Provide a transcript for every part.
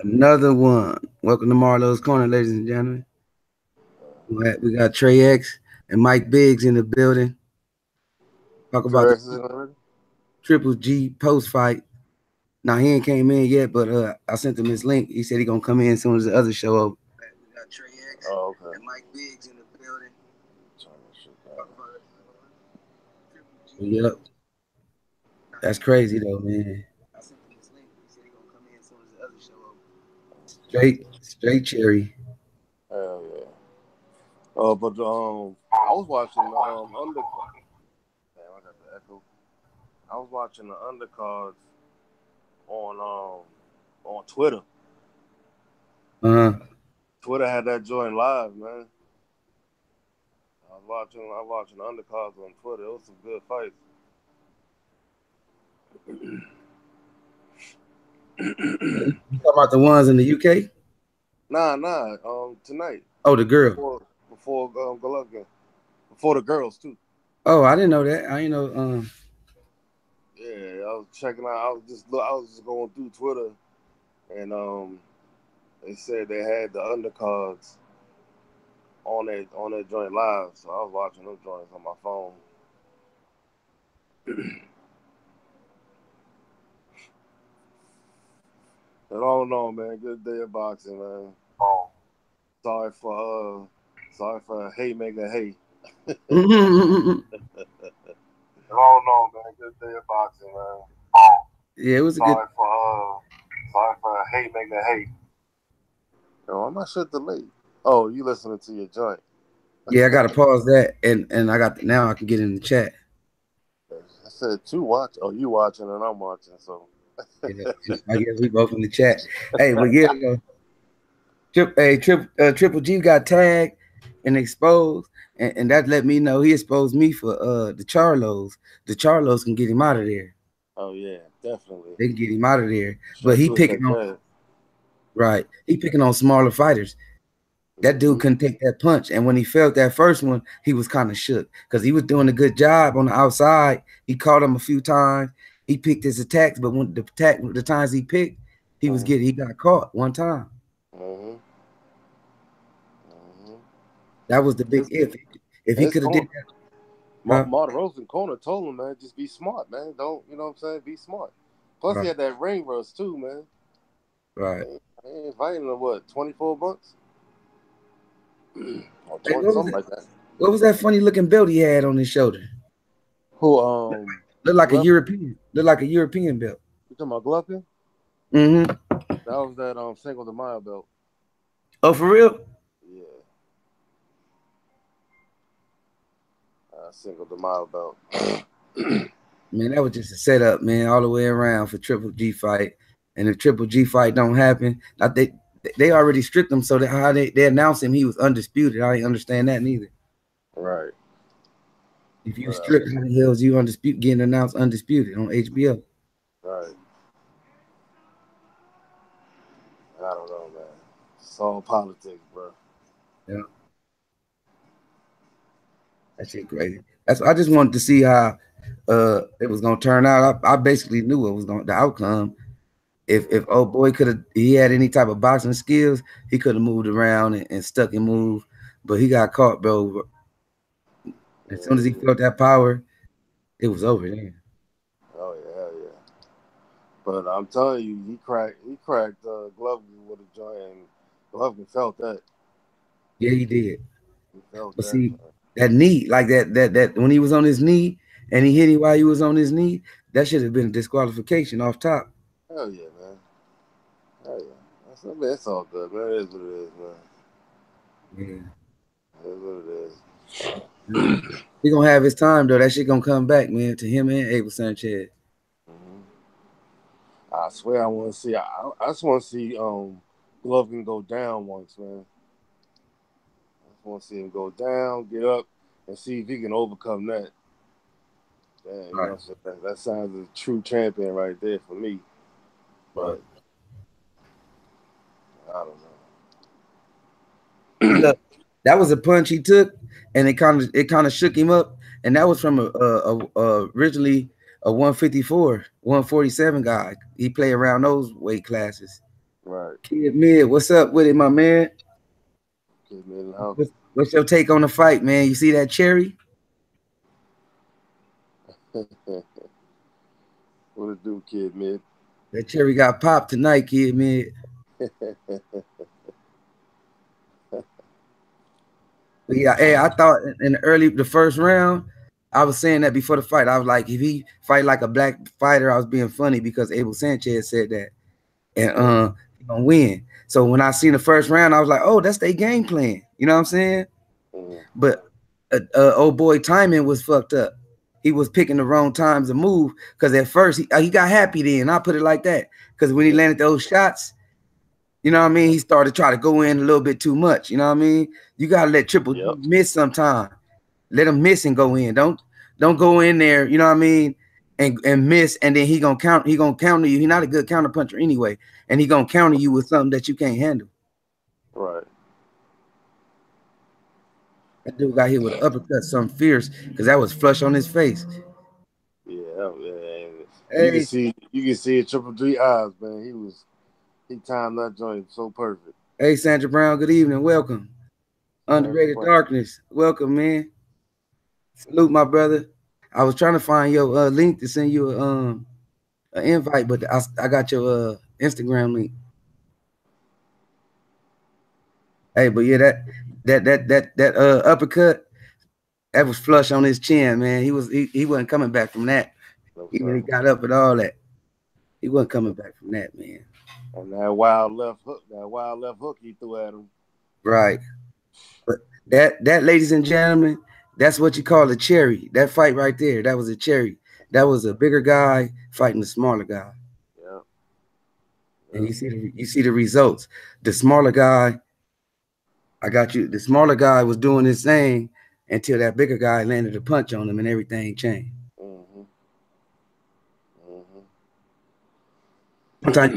Another one. Welcome to Marlo's Corner, ladies and gentlemen. We got Trey X and Mike Biggs in the building. Talk about the T-Rex is in already? Triple G post fight. Now he ain't came in yet, but I sent him his link. He said he gonna come in as soon as the other show up. We got Trey X Oh, okay. and Mike Biggs in the building. Turn this shit down. Yep, that's crazy though, man. I sent him his link. He said he gonna come in as soon as the other show up. Straight cherry. Hell yeah. But I was watching undercard. Damn, I got the echo. I was watching the undercards on Twitter. Uh, Twitter had that joint live, man. I was watching the undercards on Twitter. It was some good fights. you talking about the ones in the UK? Nah. Tonight Oh, the girl. before Golovkin, before the girls too. Oh, I didn't know that. I didn't know. Yeah, I was checking out. I was just going through Twitter, and they said they had the undercards on that joint live. So I was watching those joints on my phone. And I don't know, man. Good day of boxing, man. Sorry for haymaker hay. I don't know, man. Good day of boxing, man. Yeah, it was a good. Sorry for haymaker hay. Oh, I'm not shit delayed. Oh, you listening to your joint? Yeah, I gotta pause that, and I got now I can get in the chat. I said two watch. Oh, you watching and I'm watching. So Yeah, I guess we both in the chat. Hey, but yeah, Triple G got tagged and exposed, and that let me know he exposed me for the Charlos. The Charlos can get him out of there. oh yeah, definitely. They can get him out of there. But Straight he to his picking on head. right. He picking on smaller fighters. That dude couldn't take that punch. And when he felt that first one, he was kind of shook because he was doing a good job on the outside. He caught him a few times. He picked his attacks, but when the times he picked, he got caught one time. Mm-hmm. Mm-hmm. That was the big His, if. If he his could have did corner, that, huh? Martin corner told him, man, just be smart, man. Don't you know what I'm saying? Be smart. Plus, he Right, had that ring rust too, man. right. He ain't fighting in what 24 months or Hey, 20 something like that. what was that funny looking belt he had on his shoulder? Who Looked like a Glove? European. Looked like a European belt. You talking about Glovkin? Mm-hmm. That was that single the mile belt. Oh, for real? Yeah, single the mile belt. Man, that was just a setup, man, all the way around for Triple G fight. And if Triple G fight don't happen, they already stripped him, so that how they announced him he was undisputed. I didn't understand that neither. Right. If you Uh, strip, how the hell is you undisputed getting announced undisputed on HBO? right. I don't know, man. It's all politics, bro. Yeah, that shit crazy. That's I just wanted to see how it was gonna turn out. I basically knew it was going the outcome. If old boy could have he had any type of boxing skills, he could have moved around and stuck and moved. But he got caught, bro. As soon as he Mm-hmm. felt that power, it was over then. Oh yeah, hell yeah. But I'm telling you, he cracked Golovkin with a joint, and Golovkin felt that. Yeah, he did. He felt But that. see, that knee, like that when he was on his knee and he hit him while he was on his knee, that should have been a disqualification off top. Hell yeah, man. Hell yeah. I mean, it's all good, man. It is what it is, man. Yeah. It is what it He gonna have his time though. That shit gonna come back, man, to him and Abel Sanchez. hmm I swear, I want to see. I just want to see Golovkin go down once, man. I just want to see him go down, get up, and see if he can overcome that. Damn, you Right, know, so that sounds a true champion right there for me. right. But I don't And know. look, that was a punch he took, and it kind of shook him up. And that was from originally a 154, 147 guy. He played around those weight classes. Right. Kid Mid, what's up with it, my man? Kid Mid in the house. What's your take on the fight, man? You see that cherry? What it do, Kid Mid? That cherry got popped tonight, Kid Mid. Yeah, hey, I thought in the first round, I was saying that before the fight. I was like, if he fight like a black fighter, I was being funny because Abel Sanchez said that, and he gonna win. So when I seen the first round, I was like, oh, that's their game plan. You know what I'm saying? But old boy timing was fucked up. He was picking the wrong times to move because at first he got happy then. I put it like that because when he landed those shots, you know what I mean? He started to try to go in a little bit too much. You know what I mean? You gotta let Triple G miss sometime. Let him miss and go in. Don't go in there, you know what I mean, and miss, and then he gonna counter you. He's not a good counter puncher anyway, and he gonna counter you with something that you can't handle. Right. That dude got hit with an uppercut, something fierce, because that was flush on his face. Yeah. Hey. You can see it, Triple G eyes, man. He timed that joint so perfect. Hey, Sandra Brown, good evening. Welcome. Underrated Darkness. Welcome, man. Salute, my brother. I was trying to find your link to send you an invite, but I got your Instagram link. Hey, but yeah, that uppercut, that was flush on his chin, man. He wasn't coming back from that. Even when he got up and all that, he wasn't coming back from that, man. And that wild left hook he threw at him. Right. But that, ladies and gentlemen, that's what you call a cherry. That fight right there, that was a cherry. That was a bigger guy fighting a smaller guy. Yeah. And you see the results. The smaller guy, the smaller guy was doing his thing until that bigger guy landed a punch on him and everything changed. Sometimes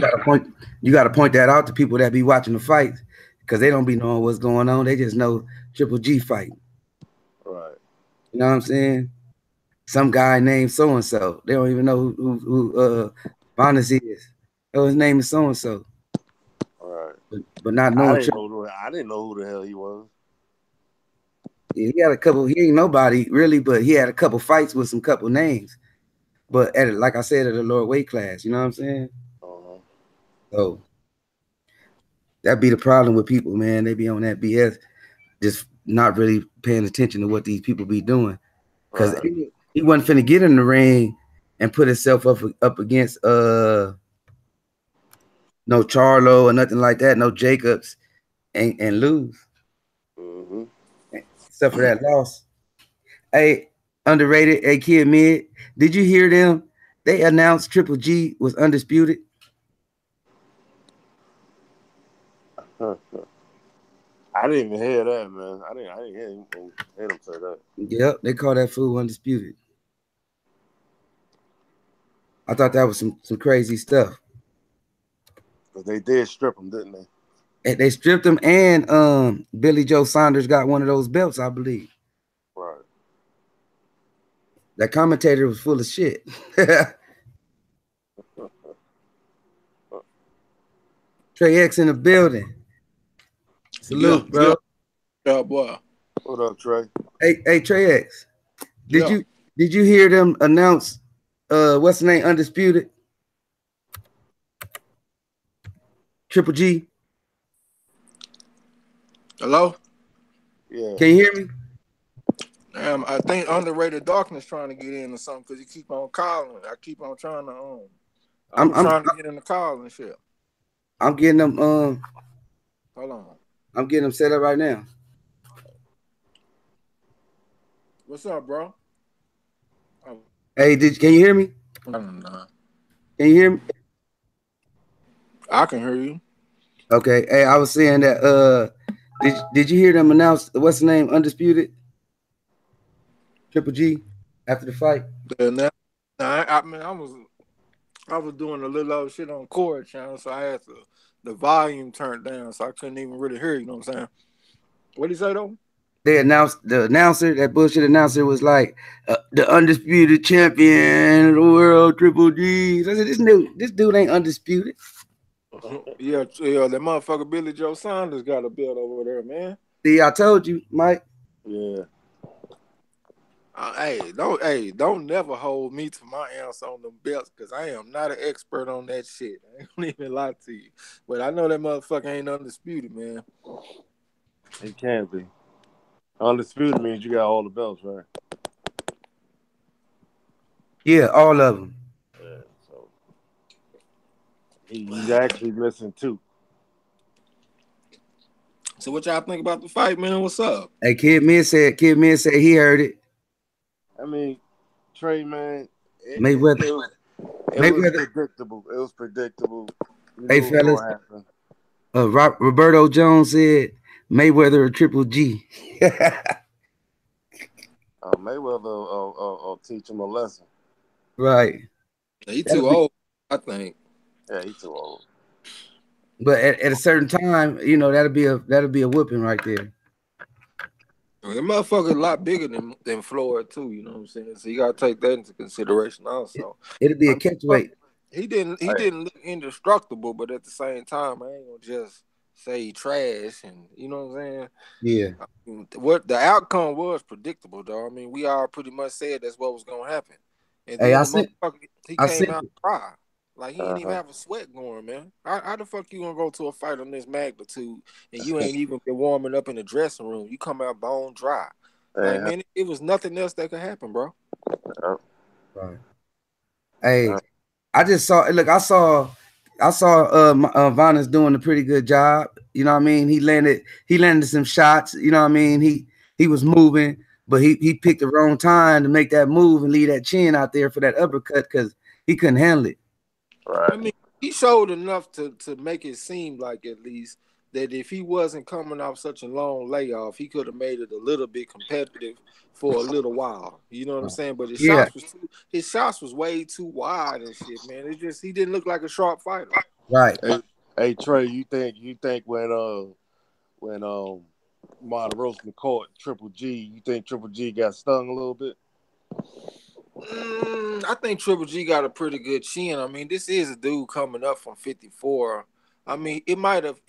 you gotta point that out to people that be watching the fights because they don't be knowing what's going on. They just know Triple G fighting. Right. You know what I'm saying? Some guy named so and so. They don't even know who Bonus is. Oh, his name is so and so. Right. But not knowing. I didn't know who the hell he was. Yeah, he had a couple. He ain't nobody really, but he had a couple fights with some couple names. But like I said, at a lower weight class. You know what I'm saying? So that be the problem with people, man. They be on that BS, just not really paying attention to what these people be doing. Because he wasn't finna get in the ring and put himself up against no Charlo or nothing like that, no Jacobs, and lose. Except for that loss. Hey, underrated, hey Kid Mid, did you hear them? They announced Triple G was undisputed. I didn't even hear that, man. I didn't hear him say that. Yep, they call that fool undisputed. I thought that was some crazy stuff. But they did strip him, didn't they? And they stripped him, and Billy Joe Saunders got one of those belts, I believe. Right. That commentator was full of shit. Trey X in the building. Salute, bro. Yeah, boy. What up, Trey? Hey, Trey X. Did you hear them announce what's the name? Undisputed? Triple G. Hello? Yeah. Can you hear me? I think Underrated Darkness trying to get in or something because he keep on calling. I keep on trying to I'm trying to get in the call and shit. I'm getting them hold on. I'm getting them set up right now. What's up, bro? Hey, can you hear me? I don't know. Can you hear me? I can hear you. Okay. Hey, I was saying that did you hear them announce what's the name? Undisputed? Triple G after the fight? I mean, I was doing a little old shit on Cord channel, so I had the volume turned down, so I couldn't even really hear you. You know what I'm saying? What did he say though? They announced that bullshit announcer was like the undisputed champion of the world, Triple G. I said, this dude ain't undisputed. Yeah, that motherfucker Billy Joe Saunders got a belt over there, man. See, I told you, Mike. Yeah. Don't never hold me to my answer on them belts because I am not an expert on that shit. I ain't gonna even lie to you, but I know that motherfucker ain't undisputed, man. It can't be. Undisputed means you got all the belts, right? Yeah, all of them. Yeah. So he's actually missing 2. So what y'all think about the fight, man? What's up? Hey, Kid Man said he heard it. I mean, Trey, man, Mayweather. it was predictable. It was predictable. You Hey, knew what was fellas. going to happen. Roberto Jones said Mayweather or Triple G. Mayweather will teach him a lesson. Right. He too old, I think. Yeah, he's too old. But at a certain time, you know, that'll be a whooping right there. The motherfucker a lot bigger than Floyd too, you know what I'm saying? So you gotta take that into consideration also. It'll be a catchweight. He didn't look indestructible, but at the same time, I ain't gonna just say he trash and you know what I'm saying? Yeah. What the outcome was predictable, though. I mean, we all pretty much said that's what was gonna happen. And Hey, then he came out dry. Like he didn't even have a sweat going, man. How the fuck you gonna go to a fight on this magnitude and you ain't even been warming up in the dressing room? You come out bone dry. Like man, it was nothing else that could happen, bro. Right. Hey, I just saw. Look, I saw. Vanna's doing a pretty good job. You know what I mean? He landed some shots. You know what I mean? He was moving, but he picked the wrong time to make that move and leave that chin out there for that uppercut because he couldn't handle it. Right. I mean, he showed enough to make it seem like at least that if he wasn't coming off such a long layoff, he could have made it a little bit competitive for a little while. You know what I'm saying? But his shots was way too wide and shit, man. It just he didn't look like a sharp fighter. Right. Hey Trey, you think when Monterosa caught Triple G, you think Triple G got stung a little bit? I think Triple G got a pretty good chin. I mean, this is a dude coming up from 54. I mean, he might have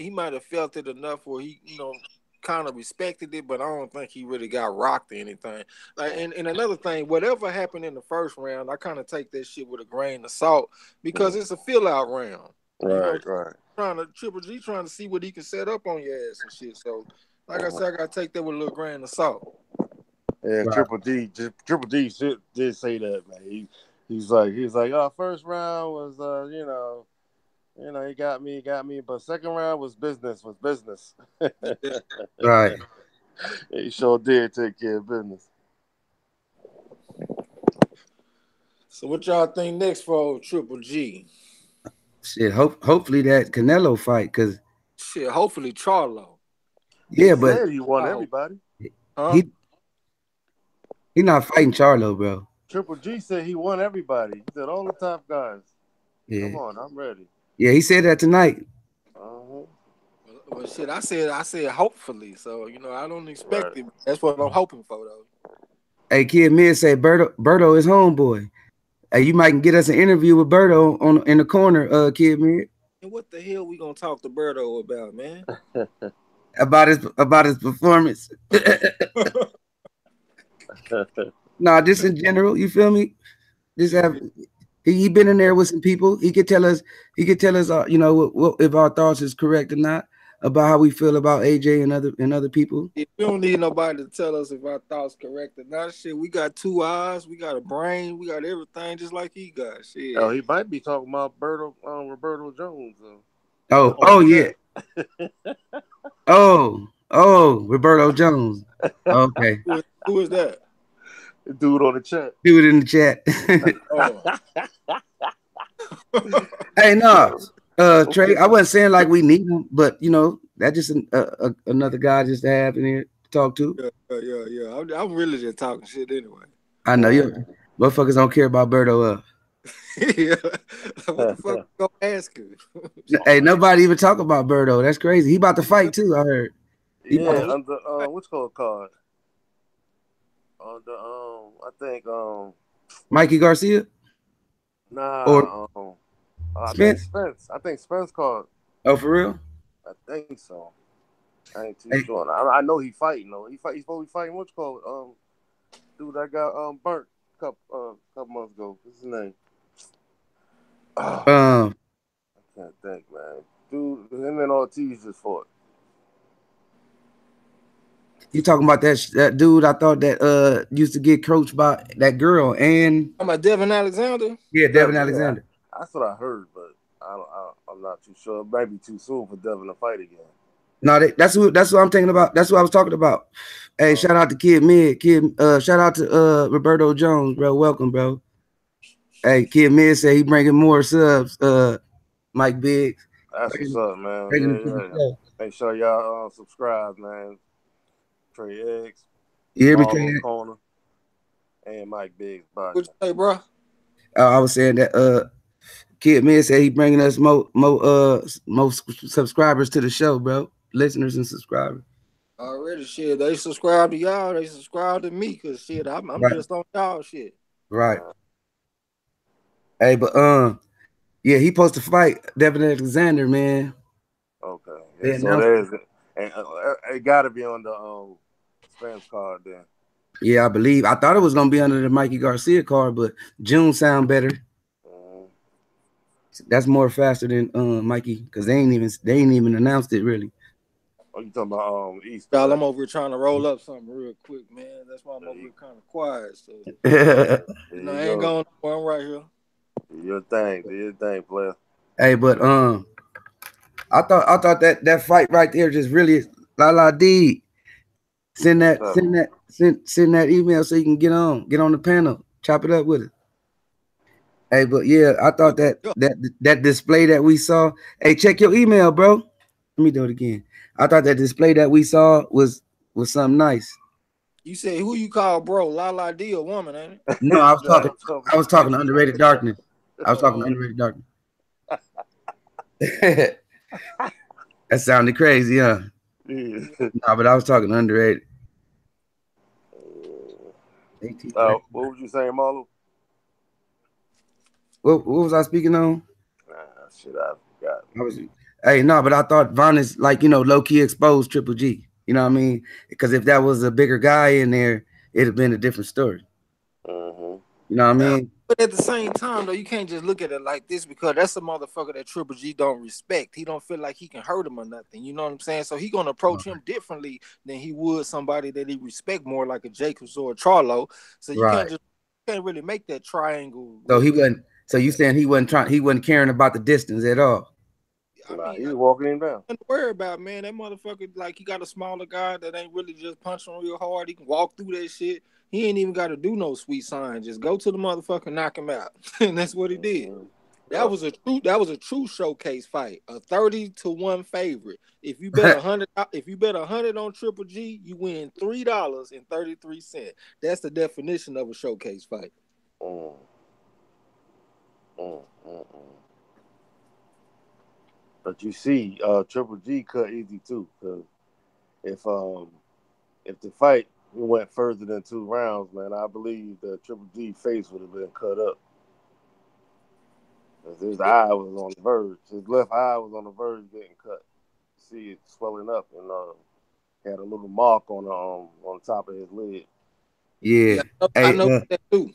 felt it enough where he, you know, kind of respected it, but I don't think he really got rocked or anything. Like, and another thing, whatever happened in the first round, I kind of take that shit with a grain of salt because it's a fill out round. Right, right. Triple G trying to see what he can set up on your ass and shit. So, like I said, I gotta take that with a little grain of salt. Yeah, right. Triple D did say that, man. He's like, oh, first round was he got me, but second round was business. Right. He sure did take care of business. So what y'all think next for Triple G? Shit, hopefully that Canelo fight, cause shit, hopefully Charlo. Yeah, but he won everybody. He not fighting Charlo, bro. Triple G said he won everybody. He said all the top guys. Yeah. Come on, I'm ready. Yeah, he said that tonight. Well, shit, I said hopefully. So you know, I don't expect it. That's what I'm hoping for, though. Hey, Kid Mid say Berto is homeboy. Hey, you might get us an interview with Berto in the corner, Kid Mid. And what the hell we gonna talk to Berto about, man? about his performance. Nah, just in general, you feel me? Just have he been in there with some people. He could tell us, you know, what if our thoughts is correct or not about how we feel about AJ and other people. We don't need nobody to tell us if our thoughts correct or not. Shit, we got 2 eyes, we got a brain, we got everything just like he got. Shit. Oh, he might be talking about Roberto Jones. Oh yeah. oh, Roberto Jones. Okay. Who is that? Dude on the chat. Dude in the chat. Hey, no, Trey, I wasn't saying like we need him, but you know, that's just another guy just to have in here to talk to. Yeah. I'm really just talking shit anyway. I know you motherfuckers don't care about Berto. Yeah. What the fuck gonna ask him? Hey, nobody even talk about Berto. That's crazy. He about to fight too, I heard. What's called card? I think Mikey Garcia? Nah, or Spence. I think Spence called. Oh, for real? I think so. I ain't too Hey, sure. I know he fighting though. He's supposed to be fighting what's called dude that got burnt couple months ago. What's his name? I um, can't think, man. Dude, him and Ortiz just fought. you talking about that dude? I thought that used to get coached by that girl and I'm about Devin Alexander. yeah, Devin Devin, yeah, Alexander. that's what I heard, but I'm not too sure. It might be too soon for Devin to fight again. No, that's what I'm thinking about. That's what I was talking about. Hey, shout out to shout out to Roberto Jones, bro. Welcome, bro. Hey, Kid Mid said he bringing more subs. Mike Biggs, That's what's up, man. bringing him to the Yeah, yeah. show. Make sure y'all subscribe, man. Trey X, You hear me, MARLO'S Trey? Corner, and Mike Biggs What boxing. you say, bro? I was saying that Kid Mid said he bringing us more subscribers to the show, bro. Listeners and subscribers. Already, shit. They subscribe to y'all. They subscribe to me, cause shit, I'm Right, just on y'all shit. right. Hey, but yeah, he supposed to fight Devin Alexander, man. Okay, They yeah. So announced there's and it got to be on the Spence card then. Yeah, I believe. I thought it was gonna be under the Mikey Garcia card, but June sound better. Mm-hmm. That's more faster than Mikey because they ain't even announced it really. Oh, you talking about Easter, Y'all, right? I'm over here trying to roll up something real quick, man. That's why I'm over There here kind of quiet. So, you I ain't go. going nowhere. I'm right here. Do your thing, player. Hey, but I thought that fight right there just really La D send What's that up? send that send that email so you can get on the panel, chop it up with it. Hey, but yeah, I thought that display that we saw. Hey, check your email, bro. Let me do it again. I thought that display that we saw was something nice. You say who you call bro? La D, a woman, ain't it? No, I was talking. No, I'm I was talking to underrated darkness. I was talking to underrated darkness. That sounded crazy, huh? yeah. No, but I was talking to underrated. What was you saying, Marlo? What was I speaking on? Shit, I forgot. I was. Hey, no, but I thought Von is like low key exposed Triple G. You know what I mean? Because if that was a bigger guy in there, it'd have been a different story. Mm-hmm. You know what I mean? But at the same time, though, you can't just look at it like this because that's a motherfucker that Triple G don't respect. He don't feel like he can hurt him or nothing. You know what I'm saying? So he gonna approach him differently than he would somebody that he respect more, like a Jacobs or a Charlo. So you Right. can't really make that triangle. So he Really. wasn't. So you saying he wasn't caring about the distance at all? I Nah, mean, he was walking him down. nothing to worry about, man. That motherfucker, like, he got a smaller guy that ain't really just punching real hard. He can walk through that shit. He ain't even got to do no sweet sign. Just go to the motherfucker, knock him out, and that's what he did. Mm-hmm. That was a true showcase fight. A 30-1 favorite. If you bet 100, on Triple G, you win $3.33. That's the definition of a showcase fight. Mm. Mm, mm, mm. But you see, Triple G cut easy too. Cause if the fight went further than 2 rounds, man, I believe that Triple G face would have been cut up. Cause his eye was on the verge. His left eye was on the verge of getting cut. See it swelling up and had a little mark on top of his lid. Yeah. I Hey, know that too.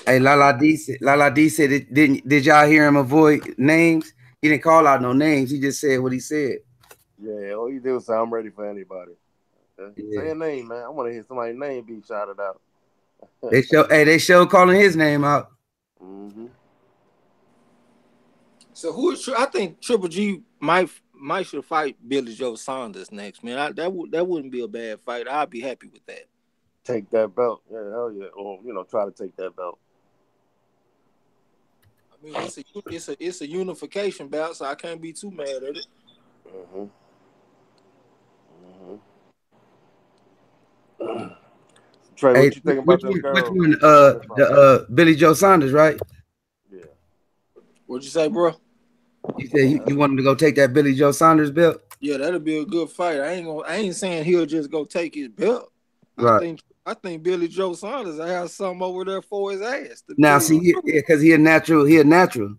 hey, Lala D said it didn't. Did y'all hear him avoid names? He didn't call out no names. He just said what he said. Yeah, all he did was say, "I'm ready for anybody." Yeah. Say a name, man. I want to hear somebody's name be shouted out. They show calling his name out. Mm-hmm. So who is? I think Triple G might should fight Billy Joe Saunders next, man. That wouldn't be a bad fight. I'd be happy with that. Take that belt, yeah, hell yeah, or try to take that belt. I mean, it's a unification bout, so I can't be too mad at it. Mm-hmm. Mm-hmm. Trey, Hey, what you think about which them one? Which girls? one? The Billy Joe Saunders, right? Yeah. What'd you say, bro? You said you wanted to go take that Billy Joe Saunders belt, Yeah, that'll be a good fight. I ain't saying he'll just go take his belt. right? I think Billy Joe Saunders will have something over there for his ass. Now, see, yeah, because he a natural. He a natural.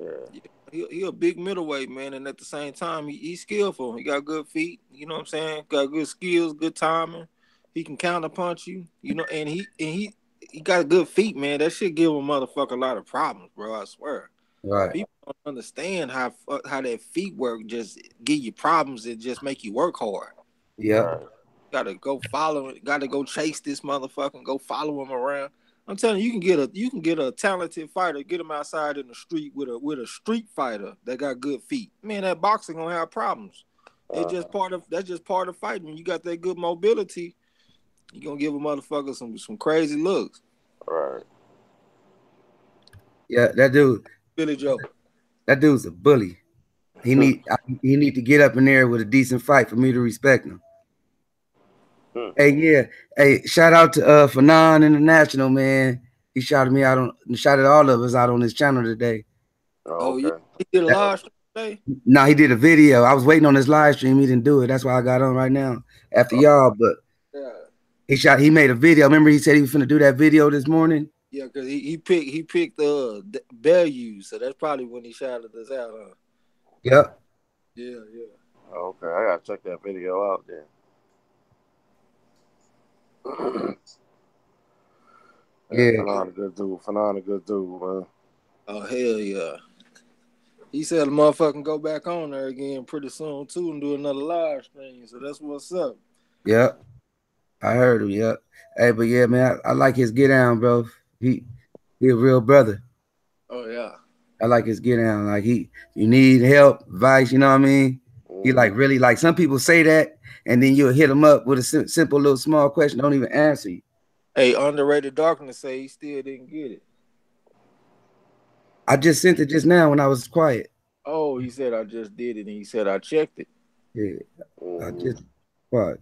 Yeah. He a big middleweight, man, and at the same time, he's skillful. He got good feet. You know what I'm saying? Got good skills, good timing. He can counter punch you. You know, and he got good feet, man. That shit give a motherfucker a lot of problems, bro. I swear. Right. People don't understand how that feet work. Just give you problems and just make you work hard. Yeah. Right. Gotta go follow it. Gotta go chase this motherfucker and go follow him around. I'm telling you, you can get a talented fighter, get him outside in the street with a street fighter that got good feet. Man, that boxing gonna have problems. It's just that's just part of fighting. When you got that good mobility, you gonna give a motherfucker some crazy looks. Right. Yeah, that dude. Billy Joe. That dude's a bully. He need to get up in there with a decent fight for me to respect him. Hey, yeah. Hey, shout out to Fanon International, man. He shouted all of us out on his channel today. Oh, okay. Yeah. He did a live stream today? No, he did a video. I was waiting on his live stream. He didn't do it. That's why I got on right now after y'all. But he made a video. Remember he said he was finna do that video this morning? Yeah, because he picked the Bellew, so that's probably when he shouted us out, huh? Yep. Yeah. Okay, I gotta check that video out then. Yeah. Fanon a good dude, man. Oh, hell yeah. He said the motherfucker can go back on there again pretty soon, too, and do another live stream. So that's what's up. Yep. I heard him, yep. Hey, but yeah, man, I like his get down, bro. He a real brother. Oh, yeah. I like his get down. Like you need help, advice, you know what I mean? He like really, like some people say that, and then you'll hit him up with a simple little small question, don't even answer you. Hey, Underrated Darkness say he still didn't get it. I just sent it just now when I was quiet. Oh, he said I just did it, and he said I checked it. Yeah, I just quiet.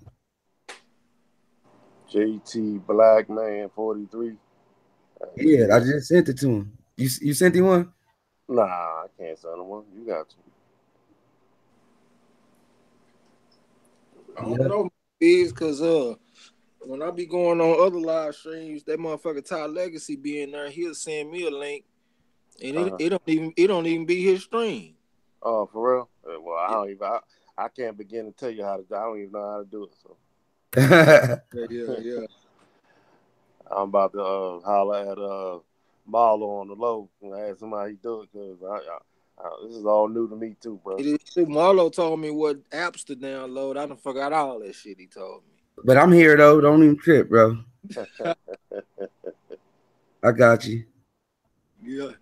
JT Black Man 43. Yeah, I just sent it to him. You sent him one? Nah, I can't send him one. You got to. I don't know, is because when I be going on other live streams, that motherfucker Ty Legacy be in there. He'll send me a link, and it don't even be his stream. Oh, for real? Well, I can't begin to tell you how to. I don't even know how to do it. So. Yeah. I'm about to holler at Marlo on the low and ask him how he do it because this is all new to me too, bro. Marlo told me what apps to download. I done forgot all that shit he told me. But I'm here though. Don't even trip, bro. I got you. Yeah.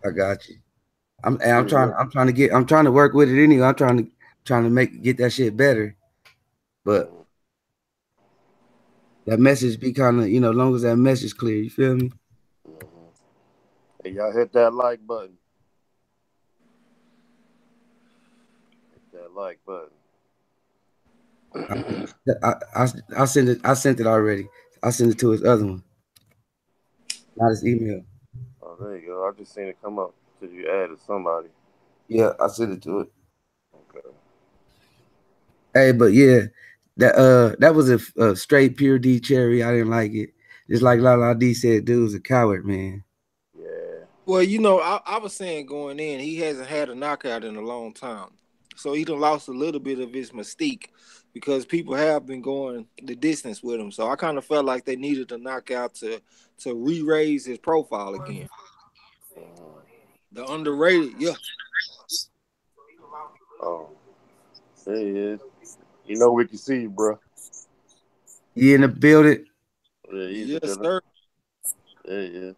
I got you. I'm trying to work with it anyway. I'm trying to get that shit better. But that message be kind of, as long as that message clear, you feel me? Hey, y'all hit that like button. Hit that like button. I sent it. I sent it already. I sent it to his other one. Not his email. Oh, there you go. I just seen it come up. Said you added somebody. Yeah, I sent it to it. Okay. Hey, but yeah, that was a straight pure D cherry. I didn't like it. Just like La D said, dude was a coward, man. Yeah. Well, I was saying going in, he hasn't had a knockout in a long time. So he done lost a little bit of his mystique because people have been going the distance with him. So I kind of felt like they needed a knockout to re-raise his profile again. The underrated, yeah. Oh, there he is. You know we can see you, bro. You in the building? Yeah, yes, sir. There he is.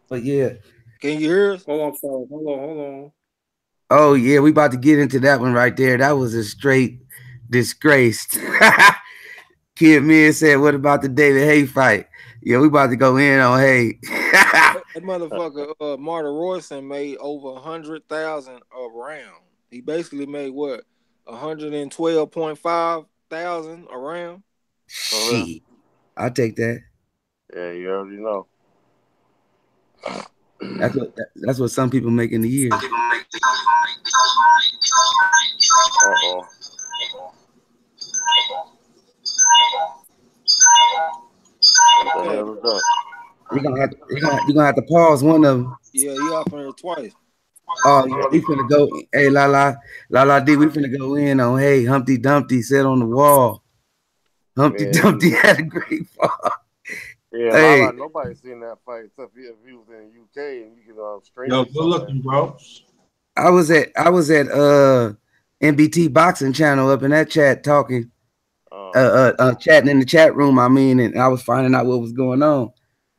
But yeah. Can you hear us? Hold on. Oh yeah, we about to get into that one right there. That was a straight disgrace. Kid Mid said, "What about the David Hay fight?" Yeah, we about to go in on Hay. That motherfucker, Marta Royson made over 100,000 a round. He basically made what 112.5 thousand a round. Shit, I'll take that. Yeah, you already know. That's what some people make in a year. Uh-oh. What the hell is that? You gonna have to pause one of them. Yeah, he off on her twice. Oh yeah, we finna go. Hey, la D, we finna go in on. Hey, Humpty Dumpty said on the wall. Humpty Yeah, Dumpty had a great fall. yeah. Hey, Nobody seen that fight except if he was in the UK and you can stream Yo, it good looking, bro. I was at NBT boxing channel up in that chat talking, chatting in the chat room. I mean, and I was finding out what was going on.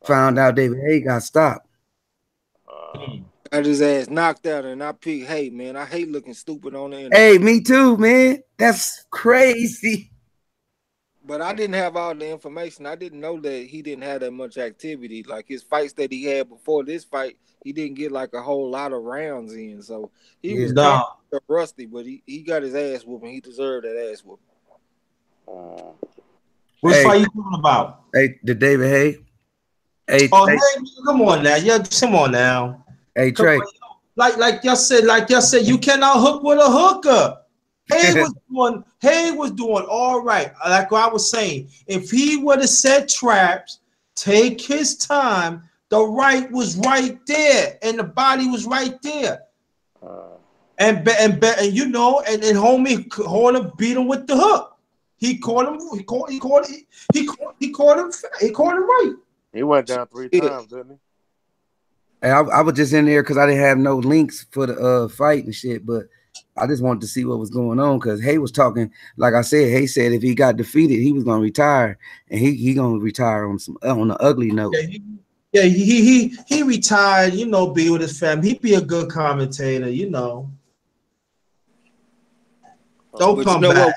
Found out David Hay got stopped. Got his ass knocked out, and I picked. Hey, man, I hate looking stupid on the internet. Hey, me too, man. That's crazy. But I didn't have all the information. I didn't know that he didn't have that much activity. Like his fights that he had before this fight, he didn't get like a whole lot of rounds in. So he was kind of rusty, but he got his ass whooping. He deserved that ass whooping. What fight you talking about? Hey, the David Hay. Hey, hey, come on now. Yeah, come on now. Hey, Trey. Like y'all said, you cannot hook with a hooker. Hay was doing all right. Like I was saying, if he would have set traps, take his time, the right was right there, and the body was right there. And you know, and homie Horner beat him with the hook. He caught him right. He went down 3 times, didn't he? Hey, I was just in there because I didn't have no links for the fight and shit, but I just wanted to see what was going on because Hay was talking. Like I said, Hay said if he got defeated, he was gonna retire, and he gonna retire on an ugly note. Yeah, he retired. You know, be with his family. He'd be a good commentator. You know. Don't come back.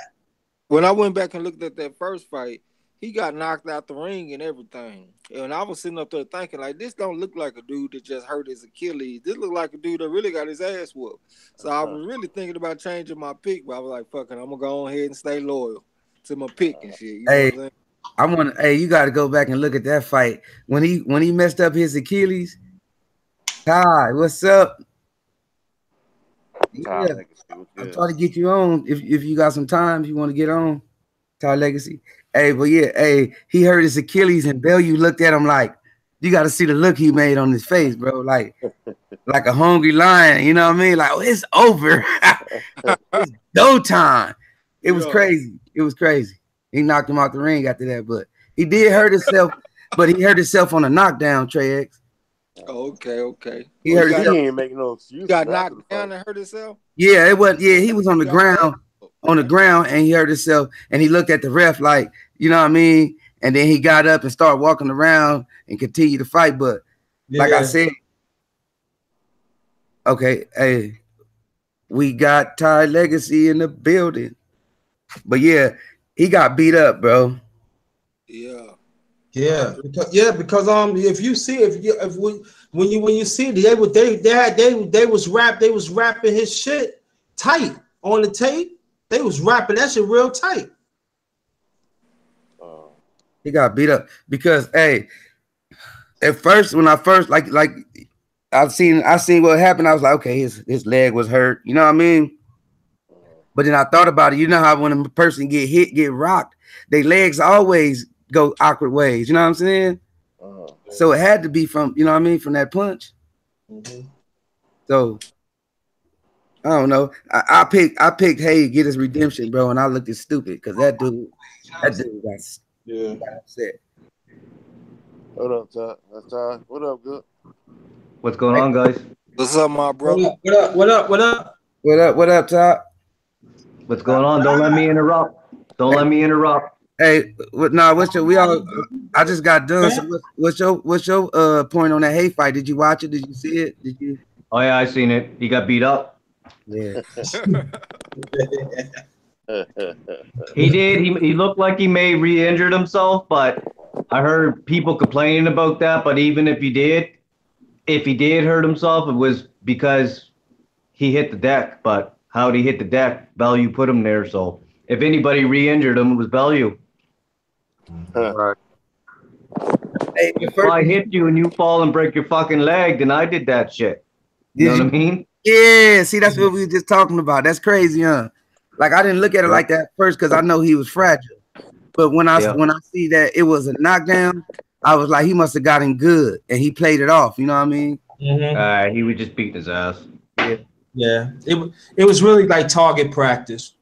When I went back and looked at that first fight, he got knocked out the ring and everything. And I was sitting up there thinking, like, this don't look like a dude that just hurt his Achilles. This look like a dude that really got his ass whooped. So I was really thinking about changing my pick, but I was like, fuck it, I'm going to go ahead and stay loyal to my pick and shit. You know what I'm saying? You got to go back and look at that fight. When he messed up his Achilles, Ty, what's up? Yeah. I'm trying to get you on. If you got some time, you want to get on, Ty Legacy. Hey, but yeah, hey, he hurt his Achilles, and Bellew looked at him like, you got to see the look he made on his face, bro. Like a hungry lion, you know what I mean? Like, oh, it's over. It's go time. It was crazy. It was crazy. He knocked him out the ring after that, but he did hurt himself, but he hurt himself on a knockdown, Trey X. Okay. He ain't making no excuse. He got knocked down and hurt himself? Yeah, it was. Yeah, he was on the ground. And he hurt himself, and he looked at the ref like, you know what I mean? And then he got up and started walking around and continued to fight. But like I said, okay, hey, we got Ty Legacy in the building. But yeah, he got beat up, bro. Yeah. Because if you see when you see they was rapping his shit tight on the tape. They was rapping that shit real tight. He got beat up because, hey, at first when I first like I seen what happened, I was like, okay, his leg was hurt, you know what I mean? But then I thought about it. You know how when a person get rocked, their legs always go awkward ways. You know what I'm saying? So it had to be from, you know what I mean, from that punch. So I don't know. I picked Hay get his redemption, bro, and I looked at stupid because that dude got upset. What up, Todd? That's Todd. What up, good? What's going on, guys? What's up, my brother? What up, Todd? What's going on? Don't let me interrupt. Hey, I just got done. So what's your point on that Hay fight? Did you watch it? Did you see it? Did you? Oh yeah, I seen it. He got beat up. Yeah. He did. He looked like he may re-injured himself, but I heard people complaining about that. But even if he did hurt himself, it was because he hit the deck. But how did he hit the deck? Bellew put him there. So if anybody re-injured him, it was Bellew. Right. Hey, if I hit you and you fall and break your fucking leg, then I did that shit. You know what I mean? Yeah, see, that's what we were just talking about. That's crazy, huh? Like, I didn't look at it like that first because I know he was fragile. But when I see that it was a knockdown, I was like, he must have got him good, and he played it off. You know what I mean? He was just beating his ass. Yeah. Yeah. It was really like target practice.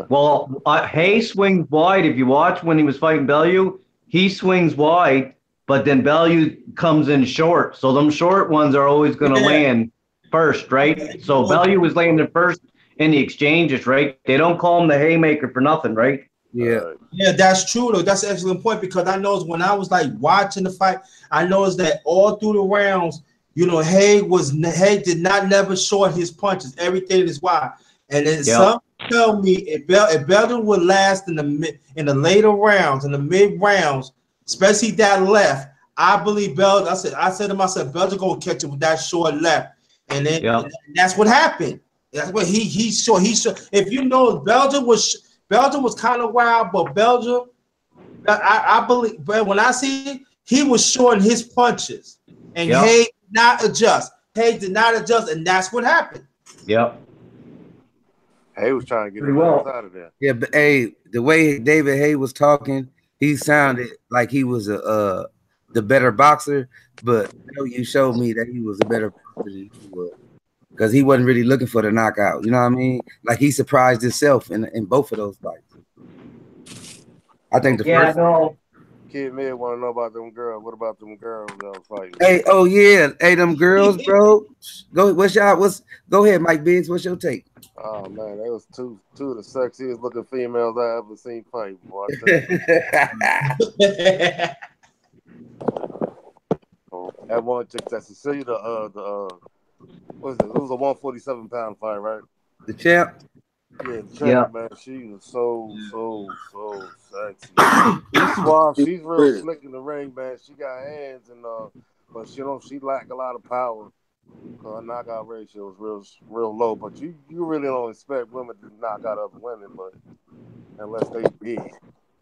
Well, Hayes swings wide. If you watch when he was fighting Bellew, he swings wide, but then Bellew comes in short. So them short ones are always going to land first, right? So Bellew was landing first in the exchanges, right? They don't call him the haymaker for nothing, right? Yeah. Yeah, that's true though. That's an excellent point because I noticed when I was like watching the fight, I noticed that all through the rounds, you know, Hay did not never short his punches. Everything is wide. And then some tell me if Belden would last in the later rounds, in the mid rounds, especially that left, I believe Belden. I said to myself, Belden gonna catch it with that short left, and then and that's what happened. That's what he short. If you know, Belden was kind of wild, but Belgium, I believe. But when I see it, he was shorting his punches, and Hay did not adjust. Hay did not adjust, and that's what happened. Yep. Hay was trying to get his ass out of there. Yeah, but hey, the way David Hay was talking, he sounded like he was the better boxer. But you showed me that he was a better boxer than he was, because he wasn't really looking for the knockout. You know what I mean? Like he surprised himself in both of those fights. I think the first. Kid Mid want to know about them girls. What about them girls that was fighting? Hey, oh yeah, hey, them girls, bro. Go ahead, Mike Biggs. What's your take? Oh man, they was two of the sexiest looking females I ever seen fight. Boy, that one chick, that Cecilia, what is it? It was a 147-pound fight, right? The champ. Yeah, the champ, man. She was so sexy. She's suave. She's real slick in the ring, man. She got hands but she lacked a lot of power. Her knockout ratio was real low. But you really don't expect women to knock out other women, but unless they big.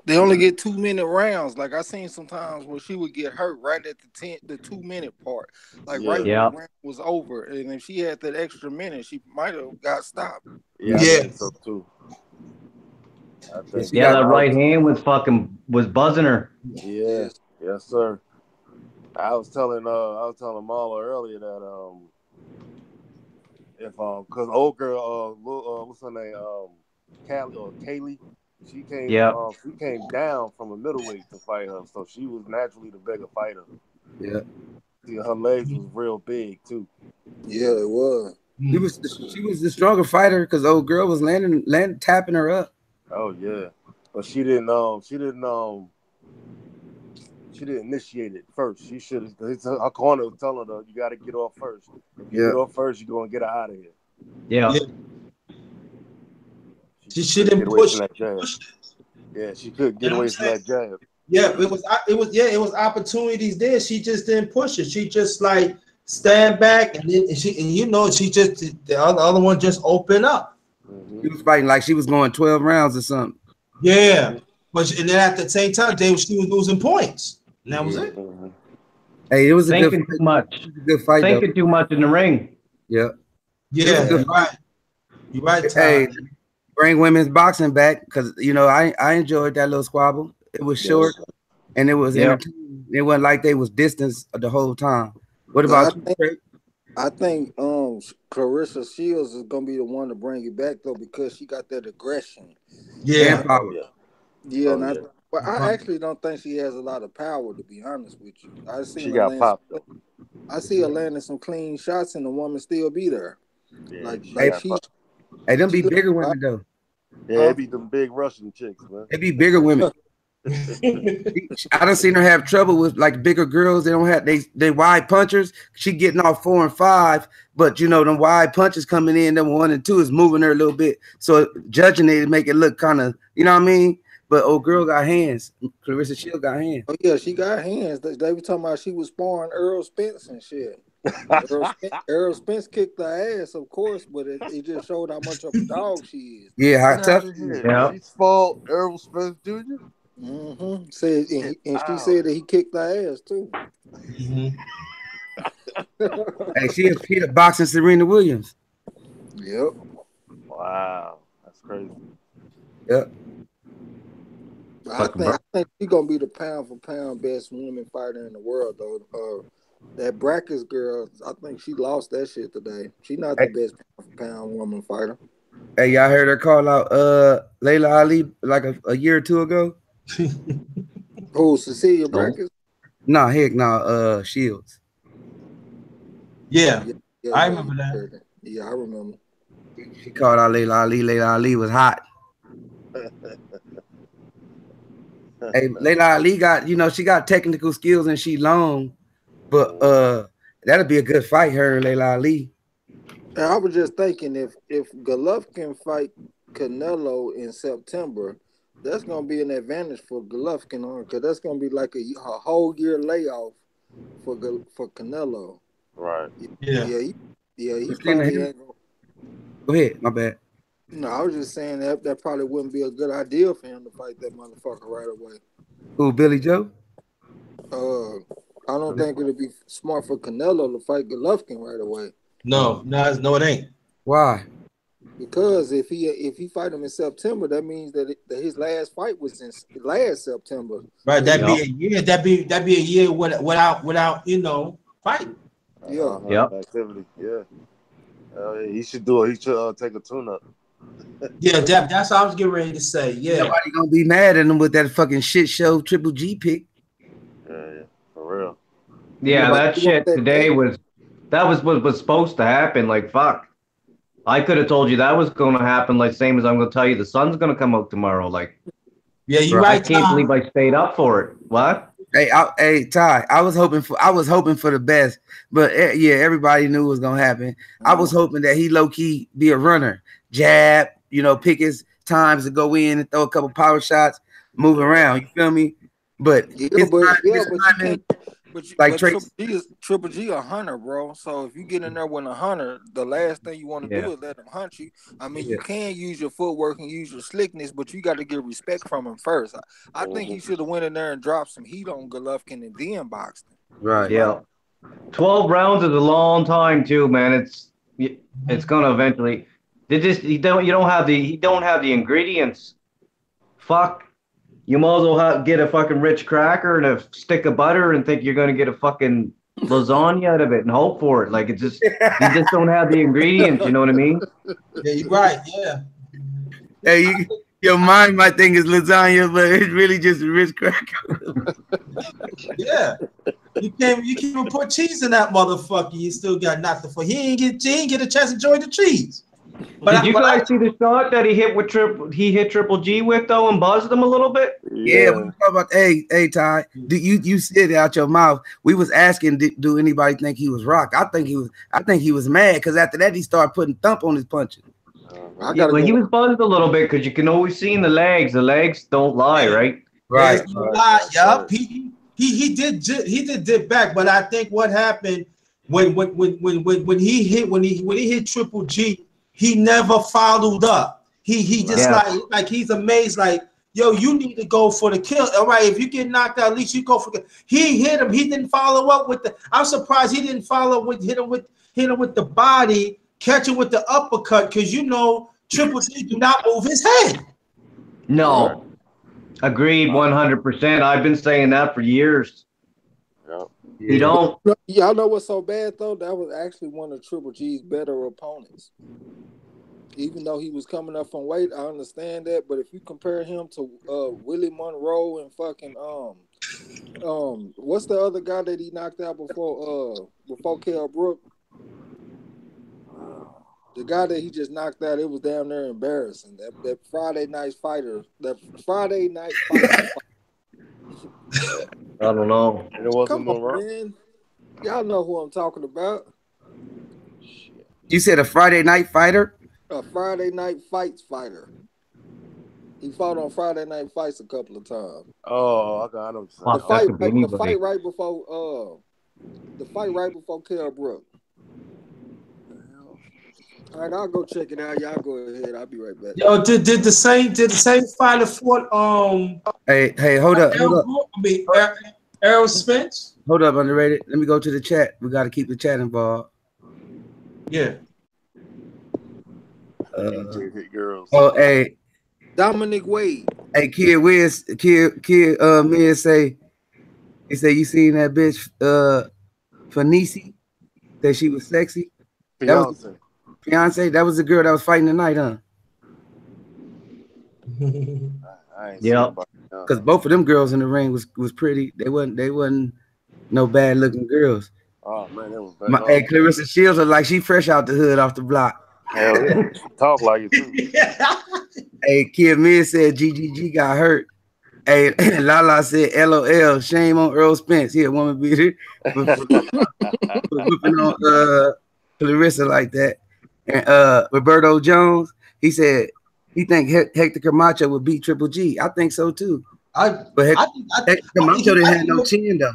They only get 2-minute rounds. Like I seen sometimes where she would get hurt right at the 2-minute part. Like right when the round was over. And if she had that extra minute, she might have got stopped. Yeah. I think so too. That right hand was buzzing her. Yeah. Yes, sir. I was telling Marlo earlier that because old girl what's her name, Kaylee, she came down from a middleweight to fight her, so she was naturally the bigger fighter. Yeah. See, her legs was real big too. Yeah, it was. She was the stronger fighter because old girl was landing tapping her up. Oh yeah, but she didn't initiate it first. She should have. Her corner was telling her, you got to get off first. If you get off first, you're going to get her out of here. Yeah. She shouldn't push. Yeah, she couldn't get away from that jab. Yeah, it was opportunities there. She just didn't push it. She just like stand back and then she just the other one just opened up. She was fighting like she was going 12 rounds or something. Yeah. And then at the same time, she was losing points. And that was it. Hey, it was a good fight. Too much. Good fight. Thinking too much in the ring. Yeah. Yeah. You're right. You're right. Hey, bring women's boxing back because I enjoyed that little squabble. It was short and it was entertaining. It wasn't like they was distance the whole time. What about you, Trey? I think Clarissa Shields is gonna be the one to bring it back though because she got that aggression. Yeah. And power. But I actually don't think she has a lot of power, to be honest with you. She got popped though. I see her landing some clean shots, and the woman still be there. Yeah, hey, them be bigger women though. Yeah, it be them big Russian chicks, man. It be bigger women. I done seen her have trouble with like bigger girls. They don't have they wide punchers. She getting off 4 and 5, but them wide punches coming in, them 1 and 2 is moving her a little bit. So judging it to make it look kind of, you know what I mean? But old girl got hands. Clarissa Shields got hands. Oh yeah, she got hands. They were talking about she was sparring Earl Spence and shit. Earl Spence kicked her ass, of course, but it just showed how much of a dog she is. Yeah, how tough. Yeah, she fought Earl Spence Jr. Mm-hmm. She said that he kicked her ass too. Mm-hmm. Hey, she a boxing Serena Williams. Yep. Wow, that's crazy. Yep. I think she's gonna be the pound for pound best woman fighter in the world, though. That BIGGZ girl, I think she lost that shit today. She's not the best pound for pound woman fighter. Hey, y'all heard her call out Layla Ali like a year or two ago? Who, Cecilia BIGGZ? No, heck no, Shields. Yeah, I remember that. Yeah, I remember. She called out Layla Ali. Layla Ali was hot. Hey, Layla Ali got, she got technical skills and she long, but that'd be a good fight, her and Layla Ali. And I was just thinking if Golovkin fight Canelo in September, that's gonna be an advantage for Golovkin, because that's gonna be like a whole year layoff for Canelo. Right. Yeah. He probably ain't gonna... Go ahead, my bad. No, I was just saying that probably wouldn't be a good idea for him to fight that motherfucker right away. Who, Billy Joe? I don't think it would be smart for Canelo to fight Golovkin right away. No, it ain't. Why? Because if he fight him in September, that means that his last fight was in last September. Right, that'd be a year. That'd be a year without fighting. Yeah. Activity. Yeah. He should do it. He should take a tune-up. Yeah, that's what I was getting ready to say. Yeah. Nobody gonna be mad at him with that fucking shit show Triple G pick. Yeah, for real. Yeah, that shit today was what was supposed to happen. Like, fuck. I could have told you that was going to happen, like, same as I'm going to tell you the sun's going to come out tomorrow. Like, yeah, you're right. I can't believe I stayed up for it. What? Hey, Ty, I was hoping for the best, but everybody knew it was going to happen. I was hoping that he low-key be a runner, jab, pick his times to go in and throw a couple power shots, move around. You feel me? But Triple G a hunter, bro. So if you get in there with a hunter, the last thing you want to do is let him hunt you. I mean, you can use your footwork and use your slickness, but you got to get respect from him first. I think he should have went in there and dropped some heat on Golovkin and then boxed him. Right. Yeah. 12 rounds is a long time too, man. It's gonna eventually. He don't have the ingredients. Fuck. You might as well get a fucking rich cracker and a stick of butter and think you're going to get a fucking lasagna out of it and hope for it. Like, you just don't have the ingredients. You know what I mean? Yeah, you're right. Yeah. Hey, your mind might think it's lasagna, but it's really just a rich cracker. Yeah. You can't even put cheese in that motherfucker. You still got nothing for. He ain't get a chance to enjoy the cheese. Did you guys see the shot that he hit Triple G with though and buzzed him a little bit? Yeah, we talk about. Hey, Ty, you said it out your mouth. We was asking, do anybody think he was rocked? I think he was mad because after that he started putting thump on his punches. He was buzzed a little bit because you can always see in the legs. The legs don't lie, right? Right. Yup. He did back, but I think what happened when he hit Triple G. He never followed up. He just like he's amazed. Like, yo, you need to go for the kill. All right, if you get knocked out, at least you go for the. He hit him. He didn't follow up with the. I'm surprised he didn't follow with hit him with the body, catch him with the uppercut, because Triple G do not move his head. No, agreed 100%. I've been saying that for years. You don't. Y'all know what's so bad though? That was actually one of Triple G's better opponents. Even though he was coming up from weight, I understand that. But if you compare him to Willie Monroe and fucking what's the other guy that he knocked out before Kell Brook? The guy that he just knocked out, it was damn near embarrassing. That Friday night fighter. I don't know. It wasn't Come on, man. Y'all know who I'm talking about. You said a Friday night fighter? A Friday night fights fighter. He fought on Friday night fights a couple of times. Oh, I got him. The fight right before Kell Brook. All right, I'll go check it out. Y'all go ahead. I'll be right back. Yo, did the same fighter fought Hey, hold up. Errol Spence? Hold up, underrated. Let me go to the chat. We got to keep the chat involved. Yeah. Girls. Oh, hey, Dominic Wade. Hey, Kid Wiz, Miz say, he said, you seen that bitch, Fanisi, that she was sexy? That was Beyonce. That was the girl that was fighting tonight, huh? I ain't Yeah. Because both of them girls in the ring was pretty. They wasn't no bad looking girls. Oh man, that was bad. Hey, Clarissa Shields look like she fresh out the hood off the block. Hell yeah. Talk like it too. Hey, Kid Miz said GGG got hurt. Hey, Lala said LOL, shame on Earl Spence. He a woman beater. Whipping on Clarissa like that. And Roberto Jones, he said he think Hector Camacho would beat Triple G. I think so too. But Hector Camacho didn't have no chin though.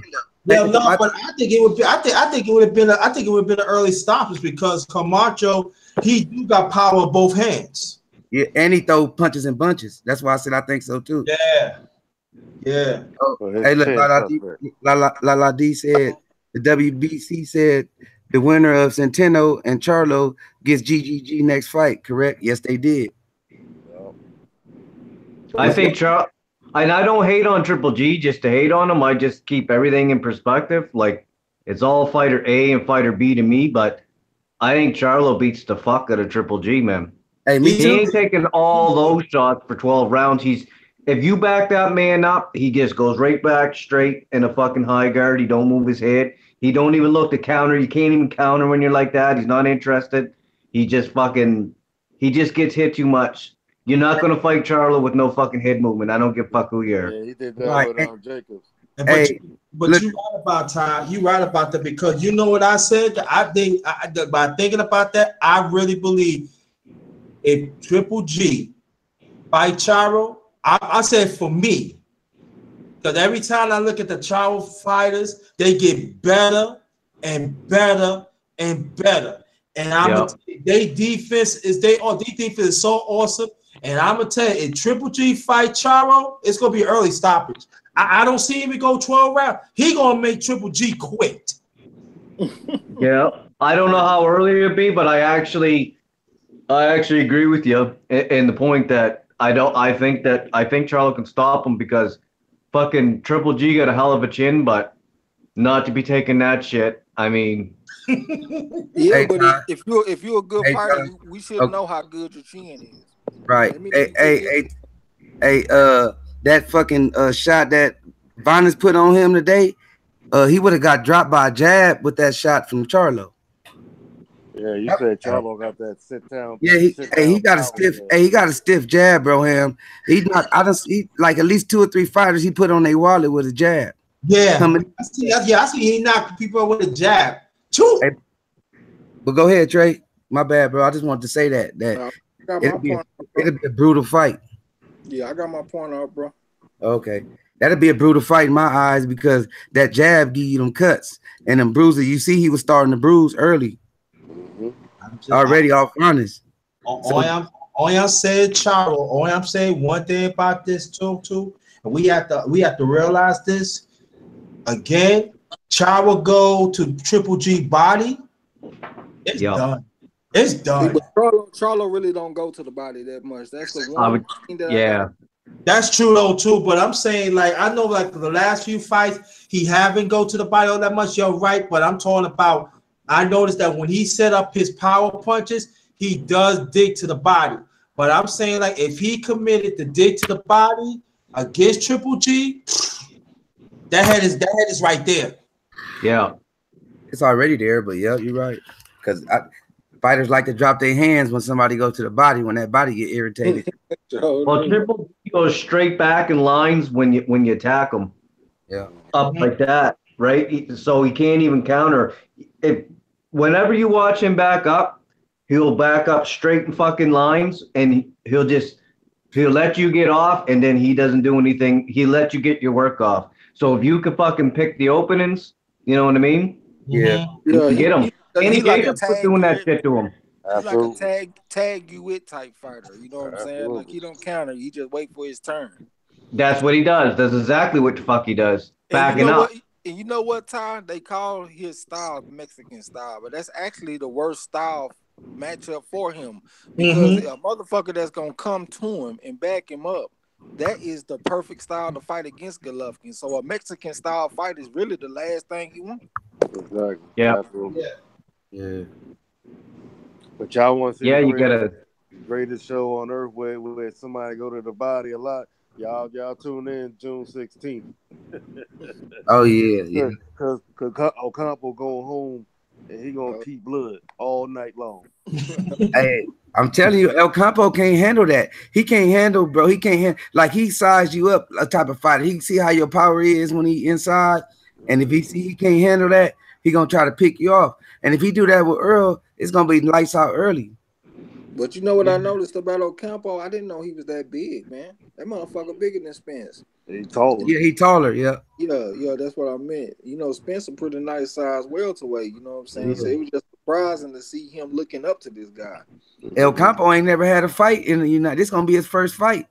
Yeah, no, but I think it would be. I think it would have been. I think it would have been an early stoppage because Camacho, he do got power in both hands. Yeah, and he throw punches and bunches. That's why I said I think so too. Yeah. Oh, hey, look, La D said the WBC said the winner of Centeno and Charlo gets GGG next fight. Correct? Yes, they did. I think Charlo. And I don't hate on Triple G just to hate on him. I just keep everything in perspective. Like, it's all fighter A and fighter B to me, but I think Charlo beats the fuck out of Triple G, man. Hey, me too. He ain't taking all those shots for 12 rounds. If you back that man up, he just goes right back straight in a fucking high guard. He don't move his head. He don't even look to counter. You can't even counter when you're like that. He's not interested. He just gets hit too much. You're not going to fight Charlo with no fucking head movement. I don't give a fuck who you are. Yeah, he did that with Jacobs. But you right about Ty. You right about that because you know what I said. I think by thinking about that, I really believe if Triple G fight Charlo, I said for me, because every time I look at the Charlo fighters, they get better and better and better. And their defense is so awesome. And I'm gonna tell you, if Triple G fight Charlo, it's gonna be early stoppage. I don't see him go 12 rounds. He gonna make Triple G quit. Yeah, I don't know how early it'll be, but I actually agree with you in the point that I think Charlo can stop him because fucking Triple G got a hell of a chin, but not to be taking that shit. I mean, yeah, but if you're a good fighter, we should know how good your chin is. Right. Hey, that fucking shot that Vinas put on him today, he would have got dropped by a jab with that shot from Charlo. Yeah, you said Charlo got that sit down. Yeah, he got a stiff jab, bro. I see like at least 2 or 3 fighters he put on their wallet with a jab. Yeah, I see he knocked people with a jab. Hey, but go ahead, Trey. My bad, bro. I just wanted to say that it'll be a brutal fight. Yeah, I got my point up, bro. Okay. That'll be a brutal fight in my eyes because that jab give you them cuts and them bruises. You see, he was starting to bruise early. Already off honest. All y'all said Charlo. All I'm saying one thing about this too, and we have to realize this again. Charlo go to Triple G body. It's done. It's done. But Charlo really don't go to the body that much. That's the one thing that that's true though too. But I'm saying like I know like the last few fights he haven't go to the body all that much. You're right, but I'm talking about. I noticed that when he set up his power punches, he does dig to the body. But I'm saying like if he committed to dig to the body against Triple G, that head is right there. Yeah, it's already there. But yeah, you're right. Because fighters like to drop their hands when somebody goes to the body when that body get irritated. Well, Triple G goes straight back in lines when you attack him. Yeah, up like that, right? So he can't even counter. Whenever you watch him back up, he'll back up straight in fucking lines, and he'll let you get off, and then he doesn't do anything. He let you get your work off. So if you could fucking pick the openings, you know what I mean? Yeah, you can get him. Any Jacobs doing that shit to him. He's like a tag you with type fighter. You know what I'm saying? Like he don't counter. He just wait for his turn. That's what he does. That's exactly what the fuck he does. Backing up. And you know what, Ty? They call his style Mexican style, but that's actually the worst style matchup for him because a motherfucker that's gonna come to him and back him up, that is the perfect style to fight against Golovkin. So a Mexican style fight is really the last thing he wants. Exactly. Yeah. Absolutely. Yeah. But y'all want to see Yeah, the you gotta. greatest show on earth where somebody go to the body a lot. Y'all tune in June 16th. Oh yeah. Cause Ocampo going home and he gonna keep blood all night long. Hey, I'm telling you, El Campo can't handle that. He can't handle, bro. He can't handle, like, he sized you up a type of fighter. He can see how your power is when he inside, and if he see he can't handle that, he gonna try to pick you off. And if he do that with Earl, it's gonna be lights out early. But you know what I noticed about Ocampo? I didn't know he was that big, man. That motherfucker bigger than Spence. He taller. Yeah, he taller. Yeah. Yeah, that's what I meant. You know, Spence a pretty nice size welterweight. You know what I'm saying? So it was just surprising to see him looking up to this guy. El Campo ain't never had a fight in the United. This gonna be his first fight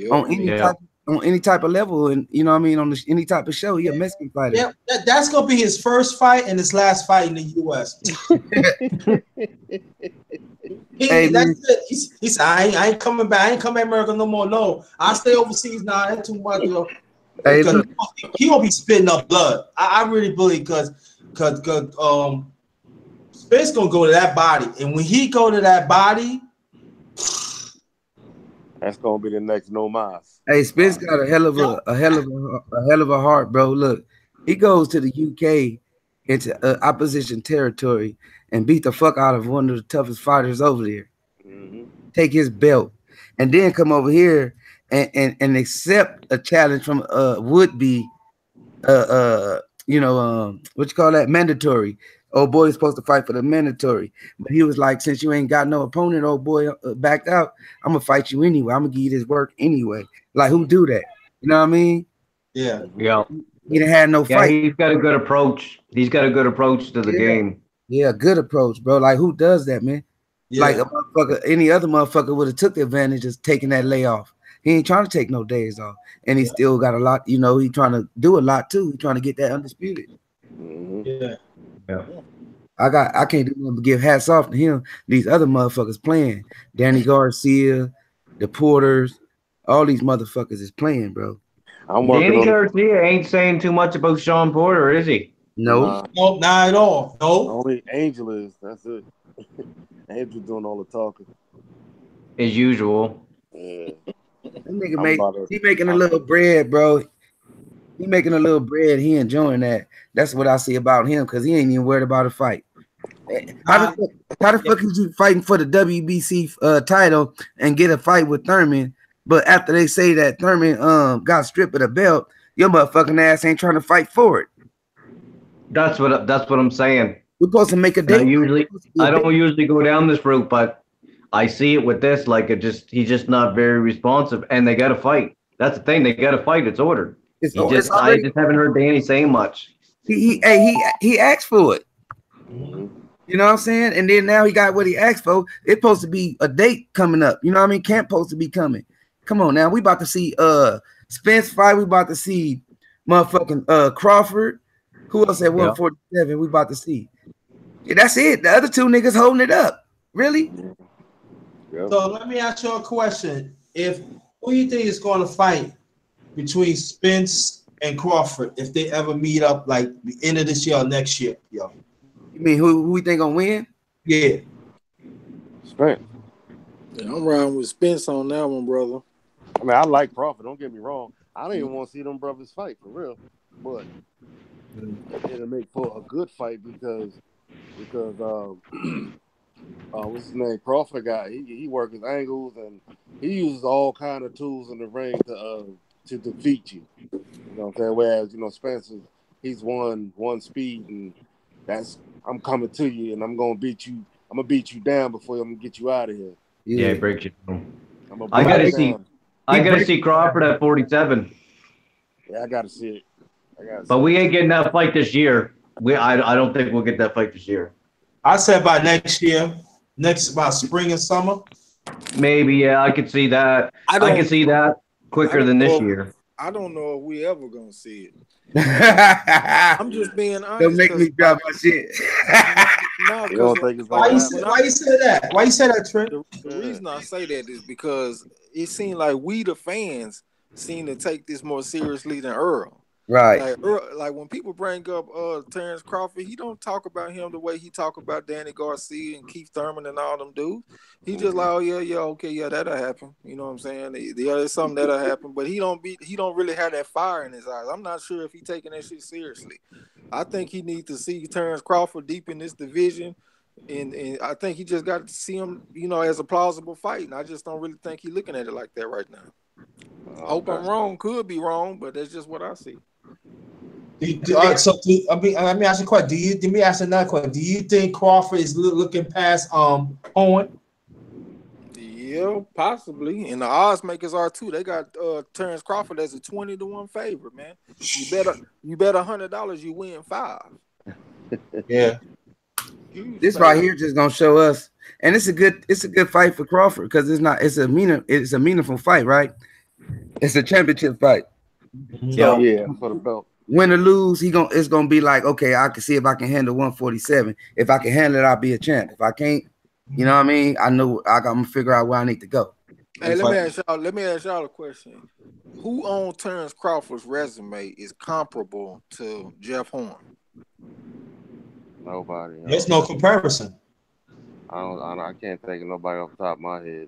on any type of level, and you know what I mean, on any type of show. He a Mexican fighter. Yeah, that's gonna be his first fight and his last fight in the U.S. That's it. He said, I ain't coming back. I ain't coming to America no more. No, I stay overseas now. That's too much. Hey, he gonna be spitting up blood. I really believe because Spence gonna go to that body, and when he go to that body, that's gonna be the next No Mas. Hey, Spence got a hell of a heart, bro. Look, he goes to the UK into opposition territory and beat the fuck out of one of the toughest fighters over there. Take his belt, and then come over here and accept a challenge from would-be what you call that, mandatory. Old boy is supposed to fight for the mandatory, but he was like, since you ain't got no opponent, old boy backed out, I'm gonna fight you anyway. I'm gonna give you this work anyway. Like, who do that? You know what I mean? Yeah. He didn't have no fight. He's got a good approach. He's got a good approach to the game. Yeah, good approach, bro. Like, who does that, man? Yeah. Like a motherfucker, any other motherfucker would have took the advantage of taking that layoff. He ain't trying to take no days off, and he still got a lot. You know, he trying to do a lot too. He trying to get that undisputed. Yeah. I can't do nothing but give hats off to him. These other motherfuckers playing. Danny Garcia, the Porters, all these motherfuckers is playing, bro. Danny Garcia ain't saying too much about Sean Porter, is he? No. Nope, not at all. No. Only Angel is. That's it. Angel doing all the talking. As usual. Yeah. That nigga he making a little bread, bro. He making a little bread. He enjoying that. That's what I see about him, because he ain't even worried about a fight. How the fuck is you fighting for the WBC title and get a fight with Thurman, but after they say that Thurman got stripped of the belt, your motherfucking ass ain't trying to fight for it? That's what I'm saying. We're supposed to make a date. I don't usually go down this route, but I see it with this. Like, he's just not very responsive, and they got to fight. That's the thing. They got to fight. It's ordered. I just haven't heard Danny saying much. He asked for it. You know what I'm saying? And then now he got what he asked for. It's supposed to be a date coming up. You know what I mean? Camp supposed to be coming. Come on now. We about to see Spence fight. We about to see motherfucking Crawford. Who else at 147? We about to see. Yeah, that's it. The other two niggas holding it up. Really? Yep. So let me ask you a question. Who you think is going to fight between Spence and Crawford if they ever meet up, like the end of this year or next year? Yo. You mean who we think gonna win? Yeah. Spence. Yeah, I'm riding with Spence on that one, brother. I mean, I like Crawford. Don't get me wrong. I don't even want to see them brothers fight for real, but it'll make for a good fight because what's his name? Crawford guy. He works his angles and he uses all kind of tools in the ring to defeat you. You know what I'm saying? Whereas Spence, he's one speed, and I'm coming to you and I'm gonna beat you. I'm gonna beat you down before I'm gonna get you out of here. Yeah, break you down. I gotta see Crawford at 47. Yeah, I gotta see it. But we ain't getting that fight this year. I don't think we'll get that fight this year. I said by next year, about spring and summer. Maybe, yeah, I could see that. I can see that quicker than this year. I don't know if we ever gonna see it. I'm just being honest. Don't make me drop my shit. No, You don't because think it's Why gonna you happen? say, why you say that? Why you say that, Trey? the reason I say that is because it seems like we the fans seem to take this more seriously than Earl. Right. Like, like when people bring up Terrence Crawford, he don't talk about him the way he talk about Danny Garcia and Keith Thurman and all them dudes. He just like, oh yeah, okay, yeah, that'll happen. You know what I'm saying? Yeah, there's something that'll happen, but he don't really have that fire in his eyes. I'm not sure if he taking that shit seriously. I think he needs to see Terrence Crawford deep in this division, and I think he just got to see him, as a plausible fight. And I just don't really think he's looking at it like that right now. Okay. Hope I'm wrong. Could be wrong, but that's just what I see. Let me ask you a question. Let me ask another question. Do you think Crawford is looking past Owen? Yeah, possibly. And the odds makers are too. They got Terrence Crawford as a 20-1 favorite, man. You bet $100, you win 5. Yeah. This right here just gonna show us, and it's a good fight for Crawford because it's a meaningful fight, right? It's a championship fight. So yeah, for the belt. Win or lose, it's gonna be like, okay, I can see if I can handle 147. If I can handle it, I'll be a champ. If I can't, you know what I mean? I know I'm gonna figure out where I need to go. Hey, let me ask y'all a question. Who on Terrence Crawford's resume is comparable to Jeff Horn? Nobody. There's no comparison. I can't think of nobody off the top of my head.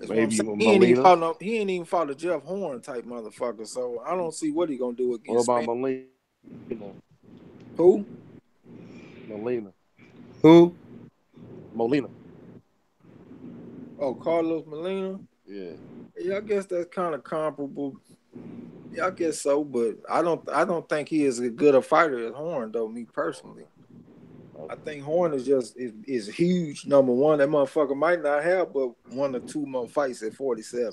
Maybe he ain't even fought a Jeff Horn type motherfucker, so I don't see what he gonna do against. What about Molina? Who? Molina. Who? Molina. Oh, Carlos Molina. Yeah. Yeah, I guess that's kind of comparable. Yeah, I guess so, but I don't think he is as good a fighter as Horn, though. Me personally, I think Horn is huge. Number one, that motherfucker might not have but 1 or 2 more fights at 47.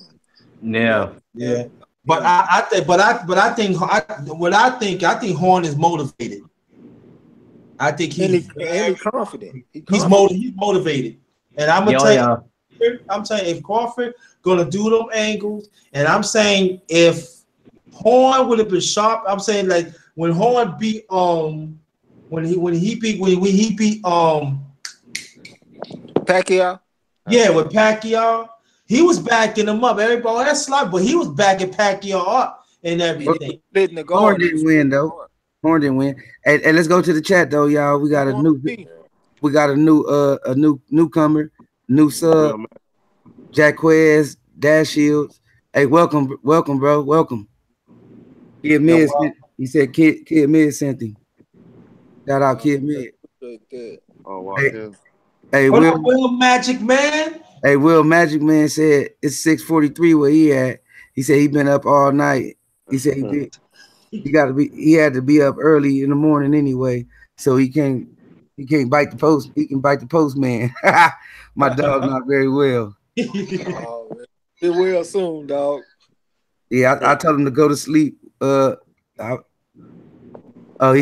Yeah, yeah. But I think Horn is motivated. I think he's confident. He's motivated, and I'm gonna tell you, I'm saying if Crawford gonna do them angles, and I'm saying if Horn would have been sharp, I'm saying like when Horn beat when he beat Pacquiao. Yeah, with Pacquiao, he was backing him up. Everybody that's slap, but he was backing Pacquiao up and everything. Horn didn't win though. Horn didn't win. And let's go to the chat though, y'all. We got a newcomer, new sub, Jacquez Dash Shields. Hey, welcome, bro. Welcome. Kid Mid, he said Kid Mid sent him. Shout out Kid Mid. Oh wow. Hey, Will Magic Man. Hey, Will Magic Man said it's 6:43 where he at. He said he been up all night. He said he had to be up early in the morning anyway, so he can't bite the post. He can bite the postman. My dog not very well. Oh, get well soon, dog. Yeah, I told him to go to sleep. He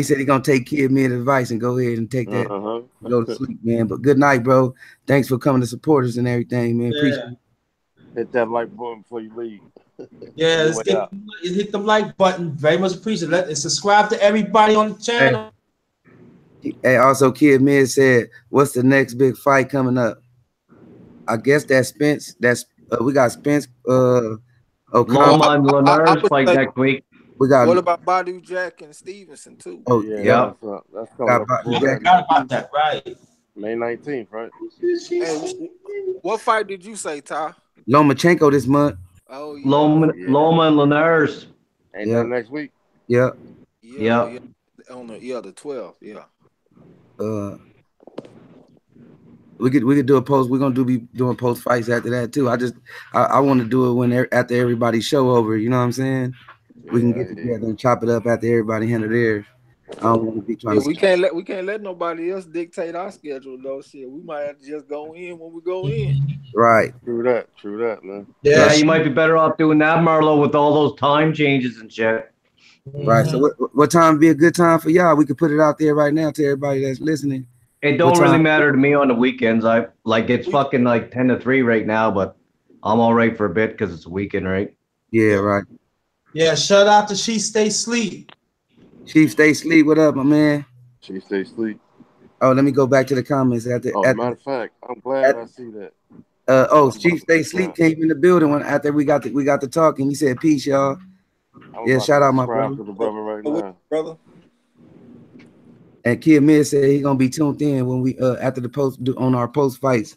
said he's gonna take Kid Mid advice and go ahead and take that. Go to sleep, man. But good night, bro. Thanks for coming to support us and everything, man. Appreciate it. Hit that like button before you leave. Yeah, hit the like button. Very much appreciate it. And subscribe to everybody on the channel. Hey, also Kid Mid said, "What's the next big fight coming up?" I guess that's Spence. We got Spence. Loma and Linares fight next week. We got. What about Badu Jack and Stevenson too? Oh yeah. That's coming up. Forgot about that, right? May 19th, right? Hey, what fight did you say, Ty? Lomachenko this month. Oh yeah. Loma and Linares. Ain't that next week? Yeah. On the 12th. Yeah. We could do a post. We're gonna be doing post fights after that too. I want to do it after everybody's show over. You know what I'm saying? We can get together and chop it up after everybody handle theirs. I don't want to be trying to. We can't let nobody else dictate our schedule though. Shit, we might have to just go in when we go in. Right. True that, man. Yeah, you might be better off doing that, Marlo, with all those time changes and shit. Right. So what time would be a good time for y'all? We could put it out there right now to everybody that's listening. It don't really matter to me on the weekends. It's fucking like 10 to 3 right now, but I'm all right for a bit because it's a weekend, right? Yeah, right. Yeah, shout out to She Stay Sleep. She Stay Sleep. What up, my man? She Stay Sleep. Oh, let me go back to the comments Matter of fact, I'm glad I see that. Chief Stay Sleep came in the building when after we got the talking. He said, "Peace, y'all." Yeah, shout out my brother. To the brother right now, brother. And Kid Mid said he gonna be tuned in when we after the post on our post fights.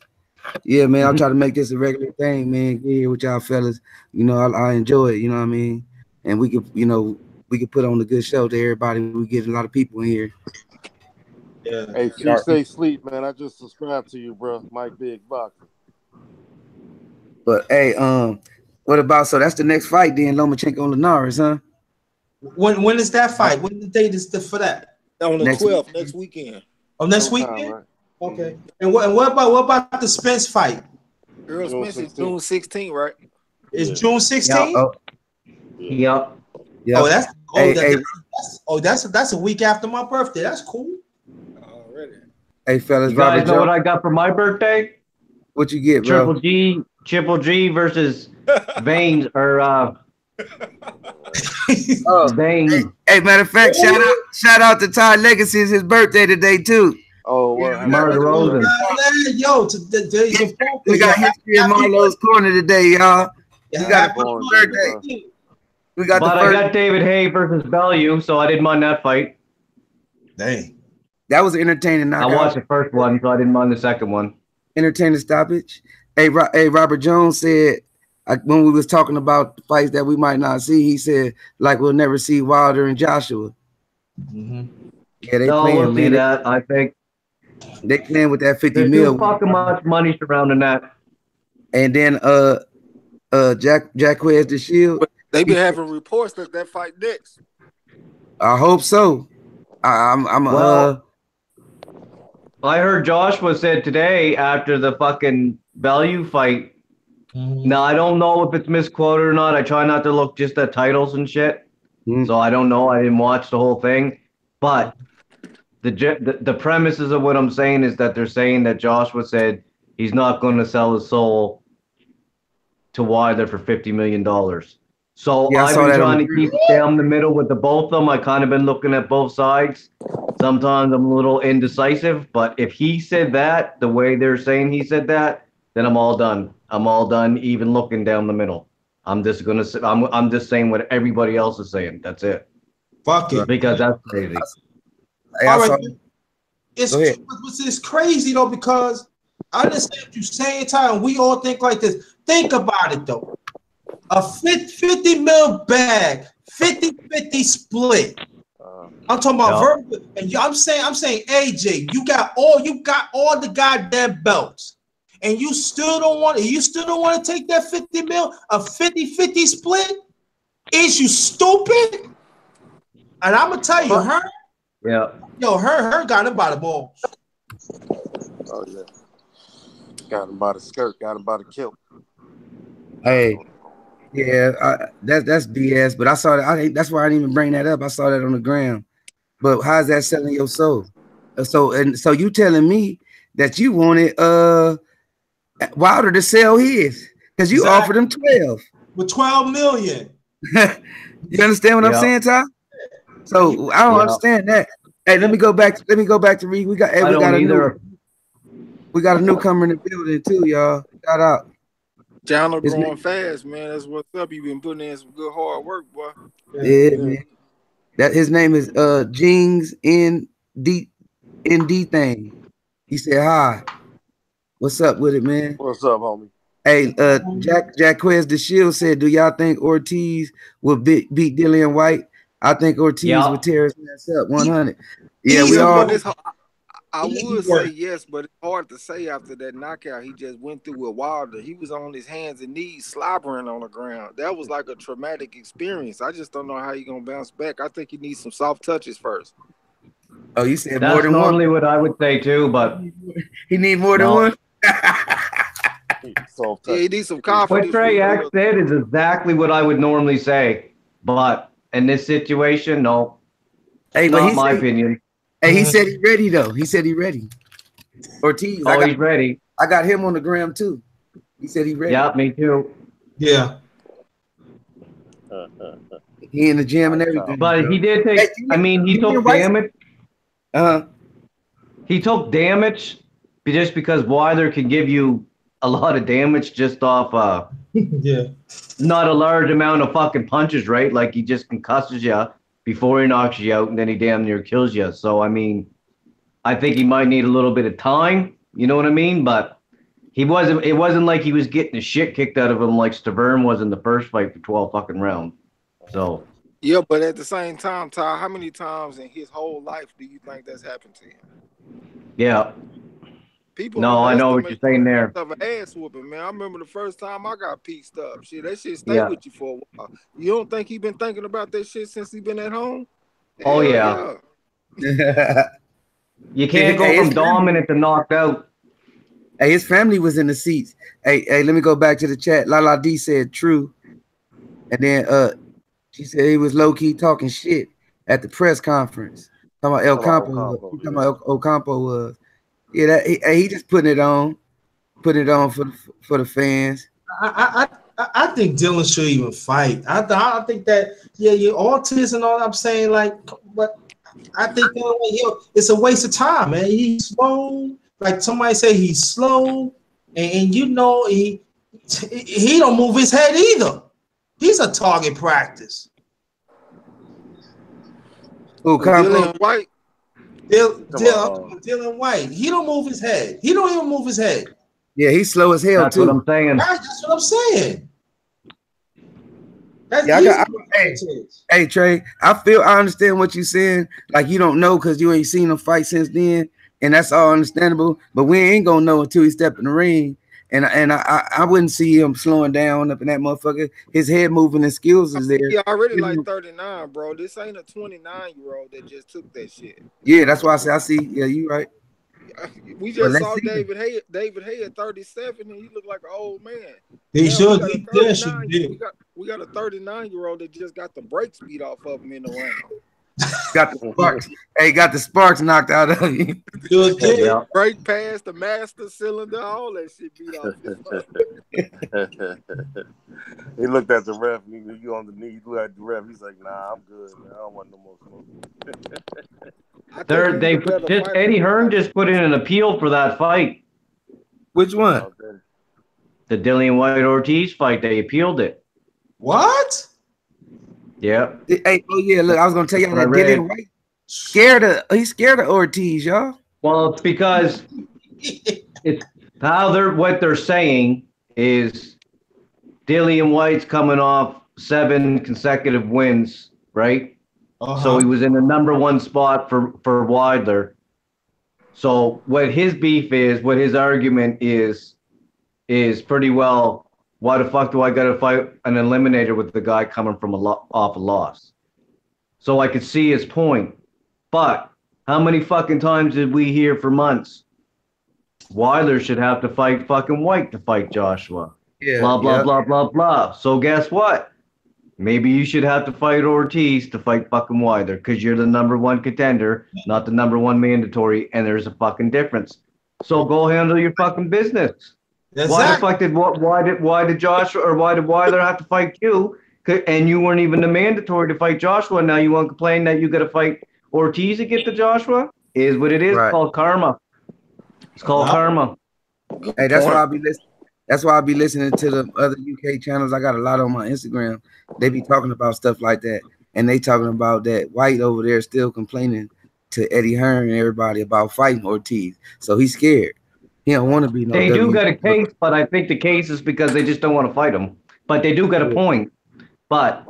Yeah, man, I'll try to make this a regular thing, man. Get here with y'all fellas. You know, I enjoy it. You know what I mean? And we could put on a good show to everybody. We get a lot of people in here. Yeah. Hey, Chief Stay Sleep, man. I just subscribed to you, bro. Mike Big Boxing. But hey, what about so that's the next fight then, Lomachenko and Linares, huh? When is that fight? When the date is for that? On the 12th, next weekend. Oh, next weekend? Right? Okay. And what about the Spence fight? Earl Spence is June 16th, right? It's June 16th? Yep. Oh, that's a week after my birthday. That's cool. Already. Hey fellas, you guys know what I got for my birthday? What you get, bro? Triple G versus Veins or Veins. Hey, matter of fact, shout out to Ty Legacy. It's his birthday today too. Oh, Marlon Rosen. We got history in Marlo's corner today, y'all. We got a birthday. I got David Hay versus Bellew, so I didn't mind that fight. Dang. That was entertaining. I watched the first one, so I didn't mind the second one. Entertaining stoppage. Hey, Robert Jones said when we was talking about the fights that we might not see, he said like we'll never see Wilder and Joshua. Mm-hmm. Yeah, they playing, we'll see that. I think they playing with that 50 There's mil. Too fucking much money surrounding that. And then Jacquez the Shield. They be having reports that fight next. I hope so. I heard Joshua said today after the fucking Bellew fight. Now I don't know if it's misquoted or not. I try not to look just at titles and shit. So I don't know. I didn't watch the whole thing, but the premises of what I'm saying is that they're saying that Joshua said he's not going to sell his soul to Wilder for $50 million. So I've been trying to keep down the middle with the both of them. I kind of been looking at both sides. Sometimes I'm a little indecisive, but if he said that the way they're saying he said that, then I'm all done. I'm all done even looking down the middle. I'm just gonna say I'm just saying what everybody else is saying. That's it. Fuck it. Because that's crazy. All right. It's crazy though, because I understand what you're saying, Ty, and we all think like this. Think about it though. A 50 mil bag, 50-50 split. I'm talking about verbal, and I'm saying, AJ, you got all the goddamn belts, and you still don't want to take that 50 mil, a 50-50 split? Is you stupid? And I'm gonna tell you, her got him by the balls. Oh yeah, got him by the skirt, got him by the kilt. Hey. Yeah, that's BS. But I saw that. That's why I didn't even bring that up. I saw that on the gram. But how's that selling your soul? So you telling me that you wanted Wilder to sell his because you offered him 12 with 12 million. You understand what I'm saying, Ty? So I don't understand that. Hey, let me go back to Reed. We got a newcomer in the building too, y'all. Shout out. Channel growing fast, man. That's what's up. You've been putting in some good hard work, boy. Yeah, man. That his name is Jings ND thing. He said hi. What's up with it, man? What's up, homie? Hey, Jacquez the Shield said, do y'all think Ortiz will beat Dillian White? I think Ortiz would tear his ass up 100. Yeah, we all. I would say yes, but it's hard to say after that knockout he just went through with Wilder. He was on his hands and knees slobbering on the ground. That was like a traumatic experience. I just don't know how he's going to bounce back. I think he needs some soft touches first. Oh, you said that's more than normally one? What I would say too, but he need more than one? He needs some confidence. What Trey said is exactly what I would normally say, but in this situation, no. Hey, but not my opinion. Hey, he said he's ready though. He said he's ready. Ortiz, he's ready. I got him on the gram too. He said he's ready. Yeah, me too. Yeah. He in the gym and everything. But he did take. He took damage. he took damage just because Wilder can give you a lot of damage just off Yeah. not a large amount of fucking punches, right? Like he just concusses you before he knocks you out and then he damn near kills you. So I mean, I think he might need a little bit of time, you know what I mean? But it wasn't like he was getting the shit kicked out of him like Stavern was in the first fight for 12 fucking rounds. So yeah, but at the same time, Ty, how many times in his whole life do you think that's happened to him? yeah. People No, I know what you're saying there. Of an ass whooping, man. I remember the first time I got pieced up. Shit, that shit stay Yeah. with you for a while. You don't think he been thinking about that shit since he been at home? Oh, Hell yeah. You can't go from dominant to knocked out. Hey, his family was in the seats. Hey, let me go back to the chat. Lala D said true. And then she said he was low-key talking shit at the press conference. Talking about El Campo. Talking about El Campo was. Yeah, he just putting it on for the fans. I think Dylan should even fight. I think that your autism. All I'm saying, like, but I think it's a waste of time, man. He's slow. Like somebody say, he's slow, and you know he don't move his head either. He's a target practice. Oh, Dylan White. Dylan White. He don't move his head. He don't even move his head. Yeah, he's slow as hell. That's too. What I'm saying. That's what I'm saying. Hey Trey, I understand what you're saying. Like you don't know because you ain't seen him fight since then, and that's all understandable. But we ain't gonna know until he step in the ring. And I wouldn't see him slowing down up in that motherfucker. His head moving and skills is there. Yeah, already like 39, bro. This ain't a 29-year-old that just took that shit. Yeah, that's why I see. Yeah, you right. We just saw David Hay at 37, and he looked like an old man. He should. We got a 39-year-old that just got the brakes beat off of him in the round. Got the sparks. Hey, got the sparks knocked out of him. Yeah. Brake pass, the master cylinder, all that shit beat off. He looked at the ref. You on the knee. You look at the ref. He's like, "Nah, I'm good, man. I don't want no more smoke." Eddie Hearn just put in an appeal for that fight. Which one? Okay. The Dillian White Ortiz fight. They appealed it. What? Yeah. Hey, oh yeah. Look, I was gonna tell you that Dillian White he's scared of Ortiz, y'all. Well, it's because it's what they're saying is Dillian White's coming off 7 consecutive wins, right? So he was in the #1 spot for Wilder. So what his beef is, what his argument is pretty well, why the fuck do I got to fight an eliminator with the guy coming from off a loss? So I could see his point. But how many fucking times did we hear for months? Wilder should have to fight fucking White to fight Joshua. Yeah. Blah, blah, blah, blah, blah. So guess what? Maybe you should have to fight Ortiz to fight fucking Wilder because you're the #1 contender, not the #1 mandatory, and there's a fucking difference. So go handle your fucking business. Exactly. Why did Wilder have to fight you? And you weren't even the mandatory to fight Joshua. Now you want to complain that you got to fight Ortiz to get to Joshua? Is what it is. Right. It's called karma. It's called karma. Hey, that's why I'll be listening. That's why I'll be listening to the other UK channels. I got a lot on my Instagram. They be talking about stuff like that, and they talking about that White over there still complaining to Eddie Hearn and everybody about fighting Ortiz. So he's scared. He don't want to be no. They do got a case, but I think the case is because they just don't want to fight him. But they do got a point. But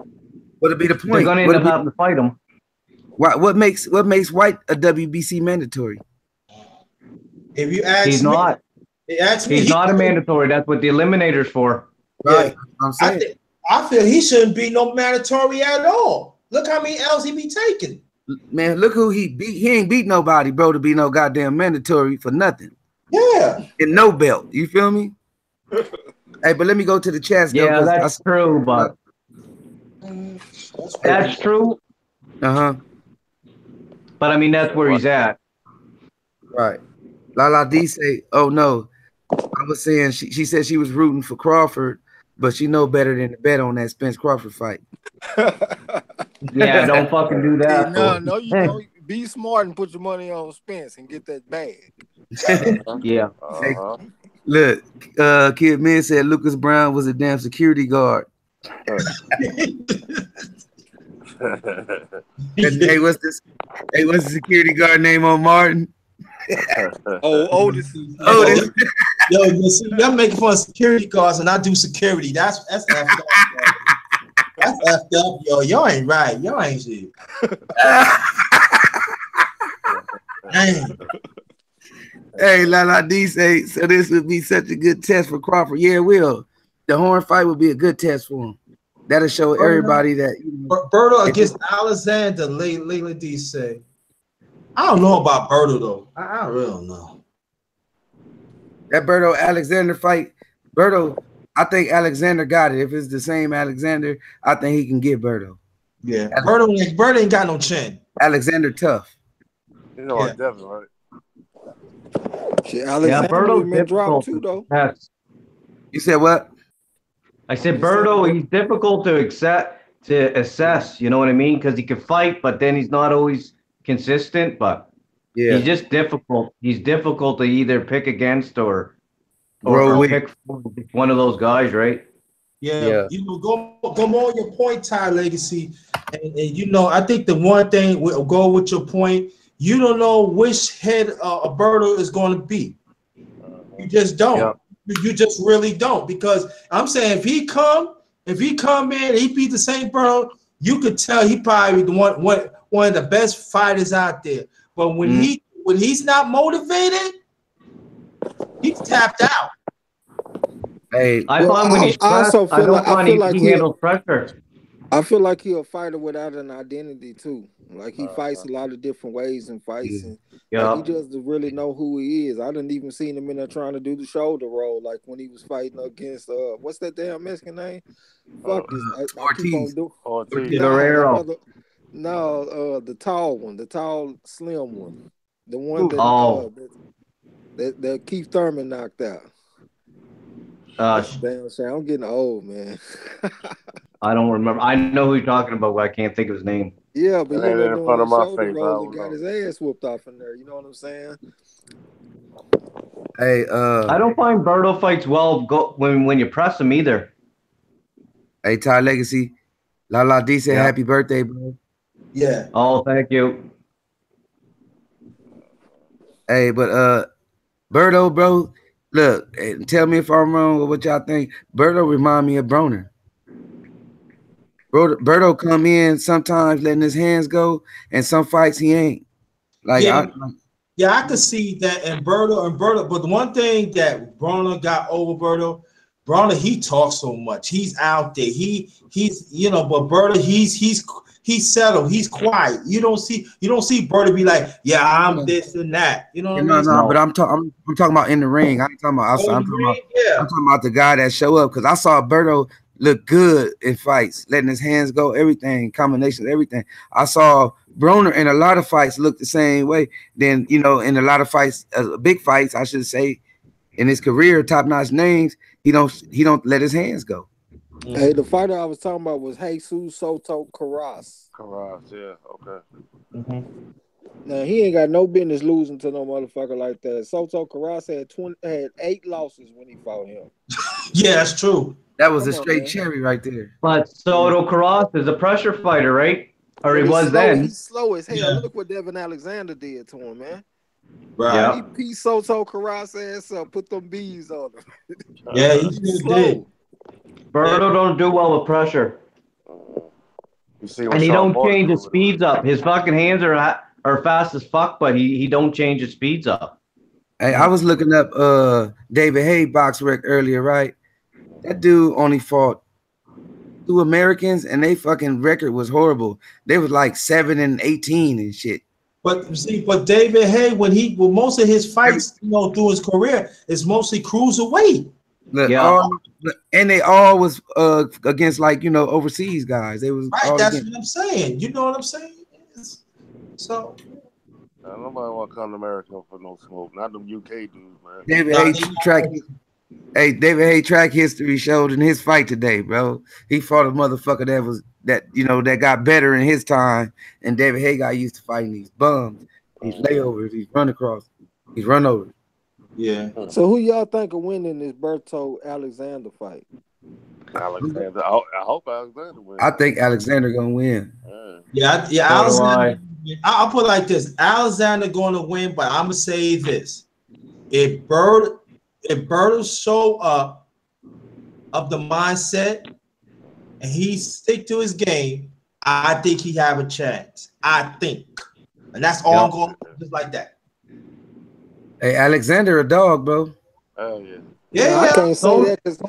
what'd be the point? They're gonna end up having to fight him. What makes White a WBC mandatory? If you ask he's me, not. He's not a mandatory. That's what the eliminator's for. Right. Yeah. I'm saying. I feel he shouldn't be no mandatory at all. Look how many L's he be taking. Man, look who he beat. He ain't beat nobody, bro, to be no goddamn mandatory for nothing. Yeah. And no belt. You feel me? Hey, but let me go to the chats. Yeah, that's true, but that's true. Uh-huh. But I mean, that's where he's at. Right. Lala D say, oh no. I was saying she said she was rooting for Crawford, but she know better than to bet on that Spence Crawford fight. Yeah, don't fucking do that. No, you know, Be smart and put your money on Spence and get that bag. Yeah. Hey, look, Kid Man said Lucas Brown was a damn security guard. And, hey, what's this? Hey, what's the security guard name on Martin? Otis. Otis. Yo, you see, y'all making fun of security guards, and I do security. That's effed up. That's effed up, yo. Y'all ain't right. Y'all ain't shit. Hey, Lala D say, so this would be such a good test for Crawford. Yeah, it will. The horn fight would be a good test for him. That'll show everybody that. Berto against Alexander, Layla D say. I don't know about Berto, though. I really don't know. That Berto Alexander fight, Berto, I think Alexander got it. If it's the same Alexander, I think he can get Berto. Yeah, Berto ain't got no chin. Alexander tough. You know, yeah. Definitely, right? Shit, Alexander been dropped too, though. You said what? I said Berto, he's difficult to assess. You know what I mean? Because he can fight, but then he's not always consistent. But yeah, he's just difficult. He's difficult to either pick against or pick one of those guys, right? Yeah. You know, go more on your point, Ty Legacy, and you know, I think the one thing will go with your point. You don't know which head Berto is going to be. You just don't. Yeah. You just really don't, because I'm saying if he come in, he beat the same Berto, you could tell he probably one of the best fighters out there. But when he's not motivated, he's tapped out. Hey, I find when he's pressed, I feel like he handles pressure. I feel like he's a fighter without an identity too. Like he fights a lot of different ways and fights, and like, he doesn't really know who he is. I didn't even see him in there trying to do the shoulder roll, like when he was fighting against what's that damn Mexican name? Fuck this. Ortiz. No, the tall one, the tall, slim one, the one that Keith Thurman knocked out. Damn, I'm getting old, man. I don't remember. I know who you're talking about, but I can't think of his name. Yeah, but he in front of my face. He got his ass whooped off in there. You know what I'm saying? Hey, I don't find Berto fights well when you press him either. Hey, Ty Legacy, La D say happy birthday, bro. Yeah. Oh, thank you. Hey, but Berto, bro, look, tell me if I'm wrong or what y'all think. Berto remind me of Broner. Berto come in sometimes letting his hands go, and some fights he ain't. Like I could see that in Berto, but the one thing that Broner got over Broner, he talks so much. He's out there. He's but Berto, he's settled. He's quiet. You don't see Berto be like, yeah, I'm this and that. You know what I mean? No, but I'm talking about in the ring. I ain't talking about outside. I'm talking about the guy that show up, because I saw Berto look good in fights, letting his hands go, everything, combinations, everything. I saw Broner in a lot of fights look the same way. Then, in a lot of fights, big fights, I should say, in his career, top-notch names, he don't let his hands go. Hey, the fighter I was talking about was Jesus Soto Carras. Yeah, okay. Mm-hmm. Now, he ain't got no business losing to no motherfucker like that. Soto Carras had 8 losses when he fought him. Yeah, that's true. That was a straight cherry right there. But Soto Carras is a pressure fighter, right? Or he was then. He's slow as hell. Yeah. Look what Devin Alexander did to him, man. Right. Yeah. He beat Soto Carras ass up, put them bees on him. Yeah, he did. Berto don't do well with pressure. And he don't change his speeds up. His fucking hands are fast as fuck, but he don't change his speeds up. Hey, I was looking up David Hay box rec earlier, right? That dude only fought 2 Americans, and they fucking record was horrible. They was like 7-18 and shit. But see, David Hay, when most of his fights, through his career, is mostly cruiserweight. And they all was against overseas guys. They was right. That's what I'm saying. You know what I'm saying? So nobody want to come to America for no smoke. Not them UK dudes, man. David Hay track history showed in his fight today, bro. He fought a motherfucker that was that got better in his time, and David Haye got used to fighting these bums, these layovers, these run across, these run overs. Yeah. So who y'all think will win in this Berto Alexander fight? Alexander. I hope Alexander wins. I think Alexander gonna win. Yeah. So do Alexander. I'll put it like this: Alexander going to win, but I'm gonna say this: if Berto show up of the mindset and he stick to his game, I think he have a chance. I think, and that's all I'm going just like that. Hey, Alexander a dog, bro. Oh yeah. Yeah, I can't say that because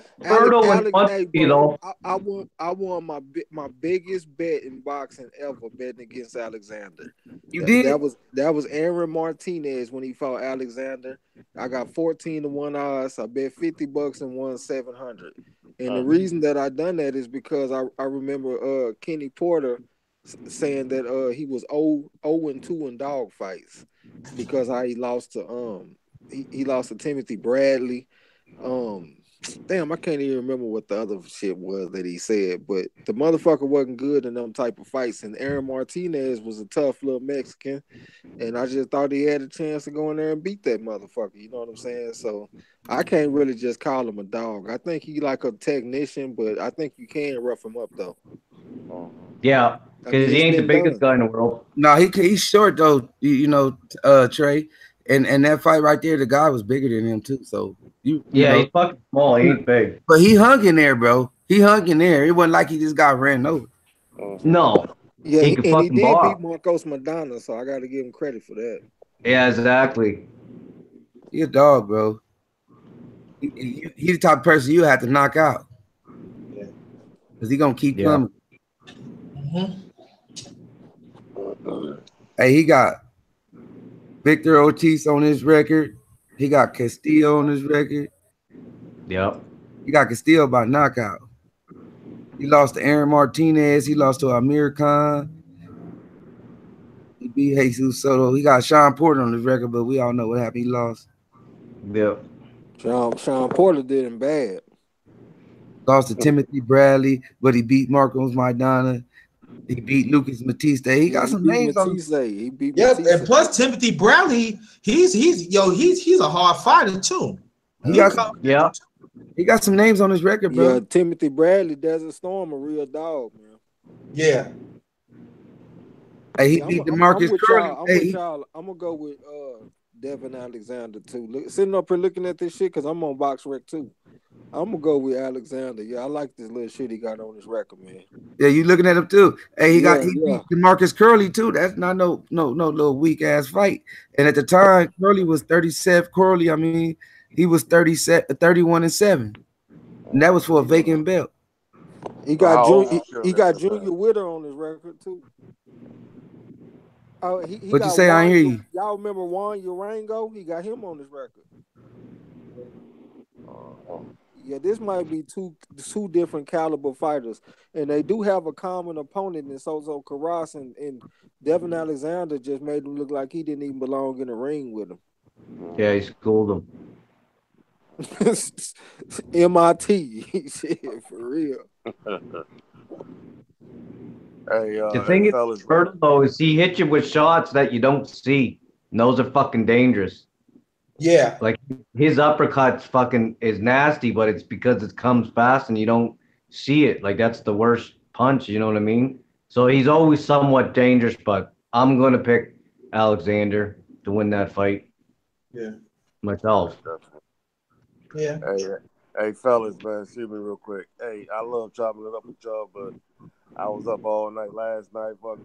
I won my biggest bet in boxing ever betting against Alexander. You did? That was Aaron Martinez when he fought Alexander. I got 14-1 odds. I bet $50 and won 700. And the reason that I done that is because I remember Kenny Porter saying that he was 0-2 in dog fights because he lost to he lost to Timothy Bradley. Damn, I can't even remember what the other shit was that he said, but the motherfucker wasn't good in them type of fights. And Aaron Martinez was a tough little Mexican, and I just thought he had a chance to go in there and beat that motherfucker. You know what I'm saying? So I can't really just call him a dog. I think he like a technician, but I think you can rough him up though. Yeah, because he ain't the biggest guy in the world. No, he's short though. Trey, and that fight right there, the guy was bigger than him too. So he's fucking small. He ain't big, but he hung in there, bro. He hung in there. It wasn't like he just got ran over. No, yeah, he could and he fucking did bar. beat Marcos Madonna, so I got to give him credit for that. Yeah, exactly. He a dog, bro. He the type of person you have to knock out. Yeah, because he gonna keep coming. Hey, he got Victor Ortiz on his record. He got Castillo on his record. Yep. He got Castillo by knockout. He lost to Aaron Martinez. He lost to Amir Khan. He beat Jesus Soto. He got Sean Porter on his record, but we all know what happened. He lost. Yep. Sean Porter did him bad. Lost to Timothy Bradley, but he beat Marcos Maidana. He beat Lucas Matista. He got some names on. He beat Matista. And plus Timothy Bradley, he's a hard fighter too. He got some names on his record, bro. Yeah, Timothy Bradley, Desert Storm, a real dog, man. Yeah. Hey, he beat DeMarcus Curley. I'm gonna go with Devin Alexander too. Sitting up here looking at this shit because I'm on Box Rec too. I'm gonna go with Alexander. Yeah, I like this little shit he got on his record, man. Yeah, you looking at him too. Hey, he beat DeMarcus Curley too. That's not no little weak ass fight. And at the time, Curley was 37. Curley, I mean, he was 31-7, and that was for a vacant belt. He got Junior Witter on his record too. What you say? I hear you. Y'all remember Juan Urango? He got him on his record. Yeah, this might be two different caliber fighters, and they do have a common opponent in Sozo Carras, and Devin Alexander just made him look like he didn't even belong in the ring with him. Yeah, he schooled him. MIT, shit, for real. Hey, the thing is, Berto, is he hits you with shots that you don't see. And those are fucking dangerous. Yeah. Like his uppercuts fucking is nasty, but it's because it comes fast and you don't see it. Like that's the worst punch, you know what I mean? So he's always somewhat dangerous, but I'm going to pick Alexander to win that fight. Yeah. Myself. Yeah. Hey, fellas, man, excuse me real quick. Hey, I love chopping it up with y'all, but I was up all night last night, fucking,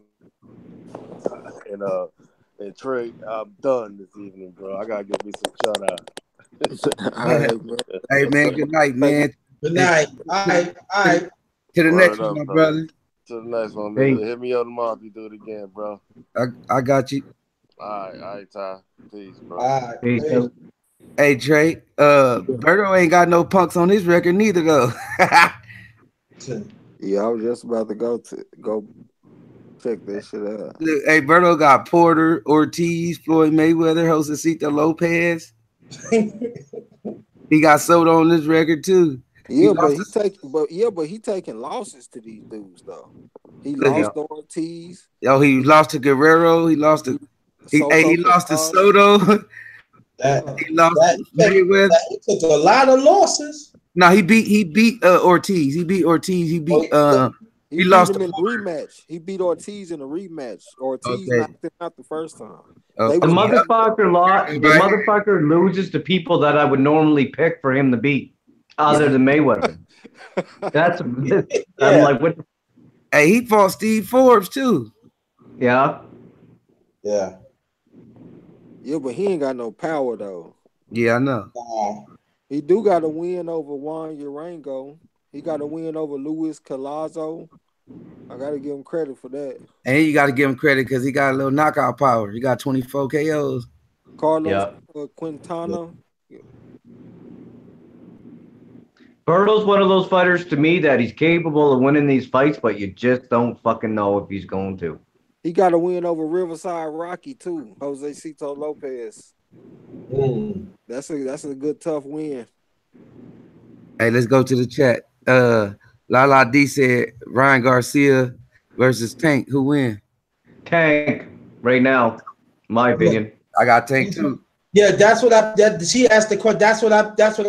and Trey, I'm done this evening, bro. I gotta give me some shout out. All right, man. Hey, man, good night, man. Good night. All right. To the next one, my brother. To the next one, man. Hit me up tomorrow if you do it again, bro. I got you. All right, Ty. Peace, bro. All right. Peace. Hey, Trey, Berto ain't got no punks on his record neither, though. Yeah, I was just about to go check that shit out. Hey, Berto got Porter, Ortiz, Floyd Mayweather, Josecito Lopez. He got Soto on his record too. Yeah, but he taking losses to these dudes though. He lost to Ortiz. He lost to Guerrero. He lost to he lost to Soto. He lost to Mayweather. He took a lot of losses. No, he beat Ortiz. He beat Ortiz. He lost him in the rematch. He beat Ortiz in a rematch. Ortiz knocked him out the first time. The motherfucker loses to people that I would normally pick for him to beat, other than Mayweather. I'm like, what? Hey, he fought Steve Forbes too. Yeah. Yeah. Yeah, but he ain't got no power though. Yeah, I know. He do got a win over Juan Urango. He got a win over Luis Collazo. I got to give him credit for that. And you got to give him credit because he got a little knockout power. He got 24 KOs. Carlos Quintana. Yeah. Berto's one of those fighters to me that he's capable of winning these fights, but you just don't fucking know if he's going to. He got a win over Riverside Rocky too, Jose Cito Lopez. That's a good tough win. Hey, let's go to the chat. Lala D said Ryan Garcia versus Tank. Who win? Tank right now, my opinion. I got Tank too. Yeah, that's what she asked the question. That's what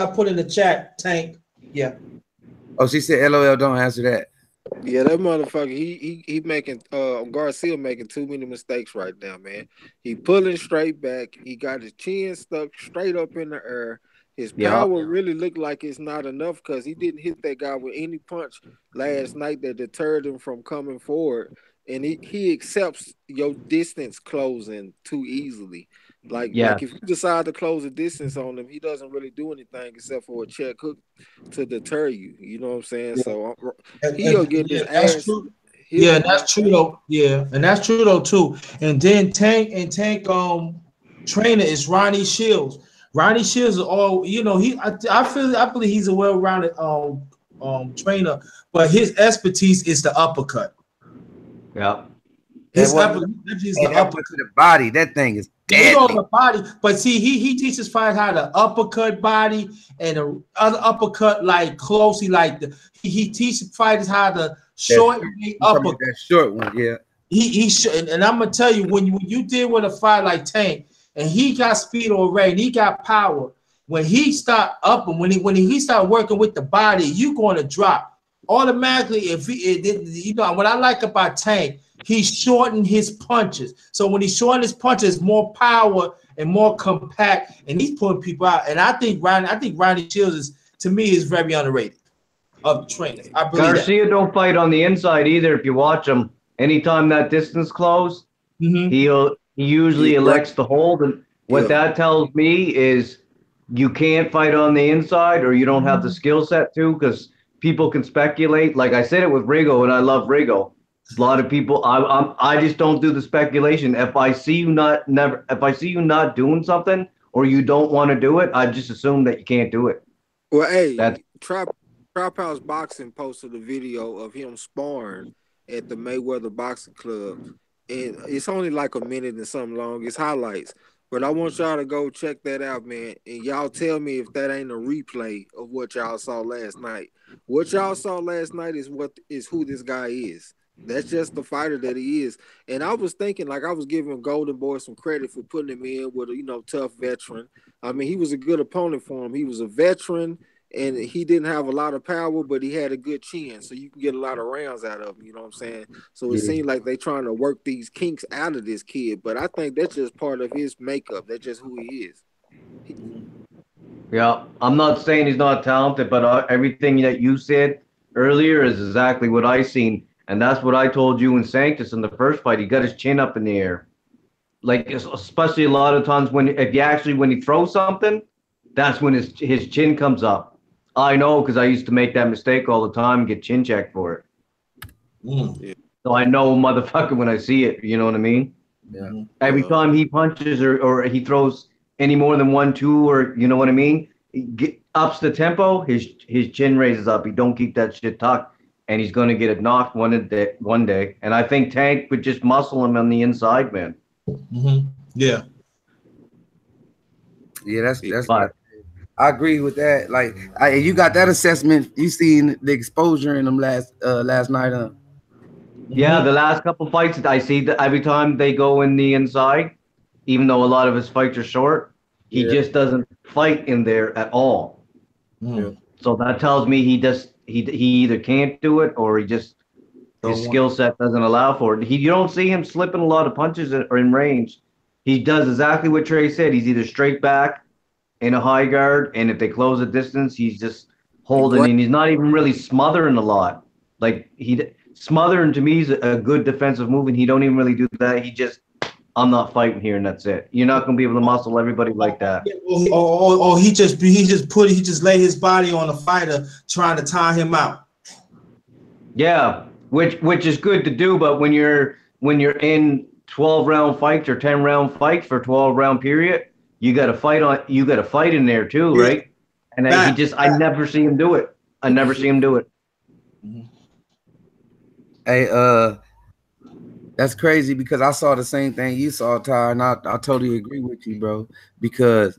I put in the chat. Tank. Yeah. Oh, she said LOL. Don't answer that. Yeah, that motherfucker. He making Garcia making too many mistakes right now, man. He pulling straight back. He got his chin stuck straight up in the air. His power really looked like it's not enough because he didn't hit that guy with any punch last night that deterred him from coming forward. And he accepts your distance closing too easily. Like if you decide to close a distance on him, he doesn't really do anything except for a check hook to deter you. You know what I'm saying? Yeah. So he'll get his ass. True. Yeah, that's true though. Yeah, and that's true though too. And then Tank trainer is Ronnie Shields. Ronnie Shields is all I believe he's a well-rounded trainer, but his expertise is the uppercut. Yeah. His expertise is the uppercut to the body. That thing is deadly. On the body, but see, he teaches fighters how to uppercut body and the other uppercut like closely, like he teaches fighters how to shorten the uppercut. That short one, yeah. He should, and I'm gonna tell you when you deal with a fight like Tank. And he got speed already, and he got power. When he start up and when he start working with the body, you going to drop automatically. What I like about Tank, he shortened his punches. So when he shortened his punches, more power and more compact, and he's pulling people out. And I think Ronnie Shields is very underrated of the trainers. I believe Garcia don't fight on the inside either. If you watch him, anytime that distance close, he usually elects to hold, and what that tells me is you can't fight on the inside or you don't have the skill set to, because people can speculate. Like I said it with Rigo, and I love Rigo. A lot of people, I just don't do the speculation. If I see you not doing something or you don't want to do it, I just assume that you can't do it. Well, hey, Trap House Boxing posted a video of him sparring at the Mayweather Boxing Club. And it's only like a minute and something long. It's highlights. But I want y'all to go check that out, man. And y'all tell me if that ain't a replay of what y'all saw last night. What y'all saw last night is who this guy is. That's just the fighter that he is. And I was thinking, like, I was giving Golden Boy some credit for putting him in with a, tough veteran. I mean, he was a good opponent for him. He was a veteran. And he didn't have a lot of power, but he had a good chin, so you can get a lot of rounds out of him. You know what I'm saying? So it seems like they're trying to work these kinks out of this kid, but I think that's just part of his makeup. That's just who he is. Yeah, I'm not saying he's not talented, but everything that you said earlier is exactly what I seen, and that's what I told you in Sanctus in the first fight. He got his chin up in the air, like especially a lot of times when he throws something, that's when his chin comes up. I know because I used to make that mistake all the time and get chin checked for it. Yeah. So I know motherfucker when I see it. You know what I mean? Yeah. Every time he punches or he throws any more than 1-2 or you know what I mean, ups the tempo. His chin raises up. He don't keep that shit tucked, and he's gonna get it knocked one day. And I think Tank would just muscle him on the inside, man. Yeah. Yeah, that's I agree with that. Like, you got that assessment. You seen the exposure in them last night, huh? Yeah, the last couple fights, I see that every time they go in the inside, even though a lot of his fights are short, he Yeah. just doesn't fight in there at all. Mm. So that tells me he either can't do it or he just his skill set doesn't allow for it. You don't see him slipping a lot of punches or in range. He does exactly what Trey said. He's either straight back in a high guard, and if they close the distance, he's just holding, and he's not even really smothering a lot. Like smothering to me is a good defensive move, and he don't even really do that. He just, I'm not fighting here, and that's it. You're not gonna be able to muscle everybody like that. Or he just lay his body on the fighter trying to tire him out. Yeah, which is good to do, but when you're in 12-round fights or 10-round fights for 12-round period, you got to fight in there too, right? And I never see him do it. I never see him do it. Hey, that's crazy because I saw the same thing you saw, Ty, and I totally agree with you, bro. Because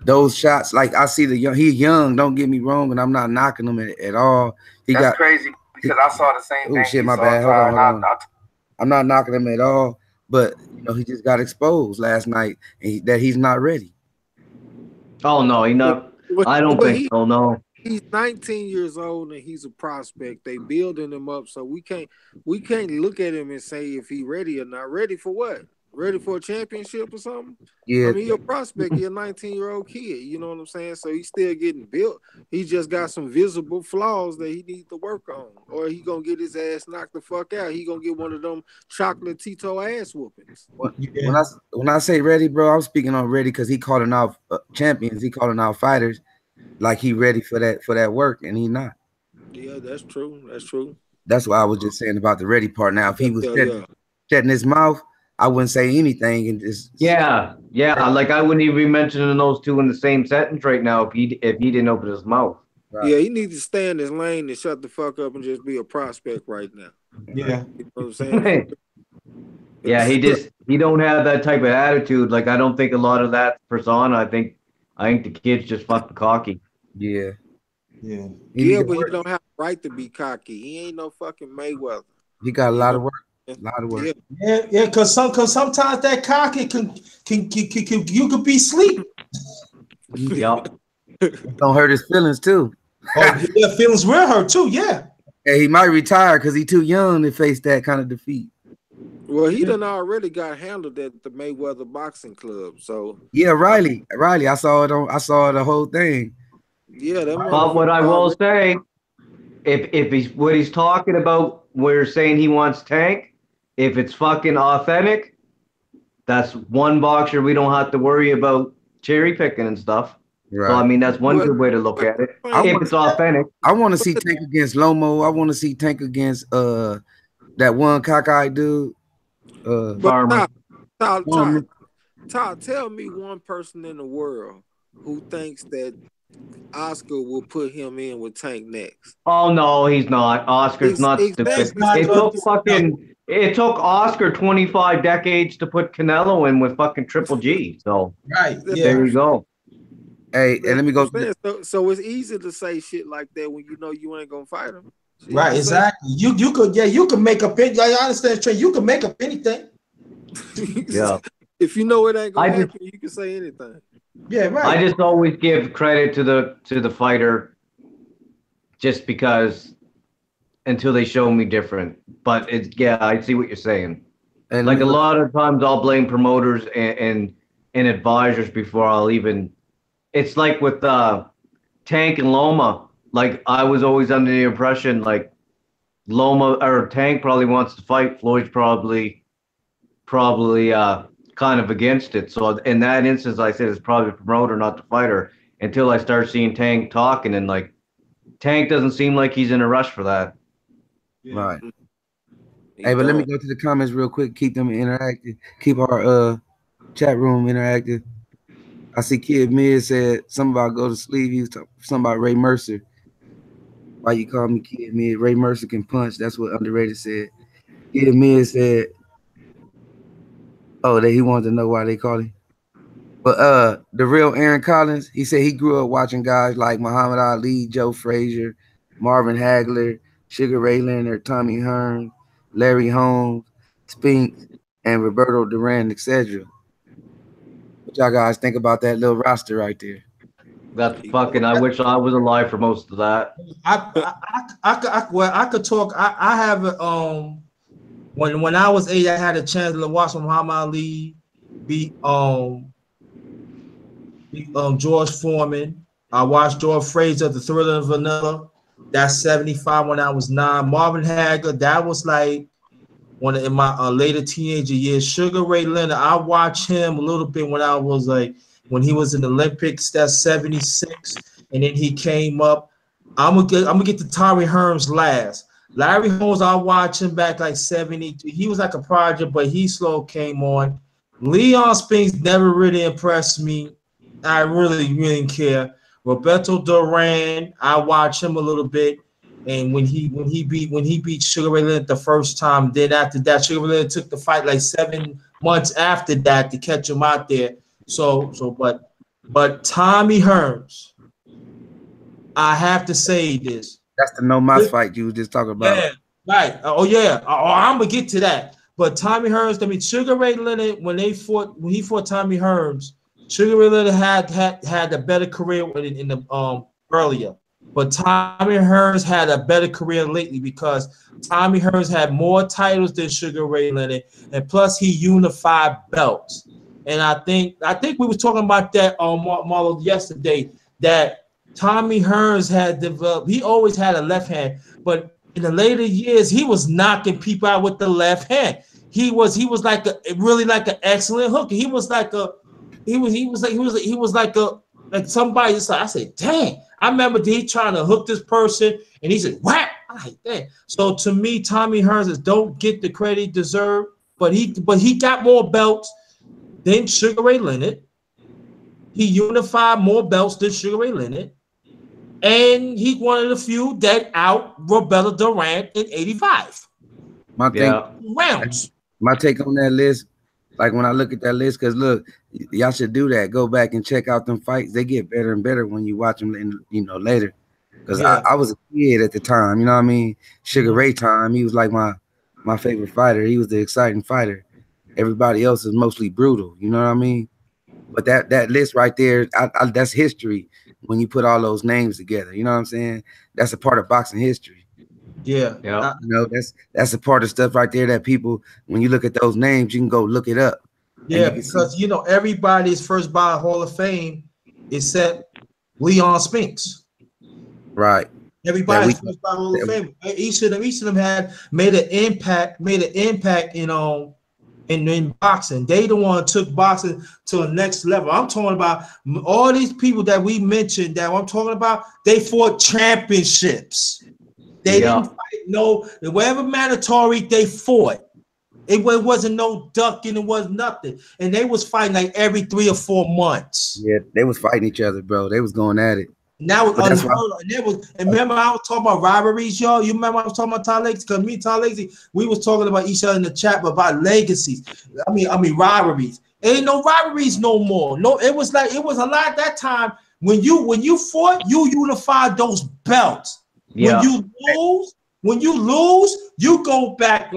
those shots, like I see he's young. Don't get me wrong, and I'm not knocking him at all. That's crazy because I saw the same thing. Oh shit, my bad. Hold on. I'm not knocking him at all, but he just got exposed last night, and that he's not ready. Oh no, he's not. I don't think so. No. He's 19 years old and he's a prospect. They building him up, so we can't look at him and say if he's ready or not. Ready for what? Ready for a championship or something? Yeah. I mean, you're a prospect. You're a 19-year-old kid. You know what I'm saying? So he's still getting built. He just got some visible flaws that he needs to work on, or he gonna get his ass knocked the fuck out. He gonna get one of them chocolate Tito ass whoopings. When I say ready, bro, I'm speaking on ready because he calling out champions. He calling out fighters. Like he ready for that work, and he not. Yeah, that's true. That's true. That's why I was just saying about the ready part. Now, if he was shutting his mouth, I wouldn't say anything. And just yeah. Like I wouldn't even be mentioning those two in the same sentence right now if he didn't open his mouth. Right. Yeah, he needs to stay in his lane and shut the fuck up and just be a prospect right now. Yeah, you know what I'm saying. Yeah, he don't have that type of attitude. Like I don't think a lot of that persona. I think the kid's just fucking cocky. Yeah. But he don't have the right to be cocky. He ain't no fucking Mayweather. He got a lot of work. Yeah. Cause sometimes that cocky can you could be asleep. Yep. Don't hurt his feelings too. Oh, yeah, feelings will hurt too. Yeah. He might retire because he's too young to face that kind of defeat. Well, he done already got handled at the Mayweather Boxing Club. So yeah, Riley, I saw it the whole thing. Yeah, but what I will say, if he's what he's talking about, we're saying he wants Tank. If it's fucking authentic, that's one boxer we don't have to worry about cherry picking and stuff. Right. So I mean, that's one good way to look at it. If it's authentic, I want to see Tank against Lomo. I want to see Tank against that one cockeyed dude. Farmer. Todd, tell me one person in the world who thinks that Oscar will put him in with Tank next. Oh no, he's not. Oscar's not stupid. It took Oscar 25 decades to put Canelo in with fucking Triple G. So there you go. Hey, and let me go. So it's easy to say shit like that when you know you ain't gonna fight him. Right, exactly. You could make up anything. I understand, Trey. You can make up anything. Yeah. If you know it ain't gonna happen, you can say anything. Yeah, right. I just always give credit to the fighter, just because until they show me different. But I see what you're saying. And like a lot of times, I'll blame promoters and advisors before I'll even. It's like with Tank and Loma. Like I was always under the impression like Loma or Tank probably wants to fight. Floyd's probably kind of against it. So in that instance, I said it's probably the promoter, not the fighter. Until I start seeing Tank talking, and like Tank doesn't seem like he's in a rush for that. Right. Hey, but let me go to the comments real quick. Keep them interactive. Keep our chat room interactive. I see Kid Miz said something about go to sleep. He was talking something about Ray Mercer. Why you call me Kid Miz? Ray Mercer can punch. That's what Underrated said. Kid Miz said, oh, that he wanted to know why they call him. But the real Aaron Collins, he said he grew up watching guys like Muhammad Ali, Joe Frazier, Marvin Hagler, Sugar Ray Leonard, Tommy Hearns, Larry Holmes, Spinks, and Roberto Duran, etc. What y'all guys think about that little roster right there? That's fucking. I wish I was alive for most of that. I could talk. I have when I was 8, I had a chance to watch Muhammad Ali beat George Foreman. I watched George Frazier, The Thriller of Vanilla. That's 75 when I was 9. Marvin Hagler, that was like one in my later teenager years. Sugar Ray Leonard, I watched him a little bit when I was like, when he was in the Olympics, that's 76. And then he came up. I'm gonna get to Tommy Hearns last. Larry Holmes, I watched him back like 72. He was like a project, but he slow came on. Leon Spinks never really impressed me. I really didn't care. Roberto Duran, I watched him a little bit, and when he beat Sugar Ray Leonard the first time, then after that, Sugar Ray Leonard took the fight like 7 months after that to catch him out there. But Tommy Hearns, I have to say this. That's the no mas fight you was just talking about. Yeah, right. Oh yeah. I'm gonna get to that. But Tommy Hearns, I mean, Sugar Ray Leonard, when he fought Tommy Hearns, Sugar Ray Leonard had a better career in the earlier, but Tommy Hearns had a better career lately because Tommy Hearns had more titles than Sugar Ray Leonard, and plus he unified belts. And I think we were talking about that on Marlo yesterday, that Tommy Hearns had developed. He always had a left hand, but in the later years he was knocking people out with the left hand. He was like really like an excellent hooker. He was like somebody. I said, dang. I remember he trying to hook this person, and he said, whap. I'm like, dang. So to me, Tommy Hearns don't get the credit he deserved, but he got more belts than Sugar Ray Leonard. He unified more belts than Sugar Ray Leonard, and he one of the few that out Roberto Duran in 85. My take on that list, like when I look at that list, because look, y'all should do that. Go back and check out them fights. They get better and better when you watch them, later. Because I was a kid at the time, you know what I mean? Sugar Ray time, he was like my favorite fighter. He was the exciting fighter. Everybody else is mostly brutal, you know what I mean? But that list right there, that's history when you put all those names together. You know what I'm saying? That's a part of boxing history. Yeah. That's a part of stuff right there that people, when you look at those names, you can go look it up. Yeah, because everybody's first ballot Hall of Fame is set Leon Spinks. Right. Everybody's first ballot Hall of Fame. Each of them had made an impact in boxing. They the one took boxing to the next level. I'm talking about all these people that we mentioned that I'm talking about, they fought championships. They didn't fight whatever mandatory they fought. It wasn't no ducking, it was nothing. And they was fighting like every 3 or 4 months. Yeah, they was fighting each other, bro. They was going at it. Now and remember I was talking about rivalries, y'all. You remember I was talking about Ty Legacy? Because me and Ty Legacy, we was talking about each other in the chat about legacies. I mean rivalries. Ain't no rivalries no more. No, it was a lot at that time. When you fought, you unified those belts. Yeah. When you lose, you go back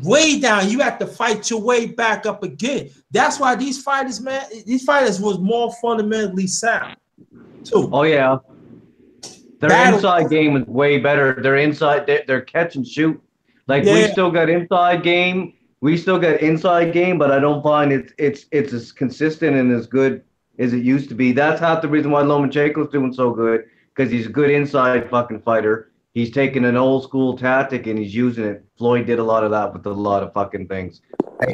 way down. You have to fight your way back up again. That's why these fighters was more fundamentally sound too. Oh yeah. Their inside game is way better. Their inside, their catch and shoot. Like we still got inside game. But I don't find it's as consistent and as good as it used to be. That's half the reason why Lomachenko's doing so good, because he's a good inside fucking fighter. He's taking an old school tactic and he's using it. Floyd did a lot of that with a lot of fucking things.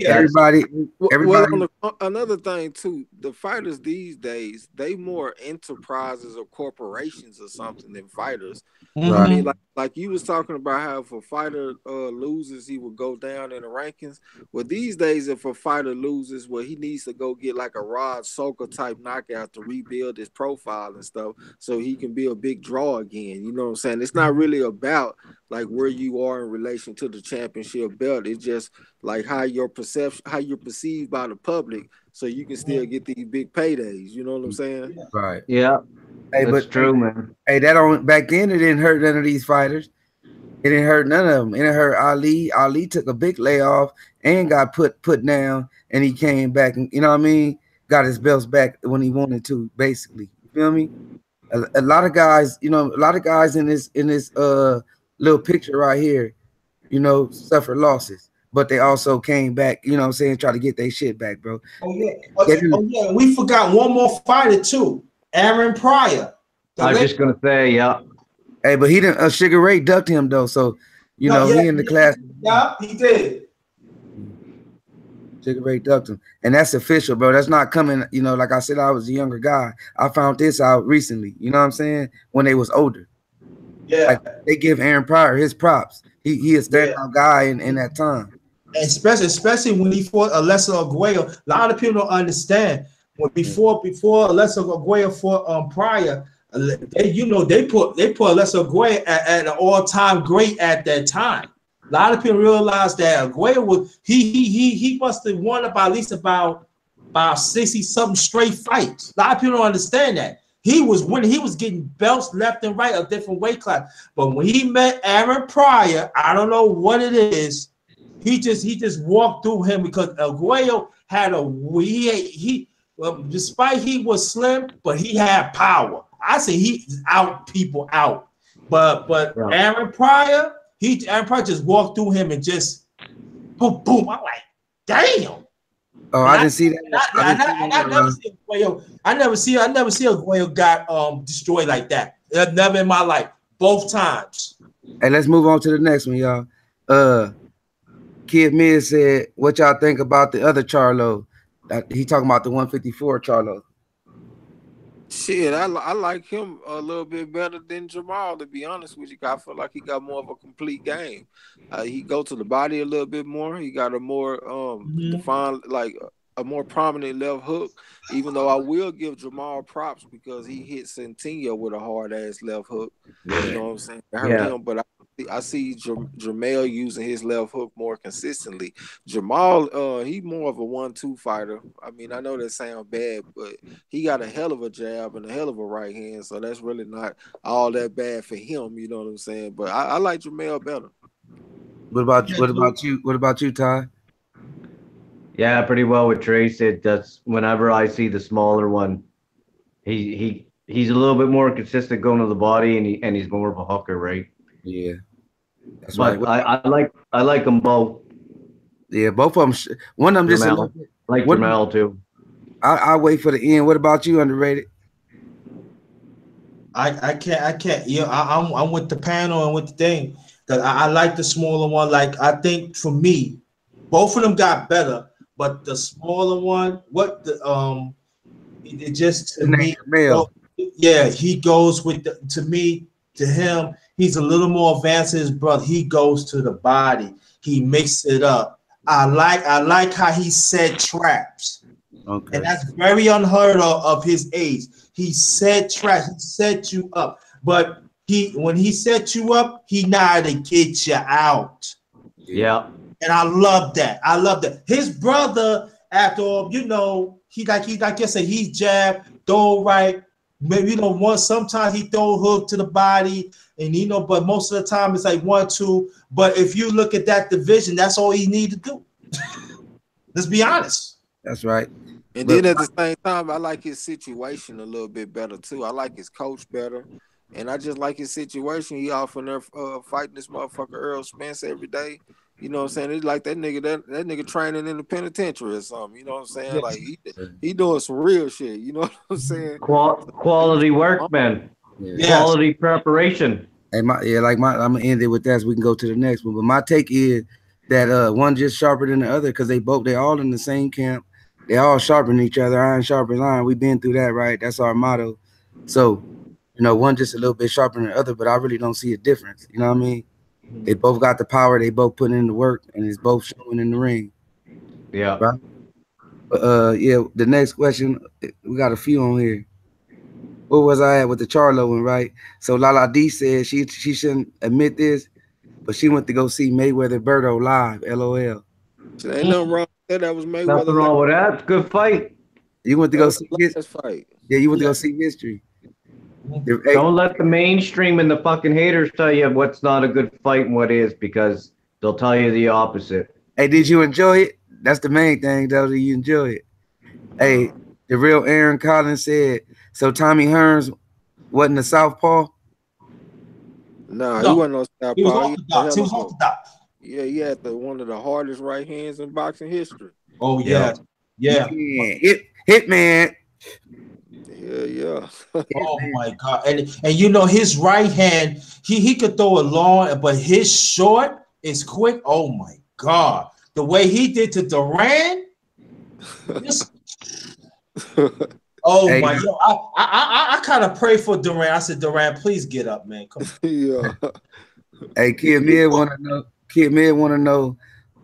Everybody. Well, another thing too, the fighters these days, they more enterprises or corporations or something than fighters. Mm-hmm. I mean, like like you was talking about how if a fighter loses, he would go down in the rankings. Well, these days, if a fighter loses, well, he needs to go get like a Rod Soka type knockout to rebuild his profile and stuff, so he can be a big draw again. You know what I'm saying? It's not really about like where you are in relation to the championship belt. It's just like how your perception, how you're perceived by the public, so you can still get these big paydays. You know what I'm saying? Right. Yeah, Hey, that's but true, man. hey, that on back then it didn't hurt none of these fighters. It didn't hurt none of them. It didn't hurt Ali. Ali took a big layoff and got put down, and he came back and, you know what I mean, got his belts back when he wanted to. Basically, you feel me? A lot of guys, you know, a lot of guys in this little picture right here, you know, suffered losses, but they also came back. You know what I'm saying? Try to get their shit back, bro. Oh yeah. We forgot one more fighter too, Aaron Pryor. I was just gonna say, yeah. Hey, but he didn't. Sugar Ray ducked him though, so you know he in the class. Yeah, he did. Sugar Ray ducked him, and that's official, bro. That's not coming. You know, like I said, I was a younger guy. I found this out recently. You know what I'm saying? When they was older. Yeah. Like, they give Aaron Pryor his props. He is that guy in that time. And especially when he fought Alessa Aguayo. A lot of people don't understand. When before Alessa Aguayo fought Pryor, they put Alessa Aguayo at an all-time great at that time. A lot of people realize that Aguayo was he must have won about at least about 60-something straight fights. A lot of people don't understand that. He was winning, he was getting belts left and right of different weight class. But when he met Aaron Pryor, I don't know what it is. He just walked through him because Aguayo had despite he was slim, but he had power. I say he out people out. But Aaron Pryor, Aaron Pryor just walked through him and just boom, boom. I'm like, damn. Oh, I didn't see that. I never see Aguayo got destroyed like that. Never in my life. Both times. Hey, let's move on to the next one, y'all. Kid Miz said, "What y'all think about the other Charlo?" He talking about the 154 Charlo. Shit, I like him a little bit better than Jamal, to be honest with you. I feel like he got more of a complete game. He go to the body a little bit more. He got a more defined, like a more prominent left hook. Even though I will give Jamal props because he hit Centineo with a hard ass left hook. You know what I'm saying? I heard him, but I see Jamel using his left hook more consistently. Jamal, he more of a 1-2 fighter. I mean, I know that sounds bad, but he got a hell of a jab and a hell of a right hand, so that's really not all that bad for him. You know what I'm saying? But I like Jamel better. What about you, Ty? Yeah, pretty well with Trey said. That's whenever I see the smaller one, he's a little bit more consistent going to the body, and he's more of a hooker, right? Yeah, that's but right. I like them both. Yeah, both of them. One of them just a little bit, like Jamel too. I'll wait for the end. What about you, underrated? I can't. Yeah, I'm with the panel and with the thing because I like the smaller one. Like I think for me, both of them got better, but the smaller one, it just to me, yeah, he goes with to him. He's a little more advanced than his brother. He goes to the body. He makes it up. I like how he set traps. Okay. And that's very unheard of his age. He set traps. He set you up. But when he set you up, he know how to get you out. Yeah. And I love that. I love that. His brother, after all, you know, he like I said, he's jab, throw right. Maybe sometimes he throw a hook to the body, and but most of the time it's like 1-2. But if you look at that division, that's all he need to do. Let's be honest. That's right. And then at the same time, I like his situation a little bit better too. I like his coach better, and I just like his situation. He often there fighting this motherfucker Earl Spence every day. You know what I'm saying? It's like that nigga training in the penitentiary or something. You know what I'm saying? Like he doing some real shit. You know what I'm saying? Quality work, man. Yes. Quality preparation. And I'm gonna end it with that so we can go to the next one. But my take is that one just sharper than the other because they all in the same camp. They all sharpen each other, iron sharpens iron. We've been through that, right? That's our motto. So You know, one just a little bit sharper than the other, but I really don't see a difference. You know what I mean? They both got the power. They both put in the work, and it's both showing in the ring. Yeah. Right? But yeah, the next question, we got a few on here. Where was I at with the Charlo one, right? So Lala D said she shouldn't admit this, but she went to go see Mayweather Berto live. LOL. So ain't nothing wrong with that. That was Nothing Mayweather wrong with that. It's a good fight. You went to That go was see the his, last fight. yeah, you went to go see history. Hey, Don't let the mainstream and the fucking haters tell you what's not a good fight and what is, because they'll tell you the opposite. hey, did you enjoy it? That's the main thing, though. Did you enjoy it? Hey, the real Aaron Collins said, so Tommy Hearns wasn't a southpaw? Nah, No, he wasn't no southpaw. He was orthodox. He was orthodox. Yeah, he had one of the hardest right hands in boxing history. Oh yeah, yeah. Hitman. Yeah. Oh my God! And you know his right hand, he could throw it long, but his short is quick. Oh my God! The way he did to Duran. Oh hey, my God! I kind of pray for Duran. I said, Duran, please get up, man. Come on. Yeah. Hey, Kid Mid want to know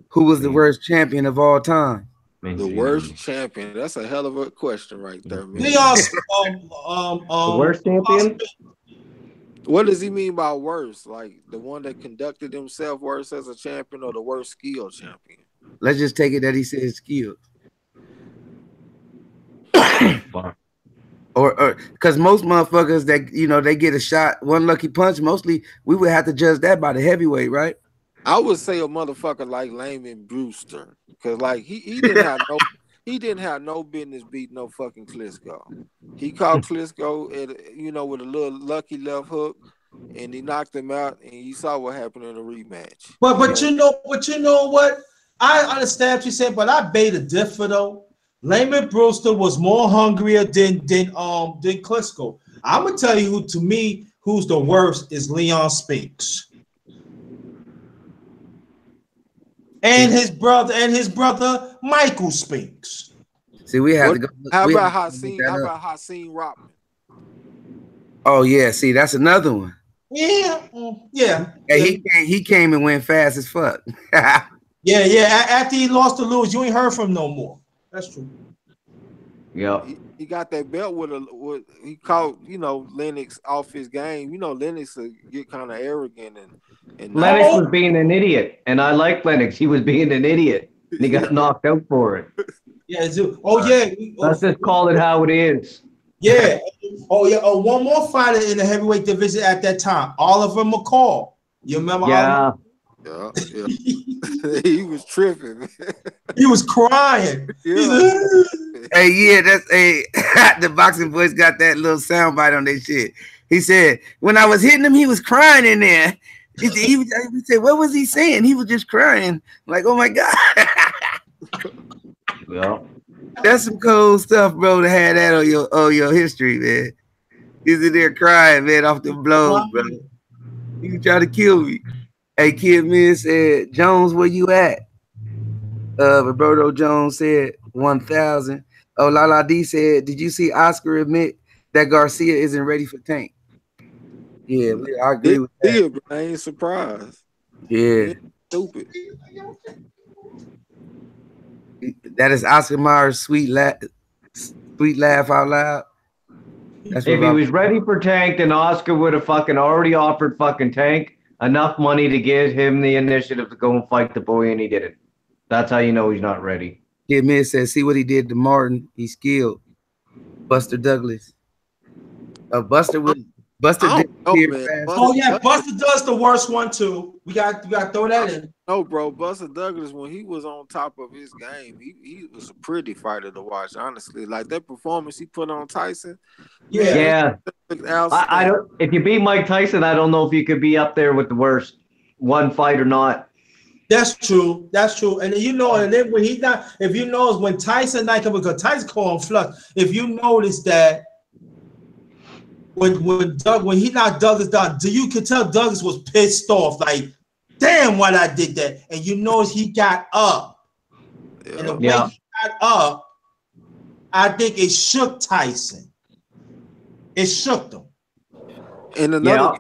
who was the worst champion of all time. The worst champion. That's a hell of a question right there, man. Leon, the worst champion? What does he mean by worst? Like the one that conducted himself worse as a champion, or the worst skill champion? Let's just take it that he said skills. or because most motherfuckers that they get a shot, one lucky punch. Mostly, we would have to judge that by the heavyweight, right? I would say a motherfucker like Layman Brewster, because like he didn't have no business beating no fucking Klitschko. He caught Klitschko at with a little lucky left hook, and he knocked him out, and you saw what happened in the rematch. But you know what? I understand what you said, but I beg to differ though. Layman Brewster was more hungrier than Klitschko. I'm gonna tell you who's the worst is Leon Spinks. And his brother Michael Spinks. See, we have to go. How about Hassan Rockman? Oh yeah, see, that's another one. Yeah. Hey, he came and went fast as fuck. yeah. After he lost to Lewis, you ain't heard from him no more. That's true. Yeah. He got that belt with he caught Lennox off his game. Lennox would get kind of arrogant and Lennox was being an idiot, and I like Lennox. He was being an idiot, and he got knocked out for it. Yeah. Oh yeah. Let's just call it how it is. Yeah. Oh yeah. Oh, one more fighter in the heavyweight division at that time, Oliver McCall. You remember? Yeah. Yeah. He was tripping. He was crying. Yeah. Hey, yeah, the boxing boys got that little soundbite on their shit. He said, when I was hitting him, he was crying in there. He said, what was he saying? He was just crying. Like, oh my God. Yeah. That's some cold stuff, bro, to have that on your history, man. He's in there crying, man, off the blows, bro. You try to kill me. Hey, Kid Mid said, Jones, where you at? Roberto Jones said 1,000. Oh, Lala D said, did you see Oscar admit that Garcia isn't ready for Tank? Yeah, I agree with that. Yeah, but I ain't surprised. Yeah. Stupid. That is Oscar Myers' sweet laugh out loud. If he was ready for Tank, then Oscar would have fucking already offered fucking Tank enough money to give him the initiative to go and fight the boy, and he didn't. That's how you know he's not ready. Kid Mid says, see what he did to Martin. He's skilled. Buster Douglas. Buster did Oh yeah, Buster does the worst one too. We got to throw that in. No, bro, Buster Douglas, when he was on top of his game, he was a pretty fighter to watch. Honestly, like that performance he put on Tyson. Yeah. I don't. If you beat Mike Tyson, I don't know if you could be up there with the worst one fight or not. That's true. And and then when he's not, if you notice when Tyson not coming, because Tyson called him flux. If you notice that when he knocked Douglas down, you could tell Douglas was pissed off, like, damn, why I did that. And you notice he got up. Yeah. And the way he got up, I think it shook Tyson. It shook him. And Yeah.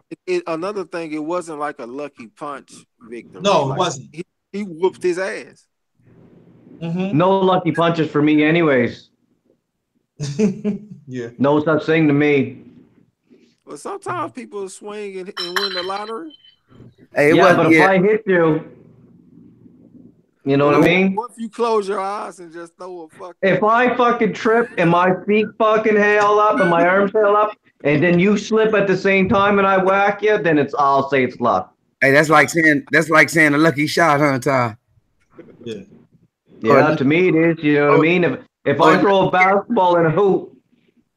another thing, it wasn't like a lucky punch victory. No, Like, it wasn't. He whooped his ass. No lucky punches for me, anyways. Yeah. No such thing to me. But sometimes people swing and win the lottery. Hey, But if I hit you, you know what I mean? What if you close your eyes and just throw a fucking... If I fucking trip and my feet fucking hail up and my arms hail up, and then you slip at the same time and I whack you, then I'll say it's luck. Hey, that's like saying a lucky shot, huh, Ty? Yeah. Yeah, to me it is. You know what I mean? If I throw a basketball in a hoop,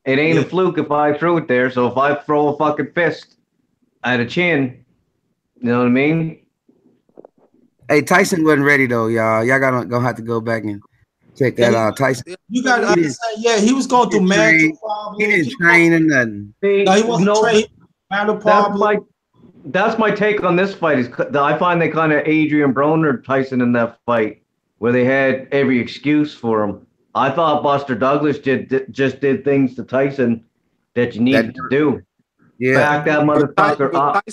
it ain't a fluke if I threw it there. So if I throw a fucking fist at a chin, you know what I mean? Hey, Tyson wasn't ready though, y'all. Y'all gonna have to go back and check that out. Tyson, you gotta understand. He was going through mental problems. He didn't train or nothing. No, he wasn't trained. Mental problems. That's my take on this fight. Is I find they kind of Adrian Broner Tyson in that fight, where they had every excuse for him. I thought Buster Douglas just did things to Tyson that you needed to do. Yeah, back that motherfucker up.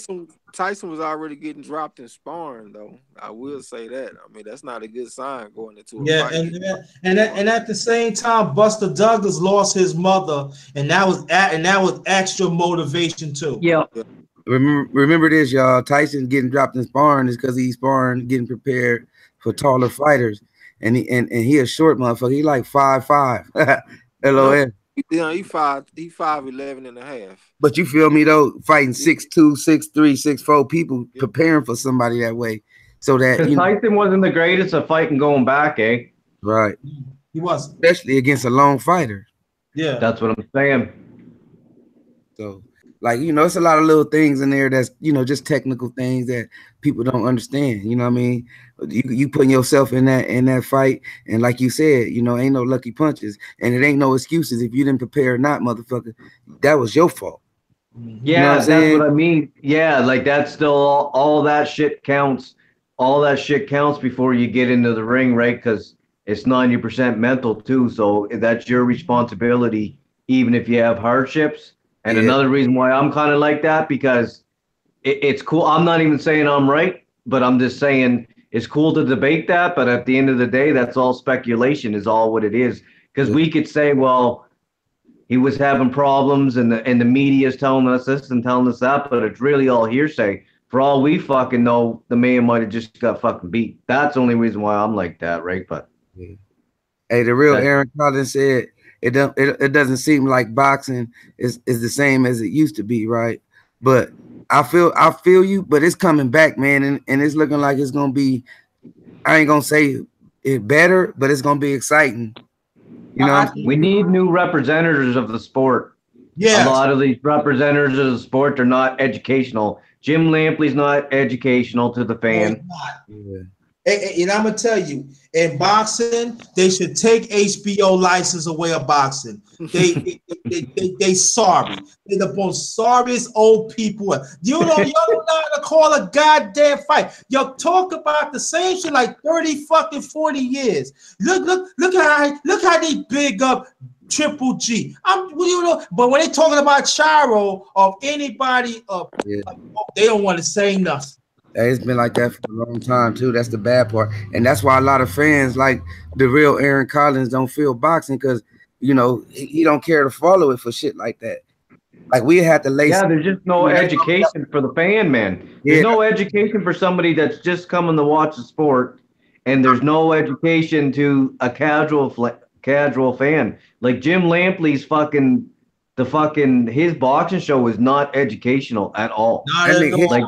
Tyson was already getting dropped in sparring, though. I will say that. I mean, that's not a good sign going into a fight. And at the same time, Buster Douglas lost his mother, and that was extra motivation too. Yeah. Remember this, y'all. Tyson getting dropped in sparring is because he's sparring, getting prepared for taller fighters, and he a short motherfucker. He like 5'5". LOL. Yeah, he 5'11" and a half. But you feel me though, fighting 6'2", 6'3", 6'4" people, preparing for somebody that way, so that Tyson wasn't the greatest at fighting going back, eh? Right. He wasn't, especially against a long fighter. Yeah, that's what I'm saying. So, like, it's a lot of little things in there that's just technical things that people don't understand. You know what I mean? You putting yourself in that fight, and like you said, ain't no lucky punches, and it ain't no excuses if you didn't prepare or not, motherfucker. That was your fault. Yeah, that's what I mean. Yeah, like that's still all that shit counts. All that shit counts before you get into the ring, right? Because it's 90% mental too. So that's your responsibility, even if you have hardships. And another reason why I'm kind of like that, because it's cool. I'm not even saying I'm right, but I'm just saying it's cool to debate that. But at the end of the day, that's all speculation, is all what it is. Because we could say, well, he was having problems and the media is telling us this and telling us that, but it's really all hearsay. For all we fucking know, the man might have just got fucking beat. That's the only reason why I'm like that, right? But hey, the real Aaron Collins said it doesn't seem like boxing is the same as it used to be, right? But I feel you, but it's coming back, man, and it's looking like it's gonna be, I ain't gonna say it better, but it's gonna be exciting. We need new representatives of the sport. Yeah, a lot of these representatives of the sport are not educational. Jim Lampley's not educational to the fan. And I'm gonna tell you, in boxing, they should take HBO license away of boxing. They sorry. They're the most sorriest old people. Y'all don't know how to call a goddamn fight. Y'all talk about the same shit like 30 fucking 40 years. Look how they big up Triple G. But when they talking about Charlo or anybody, they don't want to say nothing. It's been like that for a long time too. That's the bad part, and that's why a lot of fans like the real Aaron Collins don't feel boxing, because he don't care to follow it for shit like that. Like we had to lace. Yeah, there's just no education for the fan, man. There's no education for somebody that's just coming to watch the sport, and there's no education to a casual fan. Like Jim Lampley's his boxing show is not educational at all. Not at all. Like,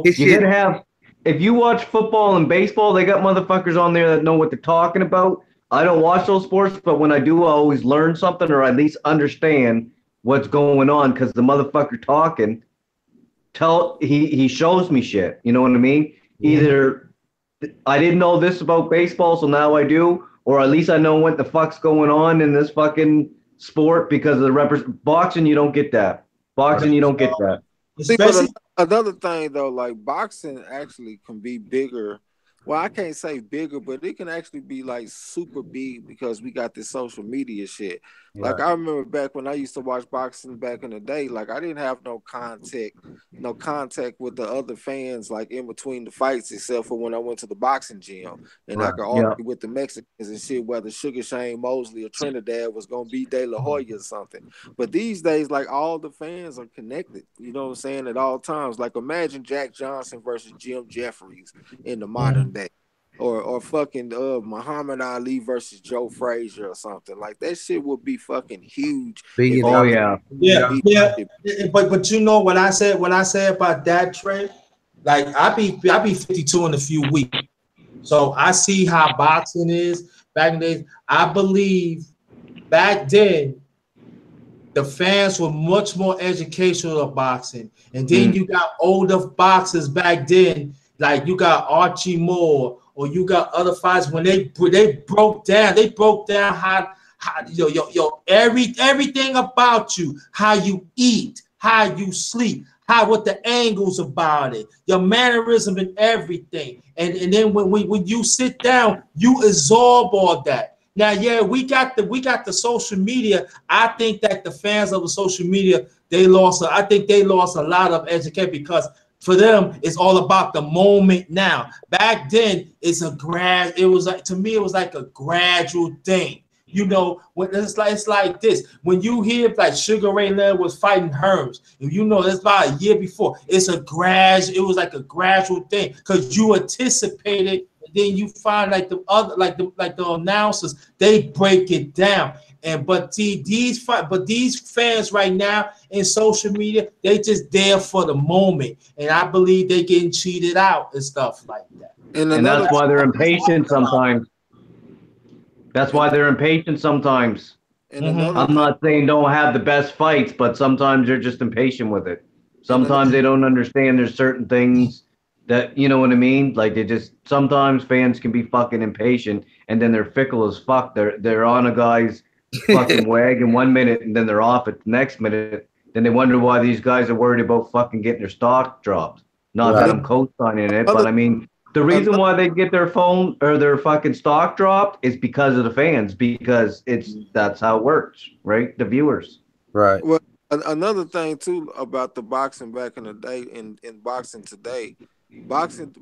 you gotta have, if you watch football and baseball, they got motherfuckers on there that know what they're talking about. I don't watch those sports, but when I do, I always learn something, or at least understand what's going on, because the motherfucker talking, he shows me shit. You know what I mean? Either I didn't know this about baseball, so now I do, or at least I know what the fuck's going on in this fucking sport, because of the boxing, you don't get that. Boxing, you don't get that. Especially another thing though, like boxing actually can be bigger. Well, I can't say bigger, but it can actually be like super big, because we got this social media shit. Like I remember back when I used to watch boxing back in the day, like I didn't have no contact with the other fans like in between the fights, except for when I went to the boxing gym and I could argue with the Mexicans and shit whether Sugar Shane Mosley or Trinidad was gonna beat De La Hoya or something. But these days, like all the fans are connected, you know what I'm saying, at all times. Like imagine Jack Johnson versus Jim Jeffries in the modern day. Or fucking Muhammad Ali versus Joe Frazier or something like that. Shit would be fucking huge. But you know what I said about that, Trey? Like I be 52 in a few weeks, so I see how boxing is back in the days. I believe back then the fans were much more educational of boxing, and then you got older boxers back then, like you got Archie Moore. Or you got other fights when they broke down how everything about you, how you eat, how you sleep, what the angles about it, your mannerism and everything. And then when you sit down, you absorb all that. Now, yeah, we got the social media. I think that the fans of the social media, they lost a lot of education because for them, it's all about the moment now. Back then, it was like a gradual thing. You know, when it's like this. When you hear like Sugar Ray Leonard was fighting Herms, and you know that's about a year before, it was like a gradual thing because you anticipated, and then you find like the other like the announcers, they break it down. But these fans right now in social media, they just there for the moment, and I believe they getting cheated out and stuff like that. And that's why they're impatient sometimes. That's why they're impatient sometimes. I'm not saying don't have the best fights, but sometimes they're just impatient with it. Sometimes they don't understand there's certain things that, you know what I mean? Like sometimes fans can be fucking impatient and then they're fickle as fuck. They're on a guy's fucking wagon 1 minute and then they're off it the next minute. Then they wonder why these guys are worried about fucking getting their stock dropped. Not that I'm co-signing it, but I mean, the reason why they get their phone or their fucking stock dropped is because of the fans, because that's how it works, right? The viewers. Right. Well, another thing too about the boxing back in the day and boxing today, boxing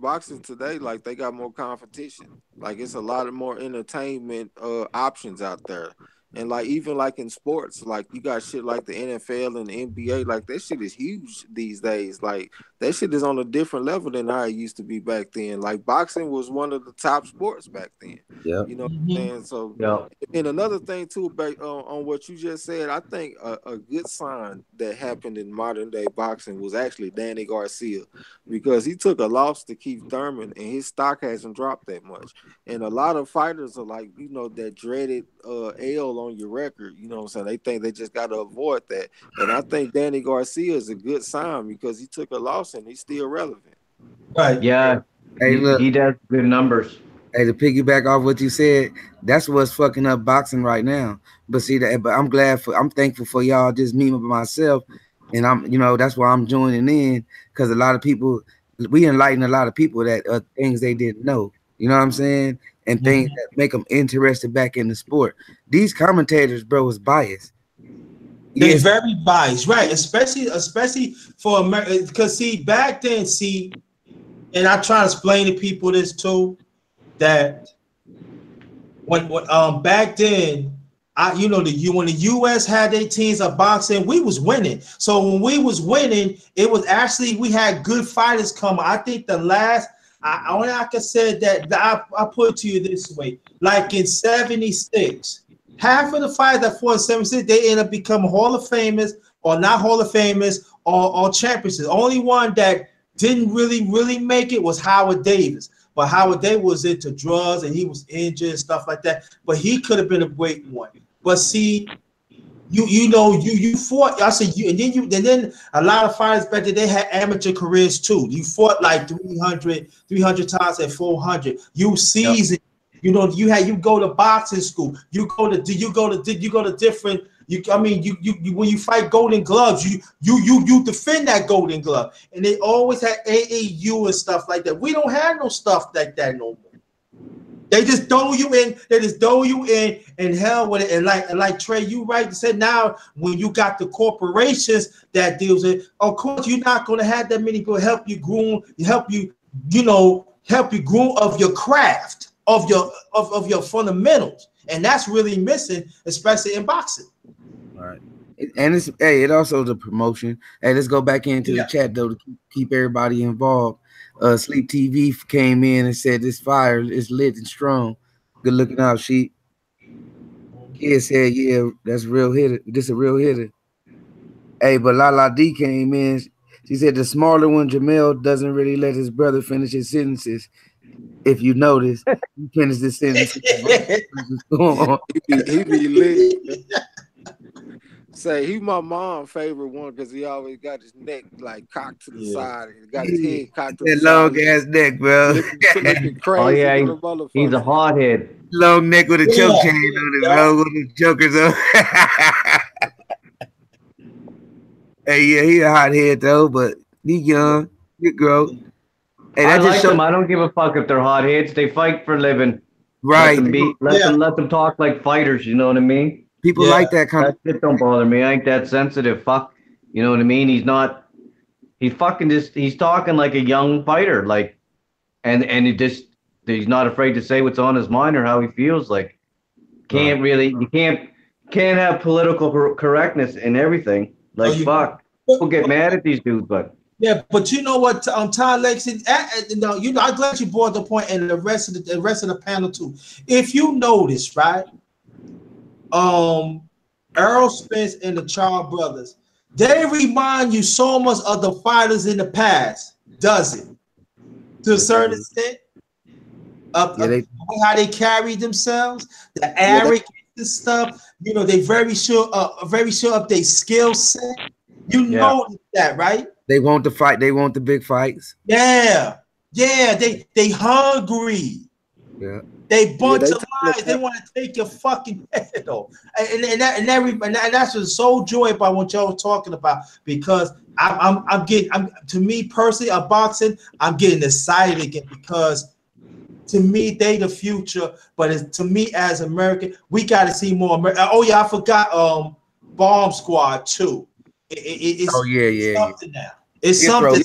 today, like they got more competition. Like it's a lot of more entertainment options out there. And like even like in sports, like you got shit like the NFL and the NBA, like that shit is huge these days. Like that shit is on a different level than how it used to be back then. Like boxing was one of the top sports back then. Yeah, you know what I'm saying? So and another thing too, on what you just said, I think a good sign that happened in modern day boxing was actually Danny Garcia, because he took a loss to Keith Thurman and his stock hasn't dropped that much. And a lot of fighters are like, you know, that dreaded L on your record, you know what I'm saying? They think they just got to avoid that. And I think Danny Garcia is a good sign because he took a loss and he's still relevant. Right. Yeah. Hey, look, he does good numbers. Hey, to piggyback off what you said, that's what's fucking up boxing right now. But see that, but I'm thankful for y'all, just me and myself, and that's why I'm joining in, because a lot of people, we enlighten a lot of people that things they didn't know. You know what I'm saying? And things that make them interested back in the sport. These commentators, bro, is biased. They're very biased, right? Especially for America, because back then, and I try to explain to people this too, that when back then, when the U.S. had their teams of boxing, we was winning. So when we was winning, it was actually we had good fighters coming. I think the last. I can say that I put it to you this way: like in '76, half of the fighters that fought in '76, they end up becoming Hall of Famers or not Hall of Famers or champions. The only one that didn't really make it was Howard Davis. But Howard Davis was into drugs and he was injured and stuff like that. But he could have been a great one. But see, you fought. I said you, and then a lot of fighters back then, they had amateur careers too. You fought like 300 times at 400. You seasoned. You go to boxing school. You go to different. When you fight Golden Gloves, you defend that Golden Glove, and they always had AAU and stuff like that. We don't have no stuff like that no more. They just throw you in. They just throw you in hell with it. And like Trey, you right said. Now, when you got the corporations that deals with, of course, you're not going to have that many people help you groom, help you groom of your craft, of your fundamentals, and that's really missing, especially in boxing. All right. And it also the promotion. Hey, let's go back into the chat though to keep everybody involved. Sleep TV came in and said this fire is lit and strong. Good looking out, sheep. Kid said, yeah, that's real hitter. This a real hitter. Hey, but Lala D came in. She said the smaller one, Jamel, doesn't really let his brother finish his sentences. If you notice, he finished his sentence. he be lit. Say he my mom's favorite one because he always got his neck like cocked to the side and got his head cocked to the long side. ass neck, bro. Looking crazy. Oh yeah, he's a hothead. Long neck with a choke chain on it, bro. With the jokers on. Hey, yeah, he a hothead though, but he young, he grow. Hey, I like them. I don't give a fuck if they're hotheads. They fight for a living. Right. Let them talk like fighters. You know what I mean? People like that kind of shit. Don't bother me. I ain't that sensitive. Fuck. You know what I mean? He's not. He's fucking just. He's talking like a young fighter. Like, and he's not afraid to say what's on his mind or how he feels. Like, you can't have political correctness in everything. Like, fuck. People get mad at these dudes, but. Yeah, but you know what, Ty Lexington, I'm glad you brought the point, and the rest of the panel too. If you notice, right, Errol Spence and the Charlo brothers, they remind you so much of the fighters in the past, does it? To a certain extent, how they carry themselves, the arrogance and stuff. You know, they very sure of their skill set. You notice that, right? They want the fight. They want the big fights. Yeah. They hungry. Yeah. They bunch of lies. They want to take your fucking head off. And that's the sole joy about what y'all was talking about, because I'm getting to me personally, a boxing, I'm getting excited again, because to me they the future. But to me as American, we got to see more. Oh yeah, I forgot Bomb Squad too. It's something now. It's something.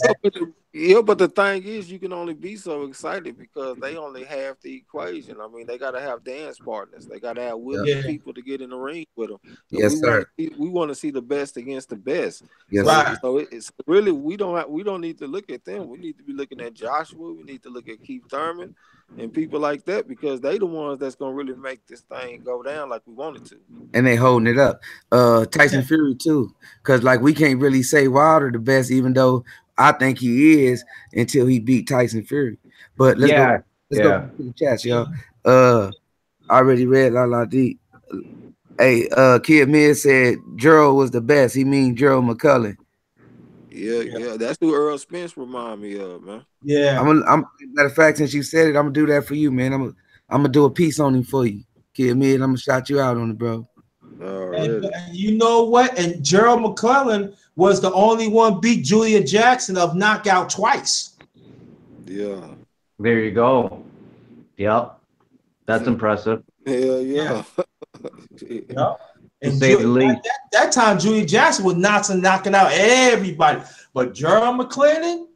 But the thing is, you can only be so excited because they only have the equation. I mean, they got to have dance partners. They got to have willing people to get in the ring with them. Yes, sir. We want to see the best against the best. Yes, sir. So it's really we don't need to look at them. We need to be looking at Joshua. We need to look at Keith Thurman and people like that, because they the ones that's gonna really make this thing go down like we want it to. And they holding it up. Tyson Fury too, because like we can't really say Wilder the best, even though I think he is, until he beat Tyson Fury. But let's go to the chat, y'all. I already read La D. Hey, Kid Mid said Gerald was the best. He mean Gerald McCullough. Yeah, that's who Earl Spence remind me of, man. Yeah. I'm matter of fact, since you said it, I'm gonna do that for you, man. I'm gonna do a piece on him for you, Kid Mid. I'm gonna shout you out on it, bro. And you know what? And Gerald McClellan was the only one beat Julia Jackson of knockout twice. Yeah. There you go. Yep. That's impressive. Yeah. And that time Julia Jackson was knocking out everybody. But Gerald McClellan,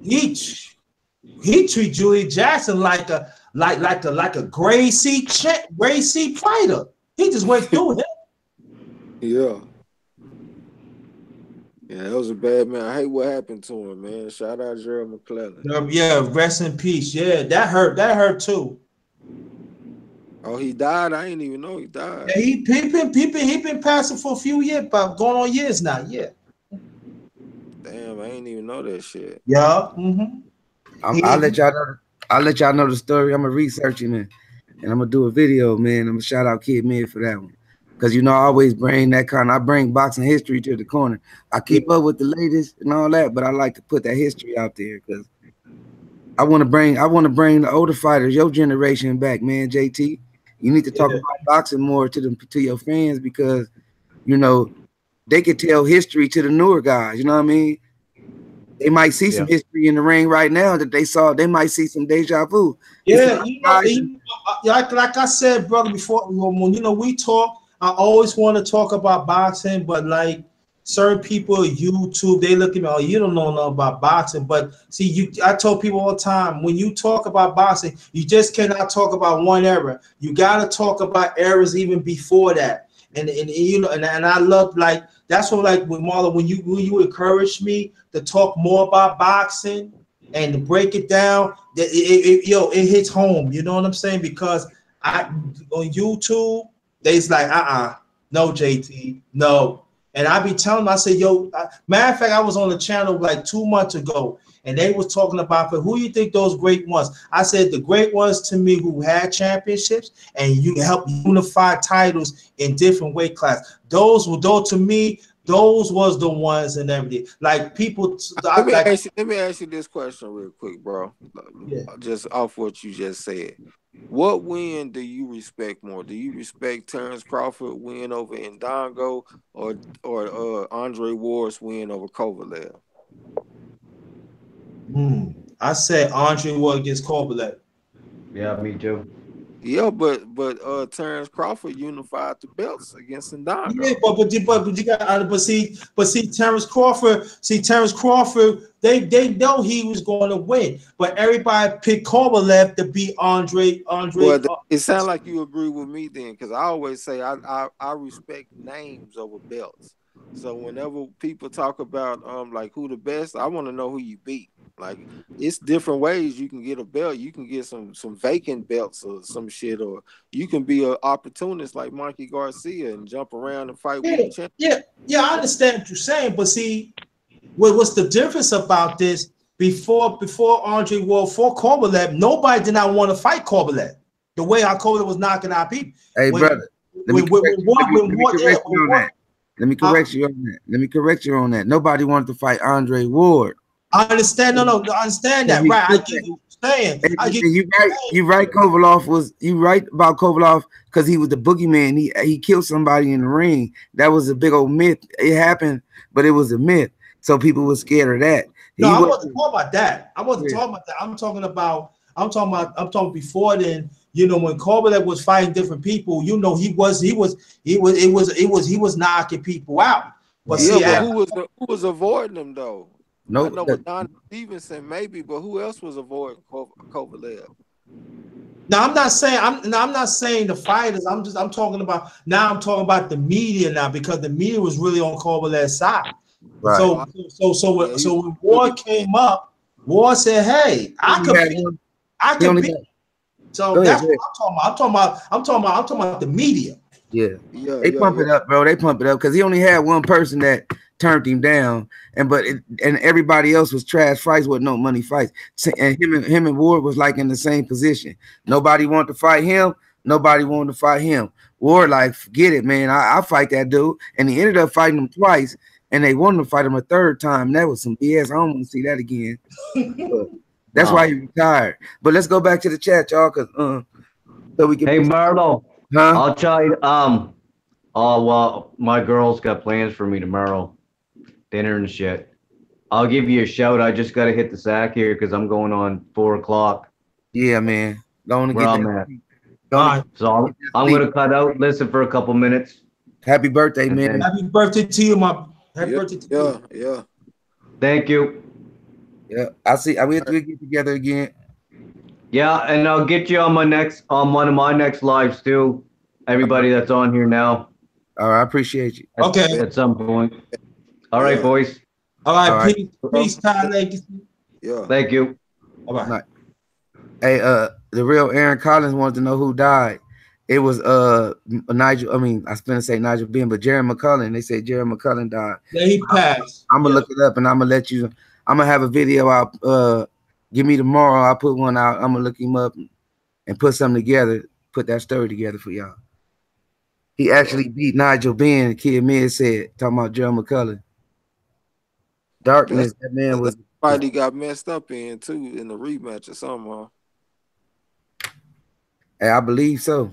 he treat Julia Jackson like a grade C fighter. He just went through him. Yeah, that was a bad man. I hate what happened to him, man. Shout out Gerald McClellan. Yeah, rest in peace. Yeah, that hurt too. Oh, he died? I didn't even know he died. Yeah, he been passing for a few years, but going on years now. Yeah. Damn, I didn't even know that shit. Yeah. I'll let y'all know the story. I'm gonna research him and I'm gonna do a video, man. I'm gonna shout out Kid Mid for that one. Because I always bring I bring boxing history to the corner. I keep up with the latest and all that, but I like to put that history out there because I want to bring the older fighters, your generation back, man. JT, you need to talk about boxing more to your fans, because they can tell history to the newer guys. You know what I mean? They might see some history in the ring right now that they saw. They might see some deja vu. Yeah, like I said, brother, before when we talk, I always want to talk about boxing, but like certain people, YouTube, they look at me, oh, you don't know nothing about boxing. But see, I told people all the time, when you talk about boxing, you just cannot talk about one era. You got to talk about eras even before that. And I love, like, that's what, like, with Marlo, when you encourage me to talk more about boxing and to break it down, it hits home. You know what I'm saying? Because on YouTube, they's like, no, JT, no. And I be telling them, I say, matter of fact, I was on the channel like 2 months ago, and they was talking about, but who you think those great ones? I said the great ones to me who had championships and you help unify titles in different weight class. Those to me, those was the ones and everything. Like people. Let me ask you this question real quick, bro. Yeah. Just off what you just said. What win do you respect more? Do you respect Terrence Crawford win over Indongo or Andre Ward's win over Kovalev? I said Andre Ward against Kovalev. Yeah, me too. Yeah, but Terrence Crawford unified the belts against Ndongo. Yeah, but see Terrence Crawford, they know he was going to win, but everybody picked Kovalev to beat Andre. Well, it sounds like you agree with me then, because I always say I respect names over belts. So whenever people talk about like who the best, I want to know who you beat. Like, it's different ways you can get a belt. You can get some vacant belts or some shit, or you can be an opportunist like Mikey Garcia and jump around and fight with the champion. Yeah, I understand what you're saying, but see, what's the difference about this? Before Andre Ward for Kovalev, nobody did not want to fight Kovalev the way how Kovalev was knocking out people. Hey, brother, let me correct you on that. Nobody wanted to fight Andre Ward. I understand. I understand that. Right. I get what you're saying. You right. Kovalev was right about Kovalev because he was the boogeyman. He killed somebody in the ring. That was a big old myth. It happened, but it was a myth. So people were scared of that. No, I wasn't talking about that. I wasn't talking about that. I'm talking before then. When Kovalev was fighting different people, he was knocking people out. But who was avoiding them though? No, I know with Don Stevenson maybe, but who else was avoiding Kovalev? Now I'm not saying the fighters. I'm talking about the media now, because the media was really on Kovalev's side. Right. So when Ward came up, Ward said, "Hey, I could beat." So that's what I'm talking about. I'm talking about the media. Yeah. They pump it up, bro. They pump it up because he only had one person that turned him down, and everybody else was trash fights with no money fights. And him and Ward was like in the same position. Nobody wanted to fight him. Nobody wanted to fight him. Ward like, forget it, man. I fight that dude, and he ended up fighting him twice, and they wanted to fight him a third time. That was some BS. I don't want to see that again. That's why he retired. But let's go back to the chat, y'all, because so we can. Hey, Marlo. Huh? I'll try. Well, my girl's got plans for me tomorrow, dinner and shit. I'll give you a shout. I just got to hit the sack here because I'm going on 4 o'clock. Yeah, man. Don't where I'm at. So I'm going to cut out, listen for a couple minutes. Happy birthday, man. Happy birthday to you, happy birthday to you. Yeah. Thank you. Yeah, we have to get together again. Yeah, and I'll get you on one of my next lives too. Everybody that's on here now. All right, I appreciate you. Okay. At some point. All right, boys. All right. Peace, Ty Legacy. Yeah. Thank you. All right. Hey, the real Aaron Collins wanted to know who died. It was Nigel. I mean, I was gonna say Nigel Ben, but Jerry McCullen. They said Jerry McCullen died. Yeah, he passed. I'm gonna look it up and I'm gonna let you. I'm gonna have a video out. Give me tomorrow. I'll put one out. I'm gonna look him up and put something together. Put that story together for y'all. He actually beat Nigel Ben. Kid Miz said, talking about Jerry McCullen. Darkness. That man was. Probably got messed up in too in the rematch or something. Hey, I believe so.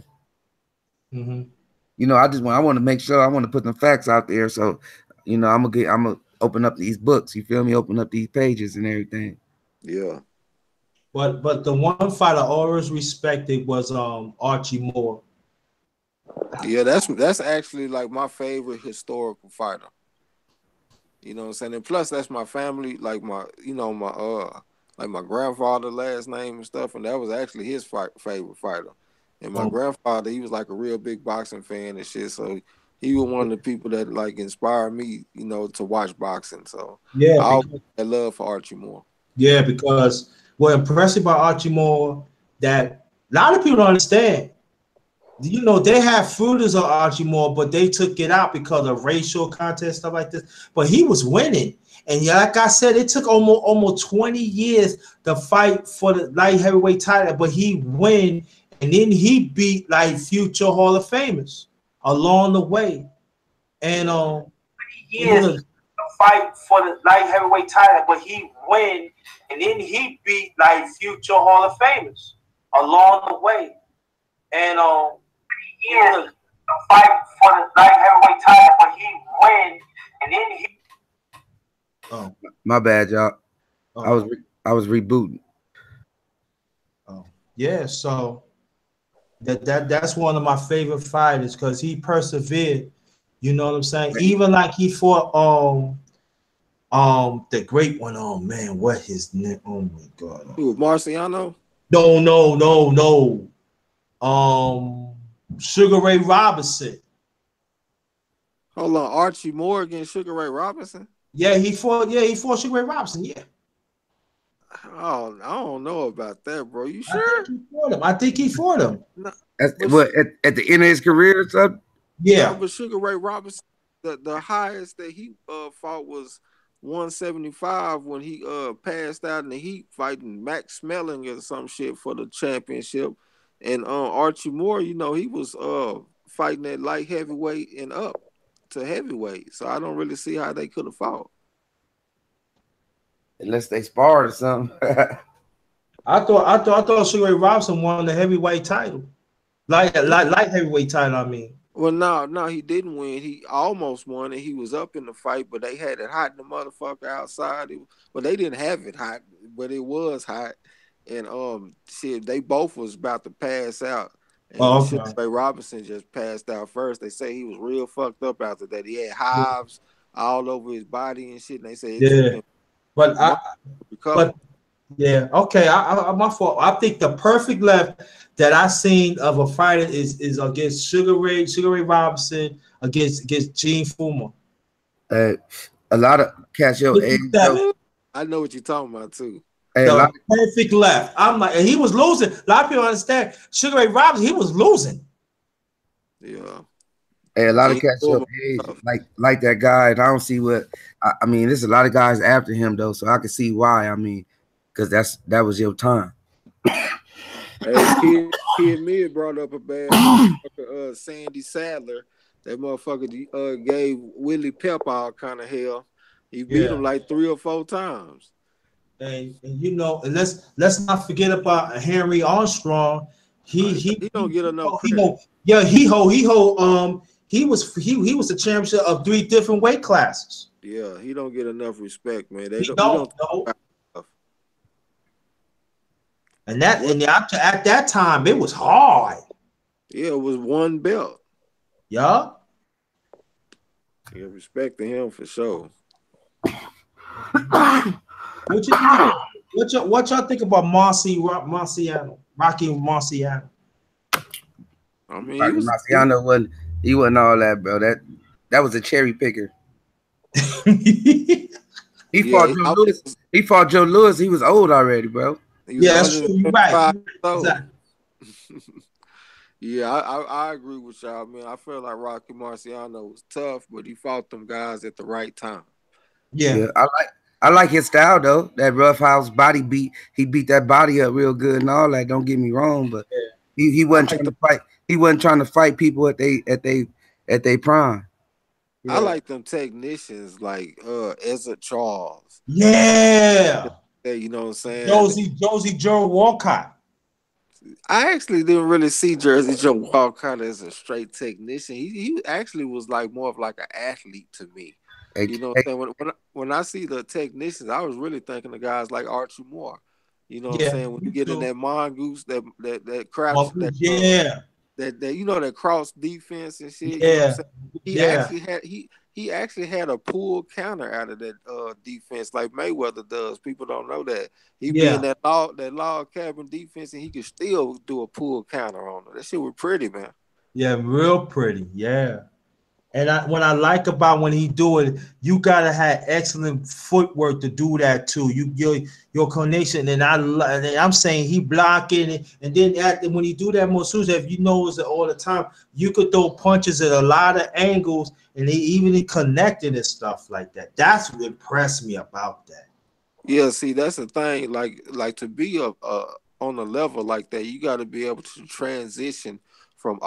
Mm-hmm. I want to make sure. I want to put the facts out there. So, I'm gonna open up these books. You feel me? Open up these pages and everything. Yeah. But the one fight I always respected was Archie Moore. Yeah, that's actually like my favorite historical fighter. You know what I'm saying? And plus that's my family, like my like my grandfather last name and stuff, and that was actually his favorite fighter. And my grandfather, he was like a real big boxing fan and shit, so he was one of the people that like inspired me, you know, to watch boxing. So Yeah, I always had love for Archie Moore. Yeah, because what impressed about Archie Moore that a lot of people don't understand. You know, they have footage of Archie Moore, but they took it out because of racial content, stuff like this. But he was winning. And yeah, like I said, it took almost 20 years to fight for the light heavyweight title, but he win, and then he beat like future Hall of Famers along the way. And years to fight for the light heavyweight title, but he win, and then he beat like future Hall of Famers along the way. And years to fight for the light heavyweight title, but he win, and then he. Oh, my bad, y'all. I was rebooting. Oh, yeah. So that's one of my favorite fighters because he persevered. You know what I'm saying? Even like he fought the great one. Oh man, what his name? Oh my god. Who, Marciano? No. Sugar Ray Robinson. Hold on, Archie Moore against Sugar Ray Robinson? Yeah, he fought Sugar Ray Robinson, yeah. Oh, I don't know about that, bro. You sure? I think he fought him. No, what at the end of his career or something? Yeah. No, but Sugar Ray Robinson, the highest that he fought was 175 when he passed out in the heat fighting Max Smelling or some shit for the championship. And Archie Moore, you know, he was fighting at light heavyweight and up to heavyweight. So I don't really see how they could have fought. Unless they sparred or something. I thought Sugar Ray Robinson won the heavyweight title. Light heavyweight title, I mean. Well, no, he didn't win. He almost won it. He was up in the fight, but they had it hot in the motherfucker outside. Well, they didn't have it hot, but it was hot. And shit, they both was about to pass out. And Sugar Ray Robinson just passed out first. They say he was real fucked up after that. He had hives all over his body and shit. And they say it took him yeah, okay. My fault. I think the perfect left that I seen of a fighter is against Sugar Ray Robinson against Gene Fullmer. A lot of catch your age. I know what you're talking about too. The perfect left. I'm like, and he was losing. A lot of people understand. Sugar Ray Robinson, he was losing. Yeah. Hey, a lot of catch up age, like that guy, and I don't see what I mean. There's a lot of guys after him though, so I can see why. I mean, because that was your time. Hey, Kid Mid brought up a bad motherfucker, Sandy Sadler. That motherfucker gave Willie Pep all kind of hell. He beat him like 3 or 4 times. And you know, and let's not forget about Henry Armstrong. He don't get enough credit. He was the champion of 3 different weight classes. Yeah, he don't get enough respect, man. They don't know. And at that time, it was hard. Yeah, it was one belt. Yeah. Yeah, respect to him for sure. What y'all think about Marciano? Rocky Marciano. I mean, Marciano wasn't all that, bro. That was a cherry picker. He fought Joe Louis. He fought Joe Louis. He was old already, bro. Yeah, that's true. You're right. Exactly. Yeah, I agree with y'all, man. I feel like Rocky Marciano was tough, but he fought them guys at the right time. Yeah. I like his style though. That rough house body beat. He beat that body up real good and all that. Don't get me wrong, but he wasn't trying to fight. He wasn't trying to fight people at they prime. Yeah. I like them technicians like Ezra Charles. Yeah. You know what I'm saying? Josie Joe Walcott. I actually didn't really see Jersey Joe Walcott as a straight technician. He actually was like more of like an athlete to me. Hey, You know what hey, I'm saying? When I see the technicians, I was really thinking of guys like Archie Moore. You know what I'm Yeah, saying? When you me get in too. that mongoose, that crouch, Yeah, that you know that cross defense and shit. You know what I'm yeah, saying? He yeah, actually had he actually had a pull counter out of that defense like Mayweather does. People don't know that he be in yeah. that log cabin defense and he could still do a pull counter on it. That shit was pretty, man. Yeah, real pretty. Yeah. And what I like about when he do it, you gotta have excellent footwork to do that too. Your connection, and I'm saying he blocking it, and then when he do that, Masuza, if you notice it all the time, you could throw punches at a lot of angles, and they even connected and stuff like that. That's what impressed me about that. Yeah, see, that's the thing. Like to be on a level like that, you got to be able to transition from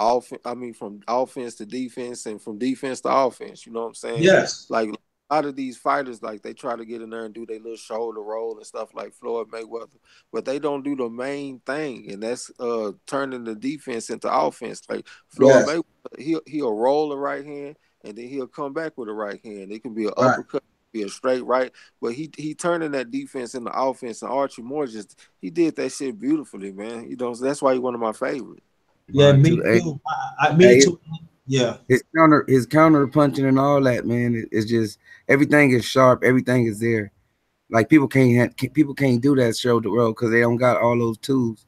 from offense to defense and from defense to offense. You know what I'm saying? Yes. Like a lot of these fighters, like they try to get in there and do their little shoulder roll and stuff like Floyd Mayweather, but they don't do the main thing, and that's turning the defense into offense. Like Floyd Yes. Mayweather, he'll roll the right hand and then he'll come back with a right hand. It can be an Right. uppercut, be a straight right, but he turning that defense into offense. And Archie Moore just he did that shit beautifully, man. You know, so that's why he's one of my favorites. Yeah, mine too. me too. Me Hey, too. Yeah. his counter punching and all that, man. It's just everything is sharp. Everything is there. Like people can't do that show the road because they don't got all those tools.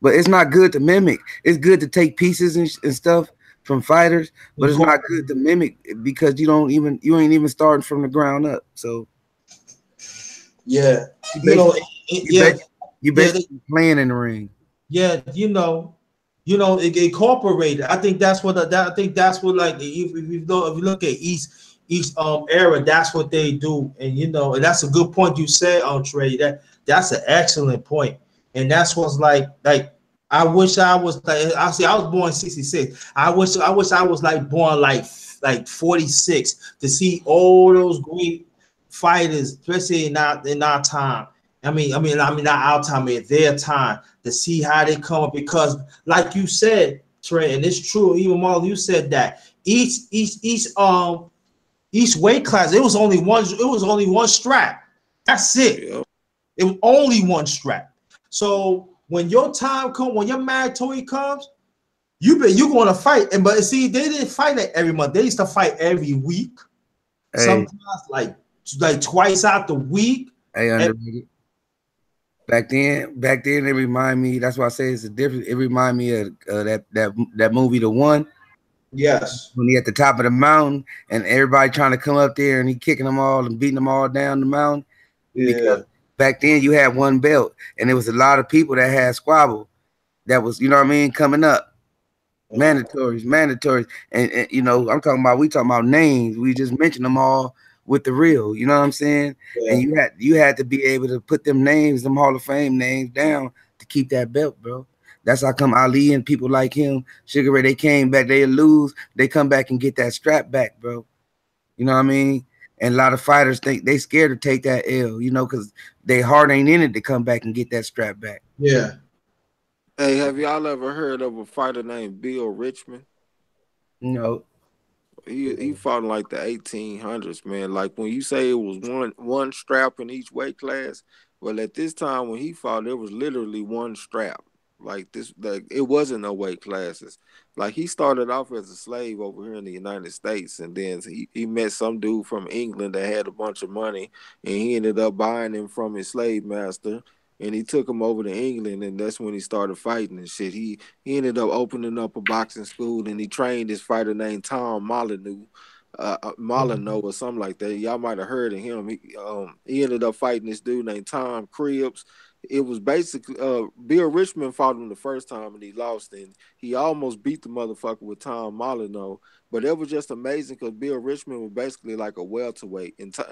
But it's not good to mimic. It's good to take pieces and stuff from fighters, but it's not good to mimic because you ain't even starting from the ground up. So Yeah. you You know, basically you yeah, basically you yeah. basically playing in the ring. Yeah, it incorporated. I think that's what I think that's what like if you look at each era, that's what they do, and and that's a good point you said on Trey. That's an excellent point, and that's what's like. I wish I was like I see I was born in '66. I wish I was like born like '46 to see all those great fighters, especially in our time. I mean, not our time, in their time, to see how they come up. Because, like you said, Trey, and it's true. Even Marlon, you said that each weight class, it was only one. It was only one strap. That's it. Yeah. It was only one strap. So when your time comes, when your mandatory comes, you're going to fight. But see, they didn't fight it every month. They used to fight every week. Hey, Sometimes like twice out the week. hey, And underrated. Back then, it remind me. That's why I say it's a difference. It remind me of that movie, The One, yes, when he at the top of the mountain and everybody trying to come up there and he kicking them all and beating them all down the mountain. Because yeah. back then you had one belt and there was a lot of people that had squabble. That was, you know what I mean, coming up. Mandatories. And I'm we talking about names. We just mentioned them all with the real, you know what I'm saying? And Yeah. you had to be able to put them names, them Hall of Fame names down to keep that belt, bro. That's how come Ali and people like him, Sugar Ray, they came back, they lose, they come back and get that strap back, bro. You know what I mean? And a lot of fighters think they scared to take that L, because they heart ain't in it to come back and get that strap back. Yeah. Hey, have y'all ever heard of a fighter named Bill Richmond? You know, He fought in like the 1800s, man. Like when you say it was one strap in each weight class, well, at this time when he fought, there was literally one strap. Like this, like it wasn't no weight classes. Like he started off as a slave over here in the United States, and then he met some dude from England that had a bunch of money, and he ended up buying him from his slave master, and he took him over to England, and that's when he started fighting and shit. He ended up opening up a boxing school, and he trained this fighter named Tom Molyneux or something like that. Y'all might have heard of him. He ended up fighting this dude named Tom Cribbs. It was basically Bill Richmond fought him the first time and he lost, and he almost beat the motherfucker with Tom Molyneux. But it was just amazing because Bill Richmond was basically like a welterweight, and Tom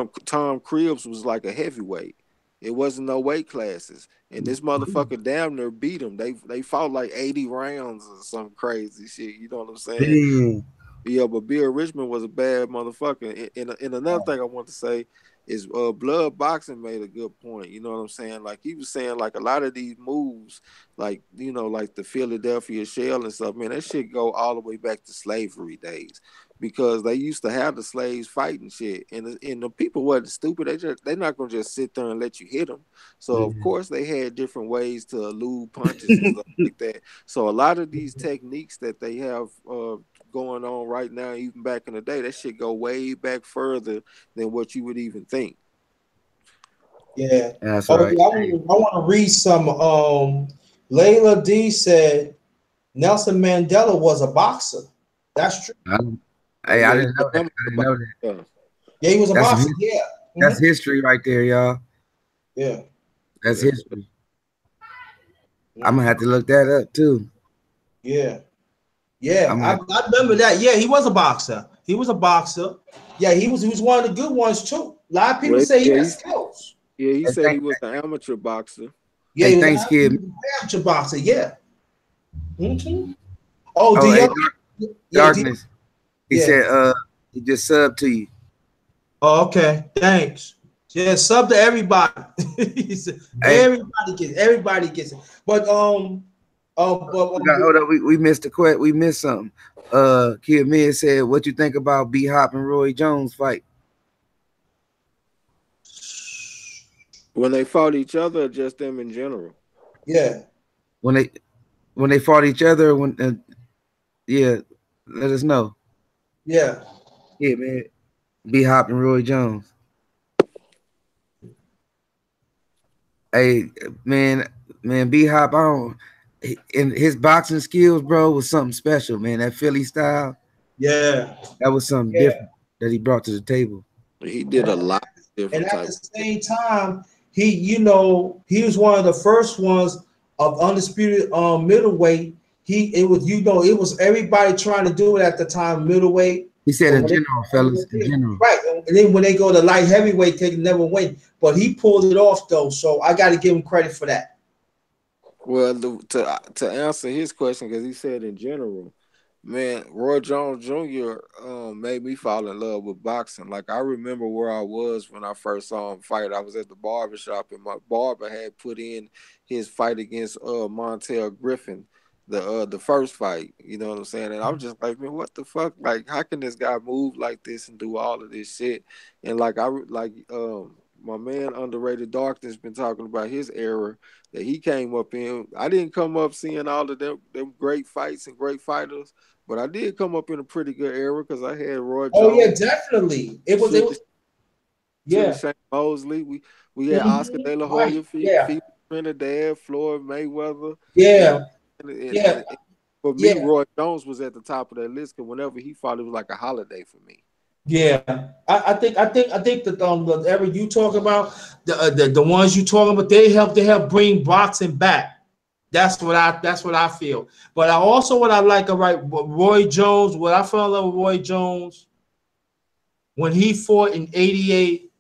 Cribbs was like a heavyweight. It wasn't no weight classes, and this motherfucker damn near beat him. They fought like 80 rounds or some crazy shit. You know what I'm saying? damn. Yeah, but Bill Richmond was a bad motherfucker. And another thing I want to say is blood boxing made a good point. You know what I'm saying? Like he was saying, like a lot of these moves, like like the Philadelphia Shell and stuff, man, that shit go all the way back to slavery days. Because they used to have the slaves fighting shit, and the people wasn't stupid. They're not gonna just sit there and let you hit them. So of course they had different ways to elude punches and stuff like that. So a lot of these techniques that they have going on right now, even back in the day, that shit go way back further than what you would even think. Yeah. That's Oh, right. yeah, I want to read some. Layla D said Nelson Mandela was a boxer. That's true. Hey, I Yeah, didn't know that. I didn't know that. yeah. Yeah, he was a That's boxer. Yeah. that's history right there, y'all. Yeah. That's history. I'm gonna have to look that up too. Yeah. Yeah. I remember that. Yeah, he was a boxer. He was a boxer. Yeah, he was one of the good ones too. A lot of people say he had skills. Yeah, he said he was an amateur boxer. Yeah, hey, he was thanks, kid. an amateur boxer. Yeah. Oh, the young Darkness. He said, he just subbed to you. Oh, okay. Thanks. Yeah, sub to everybody. Everybody gets it. But hold up, we missed a question. We missed something. Kid Mid said, "What you think about B Hop and Roy Jones fight?" When they fought each other, or just them in general? Yeah. When they fought each other, yeah, let us know. Yeah. Yeah, man. B Hop and Roy Jones. Hey, man, B Hop, and his boxing skills, bro, was something special, man. That Philly style. Yeah. That was something different that he brought to the table. He did a lot of different types. And at the same time, he was one of the first ones of undisputed middleweight. It was everybody trying to do it at the time, middleweight. He said in general, fellas, in general. Right. And then when they go to light heavyweight, they can never win. But he pulled it off though, so I got to give him credit for that. Well, to answer his question, because he said in general, man, Roy Jones Jr. Made me fall in love with boxing. Like I remember where I was when I first saw him fight. I was at the barbershop, and my barber had put in his fight against Montel Griffin, the first fight. You know what I'm saying? And I was just like, man, what the fuck? Like, how can this guy move like this and do all of this shit? And my man Underrated Darkness been talking about his era that he came up in. I didn't come up seeing all of them great fights and great fighters, but I did come up in a pretty good era because I had Roy Jones. Oh yeah, definitely. It was yeah. Shane Mosley. We had Oscar De La Hoya, Felix Trinidad, Floyd Mayweather. Yeah. And for me, Roy Jones was at the top of that list because whenever he fought, it was like a holiday for me. Yeah, I think that the era you talk about, the ones you talking about, they help bring boxing back. That's what I feel. But I also what I like about Roy Jones, what I fell in love with Roy Jones when he fought in '88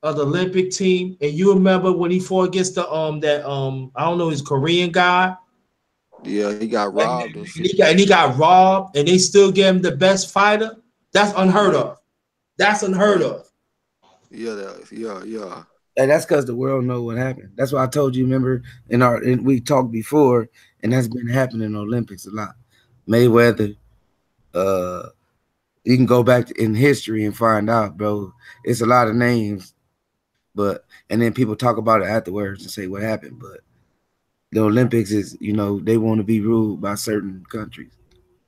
of the Olympic team, and you remember when he fought against the I don't know, his Korean guy. Yeah, he got robbed and shit. He got robbed, and they still gave him the best fighter. That's unheard of. That's unheard of. Yeah. And that's because the world know what happened. That's why I told you. Remember, we talked before, and that's been happening in the Olympics a lot. Mayweather, you can go back in history and find out, bro. It's a lot of names, and then people talk about it afterwards and say what happened. But the Olympics is, they want to be ruled by certain countries.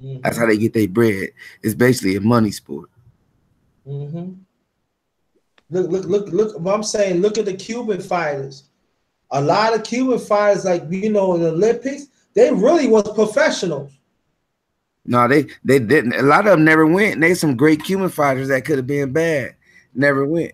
Mm-hmm. That's how they get their bread. It's basically a money sport. Mm-hmm. Look! What I'm saying, look at the Cuban fighters. A lot of Cuban fighters, like in the Olympics, they really was professionals. No, they didn't. A lot of them never went. And there's some great Cuban fighters that could have been bad, never went.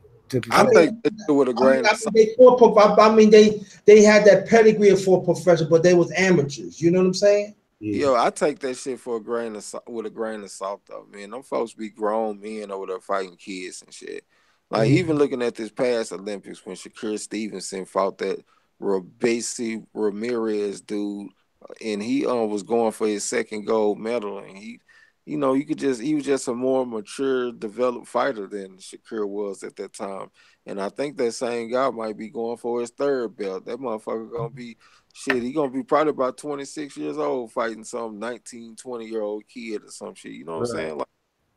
I think with a grain of salt. They had that pedigree for professional, but they was amateurs. You know what I'm saying? Yeah. Yo, I take that shit with a grain of salt, though, man. Them folks be grown men over there fighting kids and shit. Like, even looking at this past Olympics when Shakur Stevenson fought that Robesi Ramirez dude, and he was going for his second gold medal, and you know, he was just a more mature, developed fighter than Shakur was at that time. And I think that same guy might be going for his third belt. That motherfucker gonna be shit. He gonna be probably about 26 years old fighting some 19, 20-year-old kid or some shit. You know what I'm saying? Like,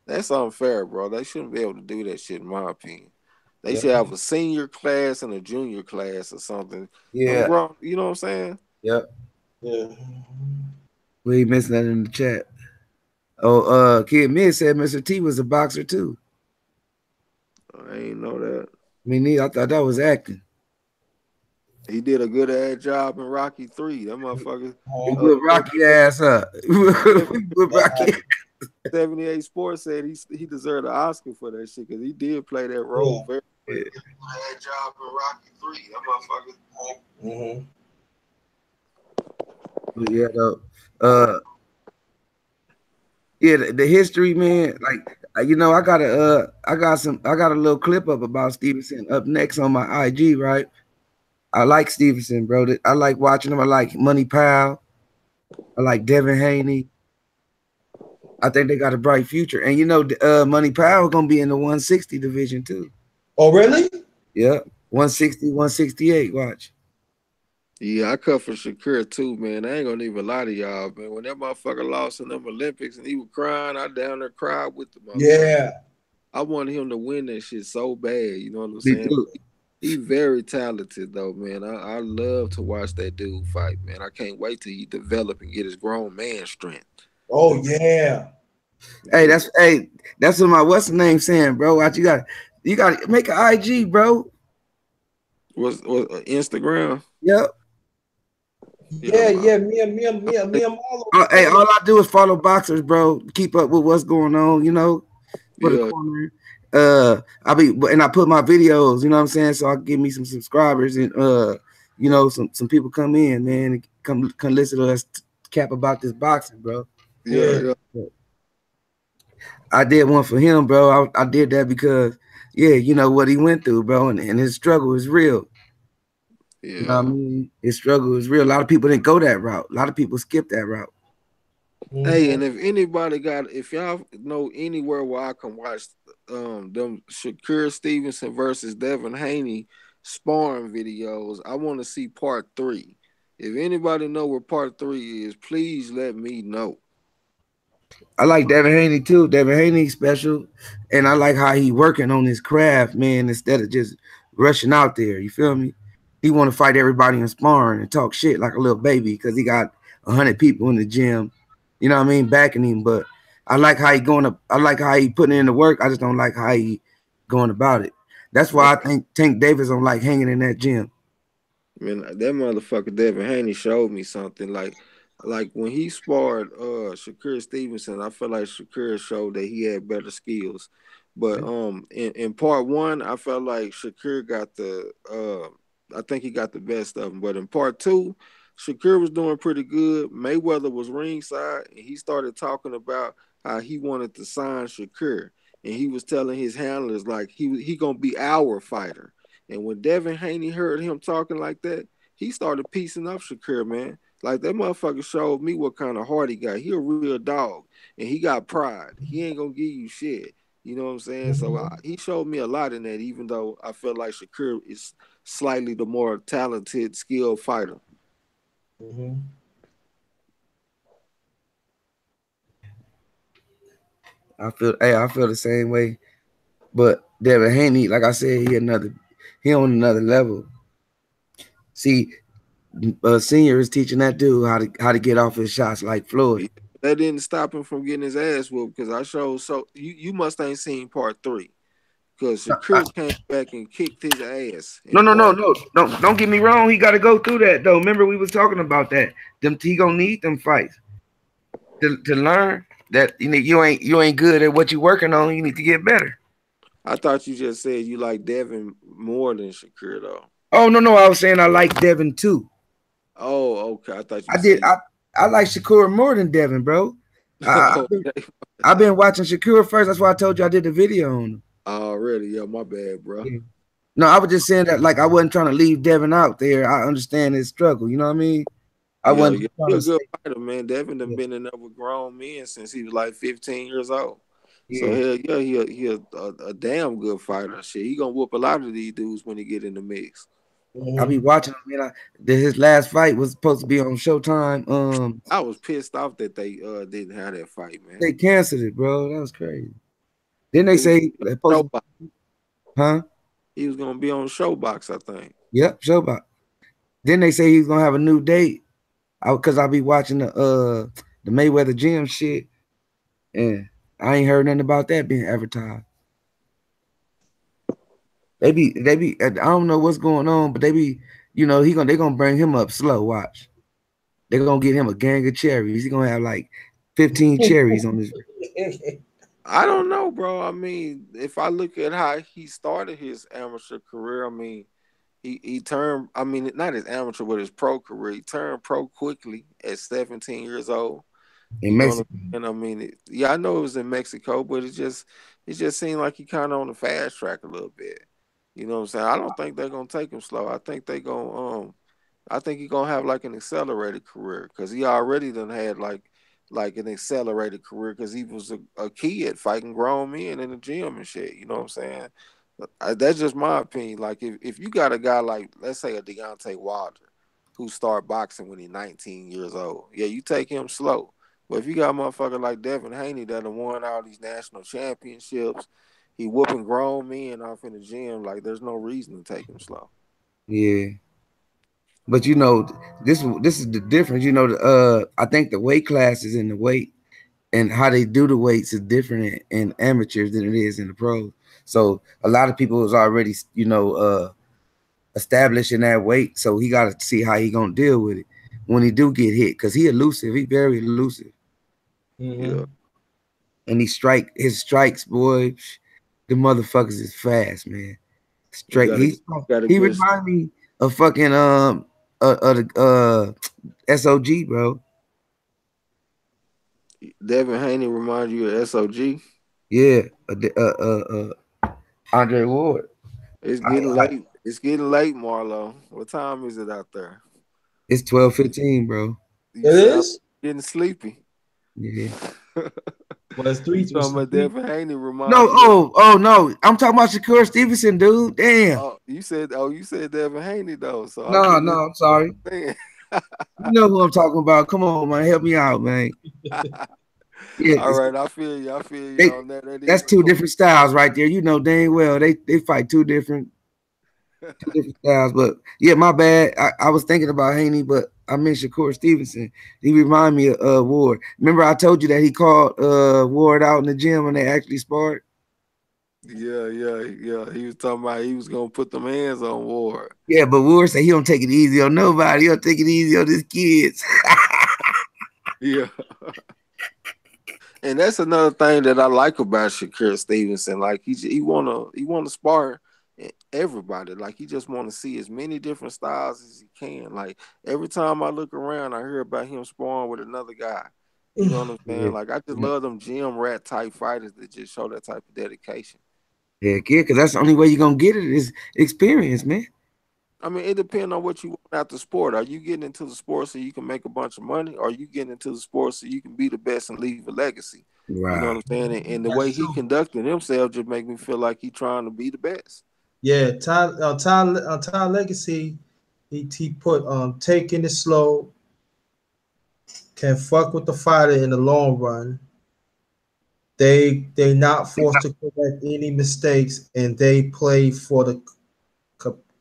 that's unfair, bro. They shouldn't be able to do that shit, in my opinion. They should have a senior class and a junior class or something. Yeah. Bro, you know what I'm saying? Yep. Yeah. We missing that in the chat. Oh, Kid Mid said Mr. T was a boxer too. I ain't know that. Me neither. I thought that was acting. He did a good ass job in Rocky 3. That motherfucker. He put Rocky ass up. Rocky. 78 Sports said he deserved an Oscar for that shit because he did play that role very well. He did a good job in Rocky 3. That motherfucker. Yeah, though. Yeah, the history, man. Like, you know, I got a little clip up about Stevenson up next on my IG, right? I like Stevenson, bro. I like watching him. I like Money Powell. I like Devin Haney. I think they got a bright future. And you know, Money Powell gonna be in the 160 division too. Oh, really? Yeah, 160, 168. Watch. Yeah, I cut for Shakur too, man. I ain't gonna even lie to y'all, man. When that motherfucker lost in them Olympics and he was crying, I down there cried with the motherfucker. Yeah. I wanted him to win that shit so bad. You know what I'm saying? He very talented though, man. I love to watch that dude fight, man. I can't wait till he develop and get his grown man strength. Oh yeah. Hey, that's what my what's the name saying, bro. Watch, you got to make an IG, bro. What's Instagram? Yep. Yeah. Me and Marlo. Hey, all I do is follow boxers, bro. Keep up with what's going on, you know. For the corner. I put my videos, you know what I'm saying, so I can give me some subscribers and you know, some people come in, man, and come listen to us cap about this boxing, bro. Yeah. I did one for him, bro. I did that because, yeah, you know what he went through, bro, and his struggle is real. Yeah. You know what I mean? His struggle is real. A lot of people didn't go that route. A lot of people skipped that route. Hey, and if y'all know anywhere where I can watch them Shakur Stevenson versus Devin Haney sparring videos, I want to see part 3. If anybody know where part 3 is, please let me know. I like Devin Haney too. Devin Haney special, and I like how he working on his craft, man, instead of just rushing out there. You feel me? He want to fight everybody in sparring and talk shit like a little baby because he got 100 people in the gym. You know what I mean, backing him. But I like how he going up. I like how he putting in the work. I just don't like how he going about it. That's why I think Tank Davis don't like hanging in that gym. Man, that motherfucker Devin Haney showed me something. Like when he sparred Shakur Stevenson, I felt like Shakur showed that he had better skills. But in part 1, I felt like Shakur got I think he got the best of him. But in part 2, Shakur was doing pretty good. Mayweather was ringside, and he started talking about how he wanted to sign Shakur. And he was telling his handlers, like, he gonna be our fighter. And when Devin Haney heard him talking like that, he started piecing up Shakur, man. Like, that motherfucker showed me what kind of heart he got. He a real dog, and he got pride. He ain't gonna give you shit. You know what I'm saying? So he showed me a lot in that, even though I felt like Shakur is slightly the more talented, skilled fighter. I feel the same way. But Devin Haney, like I said, he on another level. See, Senior is teaching that dude how to get off his shots like Floyd. That didn't stop him from getting his ass whooped because I showed. So you must ain't seen part 3 because Shakur came back and kicked his ass. No. Don't get me wrong. He got to go through that though. Remember we was talking about that. He gonna need them fights to learn that you ain't good at what you working on. You need to get better. I thought you just said you like Devin more than Shakur though. Oh no, I was saying I like Devin too. Oh, okay. I thought you did. I like Shakur more than Devin, bro. I've been watching Shakur first. That's why I told you I did the video on him. Already, yeah, my bad, bro. Yeah. No, I was just saying that like I wasn't trying to leave Devin out there. I understand his struggle. You know what I mean? I Yeah, wasn't yeah, trying he a to say. good fighter, man. Devin done Yeah, been in there with grown men since he was like 15 years old. So yeah. hell yeah, he a damn good fighter. Shit, he gonna whoop a lot of these dudes when he get in the mix. I be Mhm. watching him. Man, his last fight was supposed to be on Showtime. I was pissed off that they didn't have that fight, man. They canceled it, bro. That was crazy. Then they It was say they supposed to, Showbox. huh? He was gonna be on Showbox, I think. Yep, Showbox. Then they say he's gonna have a new date. Cause I be watching the Mayweather gym shit, and I ain't heard nothing about that being advertised. They be I don't know what's going on, but they be, they gonna bring him up slow. Watch. They gonna get him a gang of cherries. He gonna have like 15 cherries on his. I don't know, bro. I mean, if I look at how he started his amateur career, I mean, he turned. I mean, not his amateur, but his pro career. He turned pro quickly at 17 years old. In You know what I'm Mexico. saying? I mean, yeah, I know it was in Mexico, but it just seemed like he kind of on the fast track a little bit. You know what I'm saying? I don't think they're gonna take him slow. I think he's gonna have like an accelerated career because he already done had like an accelerated career because he was a kid fighting grown men in the gym and shit. You know what I'm saying? That's just my opinion. Like if you got a guy like let's say a Deontay Wilder who start boxing when he's 19 years old, yeah, you take him slow. But if you got a motherfucker like Devin Haney that have won all these national championships, he whooping grown men off in the gym, like there's no reason to take him slow. Yeah, but this is the difference. I think the weight classes and the weight and how they do the weights is different in amateurs than it is in the pros. So a lot of people was already established in that weight. So he got to see how he gonna deal with it when he do get hit because he elusive. He very elusive, Yeah, Mhm. and his strikes, boy. The motherfuckers is fast, man. he Straight. got a got a He good. remind me of fucking the SOG, bro. Devin Haney remind you of SOG. Yeah, Andre Ward. It's I, getting I, late. It's getting late, Marlo. What time is it out there? it's 12:15, bro. You It sound is. getting sleepy. Yeah. Well, it's You three. talking about Three. Devin Haney No, remind you of oh no. I'm talking about Shakur Stevenson, dude. Damn. you said Devin Haney though, so I No, couldn't no, listen I'm sorry. to what You know who I'm talking about. Come on, man. Help me out, man. you saying. Yeah, All right, I feel you. I feel you they on that. That that's is a two cool. different styles right there. You know dang well they fight two different styles. But yeah, my bad. I was thinking about Haney, but I meant Shakur Stevenson. He remind me of Ward. Remember I told you that he called Ward out in the gym when they actually sparred? Yeah, yeah, yeah. He was talking about he was gonna put them hands on Ward. Yeah, but Ward said he don't take it easy on nobody. He don't take it easy on his kids. Yeah. And that's another thing that I like about Shakur Stevenson. Like he wanna spar everybody. Like he just want to see as many different styles as he can. Like every time I look around, I hear about him sparring with another guy. You know what I'm Yeah. saying? Like I just love them gym rat type fighters that just show that type of dedication. Heck yeah, because that's the only way you're gonna get it is experience, man. I mean, it depends on what you want out the sport. Are you getting into the sport so you can make a bunch of money? Or are you getting into the sport so you can be the best and leave a legacy? You know what Right. I'm saying? And the way That's he true. conducted himself just make me feel like he trying to be the best. Yeah, Ty Legacy, he put taking it slow, can fuck with the fighter in the long run. They not forced to correct any mistakes, and they play for the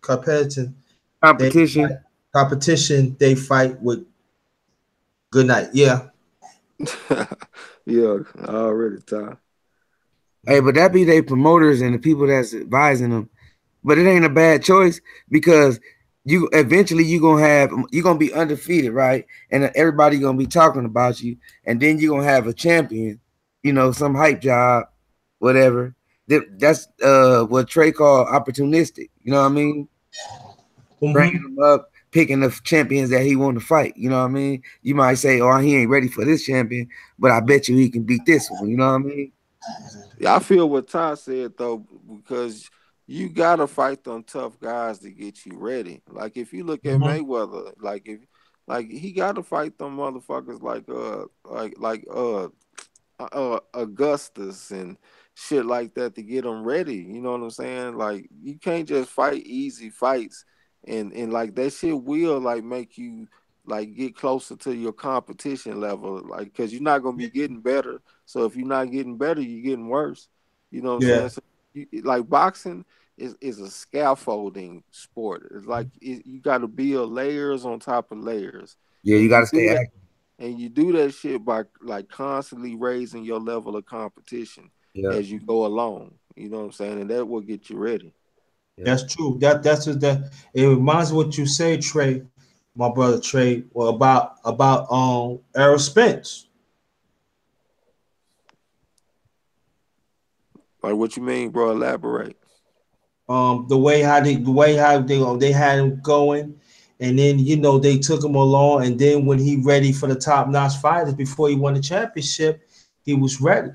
competition. They Competition. competition. They fight with good night. Yeah. Yeah, already, Ty. Hey, but that be they promoters and the people that's advising them. But it ain't a bad choice because you eventually you're gonna be undefeated, right? And everybody gonna be talking about you, and then you're gonna have a champion, some hype job, whatever. That's what Trey called opportunistic. You know what I mean? Bringing Mm-hmm. them up, picking the champions that he want to fight. You know what I mean? You might say, "Oh, he ain't ready for this champion," but I bet you he can beat this one. You know what I mean? Yeah, I feel what Ty said though, because you gotta fight them tough guys to get you ready. Like if you look at Mm-hmm. Mayweather, Like he got to fight them motherfuckers like Augustus and shit like that to get them ready. You know what I'm saying? Like you can't just fight easy fights, and like that shit will like make you like get closer to your competition level, like because you're not gonna be getting better. So if you're not getting better, you're getting worse. You know what I'm Yeah. saying? So like boxing is a scaffolding sport. It's like you got to build layers on top of layers, Yeah, you and got you to do stay that. active. And you do that shit by like constantly raising your level of competition Yeah, as you go along. You know what I'm saying? And that will get you ready. yeah. That's true. That's what that. It reminds me what you say, Trey, my brother Trey, well, about Errol Spence. Like what you mean, bro? Elaborate. The way how they had him going, and then they took him along, and then when he ready for the top notch fighters before he won the championship, he was ready.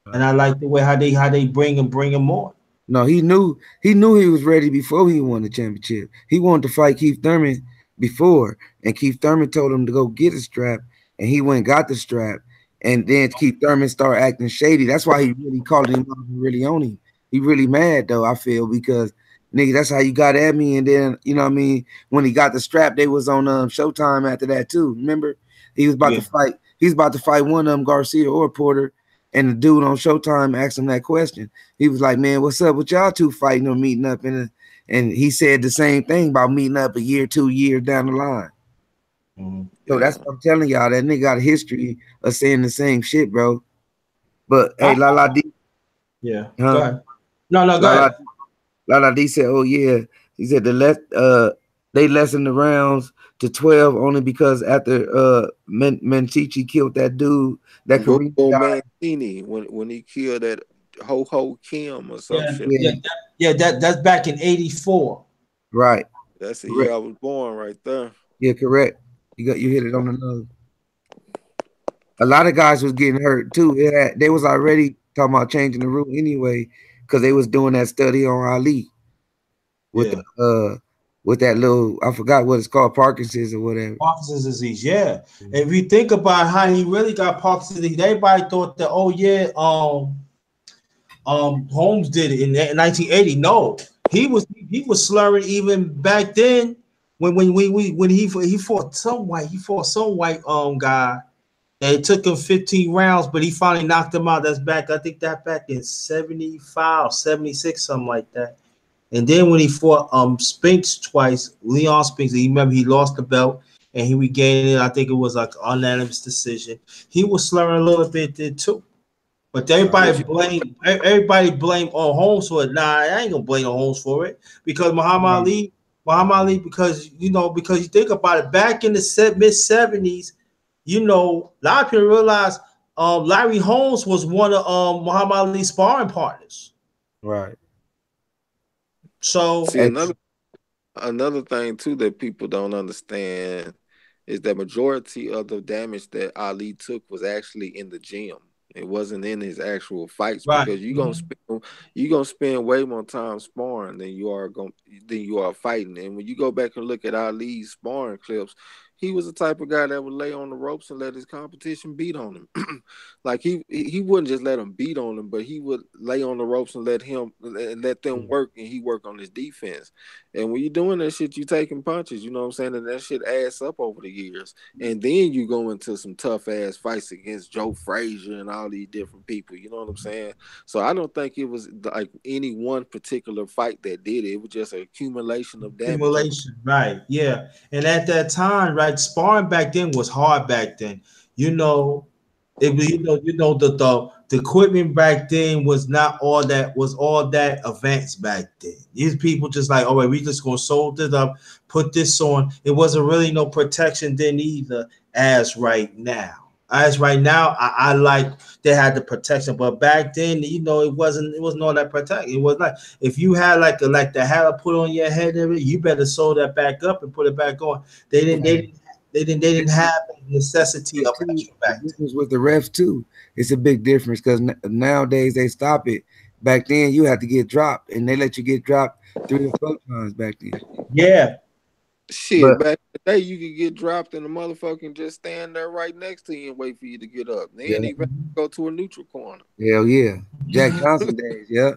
And Right. I like the way how they bring him on. No, he knew he was ready before he won the championship. He wanted to fight Keith Thurman before, and Keith Thurman told him to go get a strap, and he went and got the strap, and then Keith Thurman started acting shady. That's why he really called him out and really on him. He really mad though, I feel, because nigga, that's how you got at me. And then you know what I mean, when he got the strap, they was on Showtime after that too. Remember, he was about Yeah, to fight. He was about to fight one of them, Garcia or Porter, and the dude on Showtime asked him that question. He was like, "Man, what's up with y'all two fighting or meeting up?" And he said the same thing about meeting up a year, 2 years down the line. mhm. So that's Yeah. what I'm telling y'all. That nigga got a history of saying the same shit, bro. But I, hey, La La D, yeah. Go huh? ahead. No, go La La ahead. La La D said, "Oh yeah." He said they lessened the rounds to 12 only because after Menchichi killed that dude, that Korean Bobo guy. Mancini when he killed that Ho Kim or some Yeah, shit. yeah, Yeah, that's back in '84. right. That's the year Correct. I was born right there. Yeah, correct. You hit it on the nose. A lot of guys was getting hurt too. They was already talking about changing the rule anyway, because they was doing that study on Ali with the Yeah, with that little, I forgot what it's called, Parkinson's or whatever. Parkinson's disease. Yeah, if you think about how he really got Parkinson's disease, everybody thought that. Oh yeah, Holmes did it in 1980. No, he was slurring even back then when he fought some white guy. And it took him 15 rounds, but he finally knocked him out. That's back, I think that back in 75, 76, something like that. And then when he fought Spinks twice, Leon Spinks, he remember he lost the belt and he regained it. I think it was like an unanimous decision. He was slurring a little bit there too. But What you everybody blame on Holmes for it. Nah, I ain't gonna blame on Holmes for it because Muhammad Ali, because you think about it, back in the mid 70s, a lot of people realize Larry Holmes was one of Muhammad Ali's sparring partners. Right. So see Hey, another thing too that people don't understand is that majority of the damage that Ali took was actually in the gym. It wasn't in his actual fights right, because you gonna spend way more time sparring than you are fighting. And when you go back and look at Ali's sparring clips, he was the type of guy that would lay on the ropes and let his competition beat on him. Like he wouldn't just let him beat on him, but he would lay on the ropes and let them work, and he work on his defense. And when you're doing that shit, you taking punches, you know what I'm saying? And that shit adds up over the years. And then you go into some tough ass fights against Joe Frazier and all these different people, you know what I'm saying? So I don't think it was like any one particular fight that did it. It was just an accumulation of damage over. simulation, right? Yeah, and at that time, right, sparring back then was hard back then. You know, the equipment back then was all that advanced back then. These people just like, all right, we just gonna sold it up, put this on. It wasn't really no protection then either, as right now. As right now, I like they had the protection, but back then, it wasn't all that protection. It was like if you had like the hat put on your head, you better sew that back up and put it back on. They didn't. They didn't. They didn't have the necessity of too, extra the back then. difference with the refs too. It's a big difference because nowadays they stop it. Back then you had to get dropped, and they let you get dropped 3 or 4 times back then. Yeah, Shit, But back in the day, you could get dropped and the motherfucker just stand there right next to you and wait for you to get up. They yeah, ain't even go to a neutral corner. hell yeah, Jack Johnson days, yeah.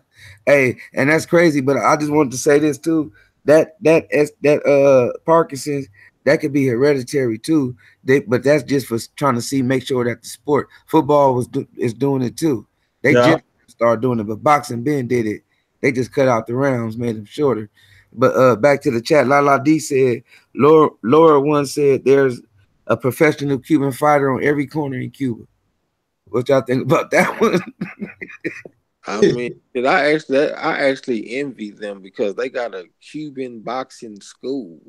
Hey, and that's crazy. But I just wanted to say this too. That Parkinson's, that could be hereditary too. But that's just for trying to make sure that the sport football is doing it too. They Yeah. just started doing it, but boxing Ben did it. They just cut out the rounds, made them shorter. But back to the chat, La D said, Laura once said there's a professional Cuban fighter on every corner in Cuba. What y'all think about that one? I mean, I actually envy them because they got a Cuban boxing school.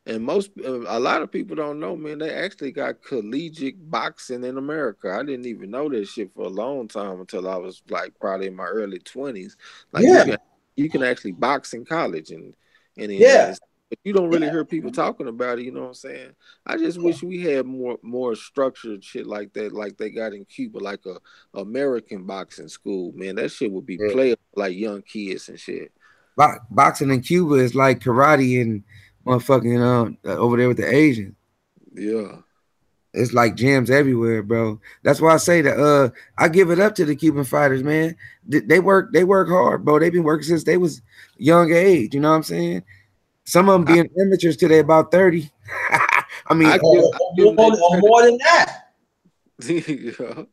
And a lot of people don't know, man, they actually got collegiate boxing in America. I didn't even know that shit for a long time until I was like probably in my early 20s. Like Yeah. you can actually box in college and in the Yeah. United States. But you don't really hear people talking about it, you know what I'm saying? I just wish we had more structured shit like that, like they got in Cuba, like a American boxing school, man. That shit would be Yeah. playable like young kids and shit. Boxing in Cuba is like karate and motherfucking over there with the Asians. Yeah. It's like gyms everywhere, bro. That's why I say that I give it up to the Cuban fighters, man. They work hard, bro. They've been working since they was young age. You know what I'm saying? Some of them being amateurs till they about 30. I mean, I give them Or more than that.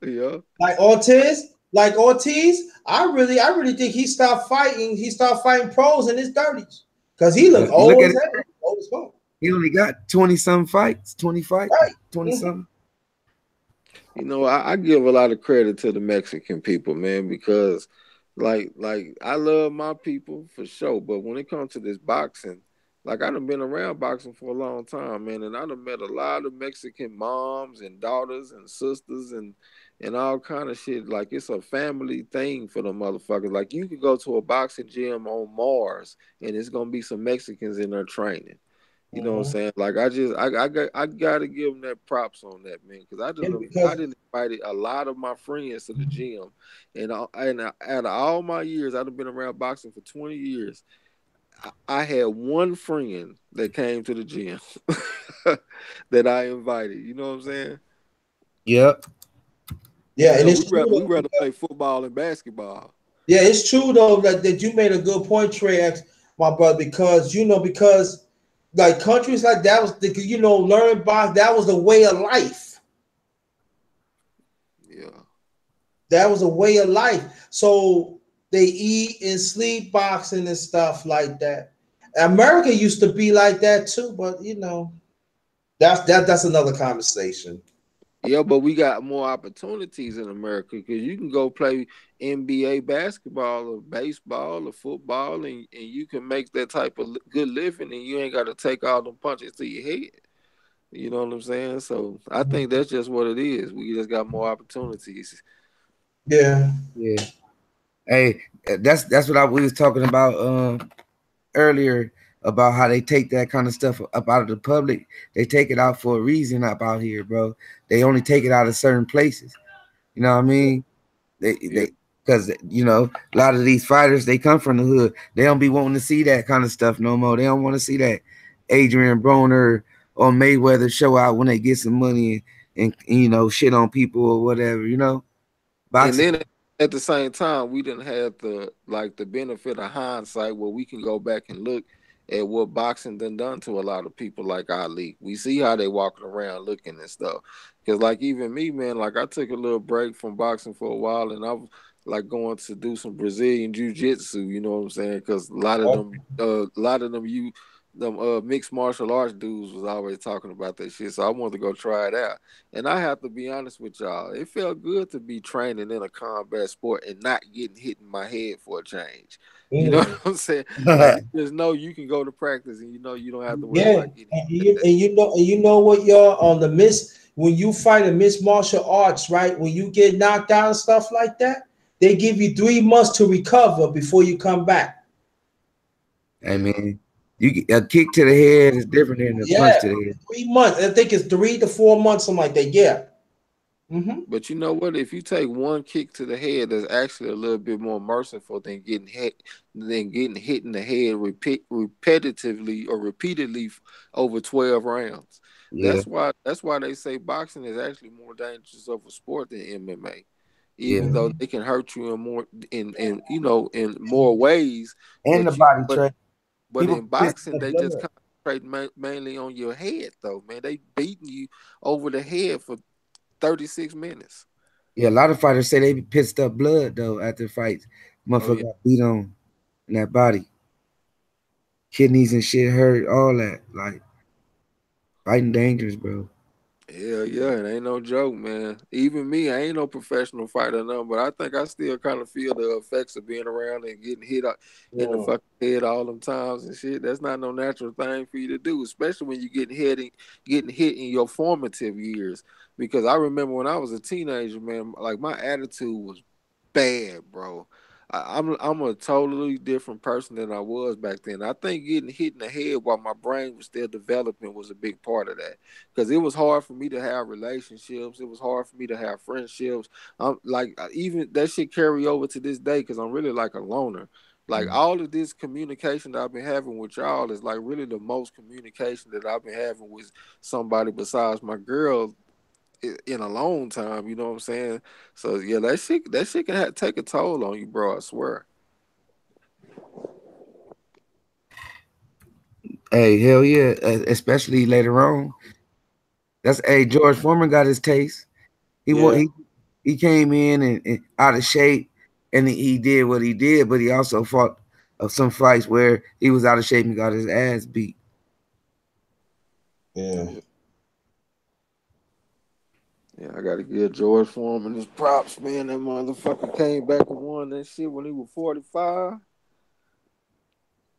yeah. Like Ortiz, I really think he stopped fighting. He started fighting pros in his 30s because he looked you look old at as it, hell. Old as fuck. he only got 20-some fights, 20 fights, Right. 20-some. You know, I give a lot of credit to the Mexican people, man, because like I love my people for sure. But when it comes to this boxing, like I done been around boxing for a long time, man, and I done met a lot of Mexican moms and daughters and sisters and all kind of shit. Like it's a family thing for the motherfuckers. Like you could go to a boxing gym on Mars and it's gonna be some Mexicans in there training. You know what I'm saying? Like I gotta give them that props on that, man, because I didn't invite a lot of my friends to the gym, and out of all my years, I've been around boxing for 20 years. I had one friend that came to the gym that I invited. You know what I'm saying? Yep. Yeah, You and know, it's true. we rather play football and basketball. Yeah, it's true though that you made a good point, Trey, my brother, because like countries like that was learning box, that was a way of life. Yeah. That was a way of life. So they eat and sleep boxing and stuff like that. America used to be like that too, but that's another conversation. Yeah, but we got more opportunities in America because you can go play NBA basketball or baseball or football, and you can make that type of good living, and you ain't got to take all them punches to your head. You know what I'm saying? So I think that's just what it is. We just got more opportunities. Yeah. Yeah. Hey, that's what we was talking about earlier about how they take that kind of stuff up out of the public. They take it out for a reason up out here, bro. They only take it out of certain places. You know what I mean? They because a lot of these fighters, they come from the hood. They don't be wanting to see that kind of stuff no more. They don't want to see that Adrian Broner or Mayweather show out when they get some money and shit on people or whatever. Boxing. And then at the same time, we didn't have the benefit of hindsight where we can go back and look at what boxing done to a lot of people like Ali. We see how they walking around looking and stuff. Because like even me, man, like I took a little break from boxing for a while, and I was like going to do some Brazilian jiu-jitsu. You know what I'm saying? Because a lot of them, mixed martial arts dudes was always talking about that shit. So I wanted to go try it out. And I have to be honest with y'all, it felt good to be training in a combat sport and not getting hit in my head for a change. You know what I'm saying? Like you just know you can go to practice and you don't have to worry about getting hit. And you know what, y'all, on the when you fight a mixed martial arts, right? When you get knocked out and stuff like that, they give you 3 months to recover before you come back. I mean, a kick to the head is different than a punch to the head. 3 months. I think it's 3 to 4 months, something like that. Yeah. But you know what? If you take one kick to the head, that's actually a little bit more merciful than getting hit in the head repetitively or repeatedly over 12 rounds. Yeah, That's why they say boxing is actually more dangerous of a sport than MMA. yeah. Even though they can hurt you in more ways, And the but you body but trait. but People in piss boxing the they just blood. concentrate mainly on your head though, man. They beating you over the head for 36 minutes. Yeah, a lot of fighters say they be pissed up blood though after fights. Oh Motherfucker yeah. got beat on in that body. Kidneys and shit hurt, all that. Like fighting dangerous, bro. Hell yeah, it ain't no joke, man. Even me, I ain't no professional fighter, or nothing, but I think I still kind of feel the effects of being around and getting hit in the Yeah. fucking head all them times and shit. That's not no natural thing for you to do, especially when you getting hit in your formative years. Because I remember when I was a teenager, man, like my attitude was bad, bro. I'm a totally different person than I was back then. I think getting hit in the head while my brain was still developing was a big part of that because it was hard for me to have relationships. It was hard for me to have friendships. I'm like even that shit carry over to this day because I'm really like a loner. Like all of this communication that I've been having with y'all is like really the most communication that I've been having with somebody besides my girl in a long time. You know what I'm saying? So yeah, that shit can take a toll on you, bro. I swear. Hey, hell yeah, especially later on. That's George Foreman got his taste. He wa- Yeah, he came in and out of shape, and he did what he did, but he also fought some fights where he was out of shape and got his ass beat. Yeah. yeah, yeah. I gotta give George Foreman his props, man. That motherfucker came back and won that shit when he was 45.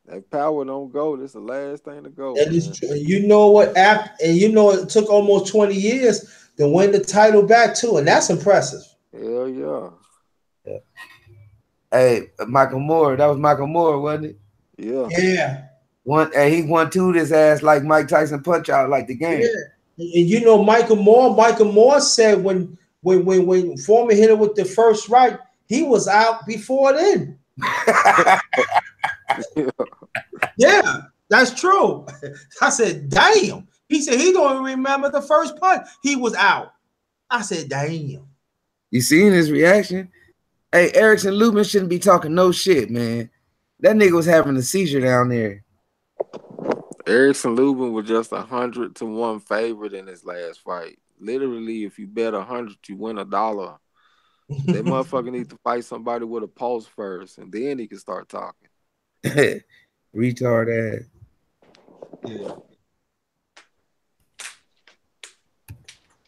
That power don't go. This the last thing to go, And it's man. true. And you know what? And you know it took almost 20 years to win the title back too, and that's impressive. Hell yeah, Hey, Michael Moore, that was Michael Moore, wasn't it? yeah. Yeah. He won two his ass like Mike Tyson punch out like the Yeah. game. And you know Michael Moore said when Foreman hit him with the first right, he was out before then. Yeah, that's true. I said, damn. He said he don't even remember the first punch. He was out. I said, damn. You seen his reaction? Hey, Erickson Lubin shouldn't be talking no shit, man. That nigga was having a seizure down there. Erickson Lubin was just 100-1 favorite in his last fight. Literally, if you bet 100, you win $1. That motherfucker need to fight somebody with a pulse first, and then he can start talking. Retard ass. Yeah.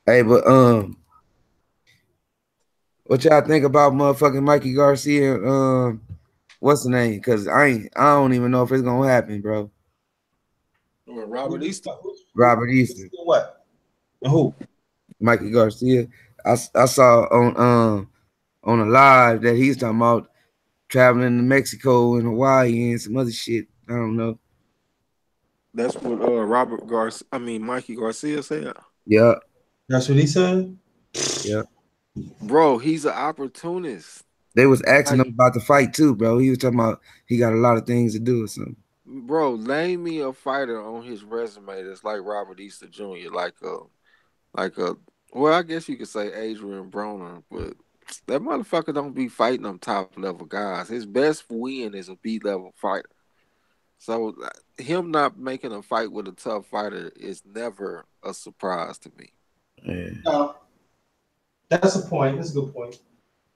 Hey, but what y'all think about motherfucking Mikey Garcia? What's the name? Cause I don't even know if it's gonna happen, bro. Robert Easter. Robert Easter, What? Who? Mikey Garcia. I saw on a live that he's talking about traveling to Mexico and Hawaii and some other shit. I don't know. That's what Mikey Garcia said. Yeah, That's what he said? yeah. Bro, he's an opportunist. They was asking Like, him about the fight too, bro. He was talking about he got a lot of things to do or something. bro, name me a fighter on his resume that's like Robert Easter Jr. Like a well, I guess you could say Adrian Broner, but that motherfucker don't be fighting them top level guys. His best win is a B level fighter. So him not making a fight with a tough fighter is never a surprise to me. Yeah. No. That's a point. That's a good point.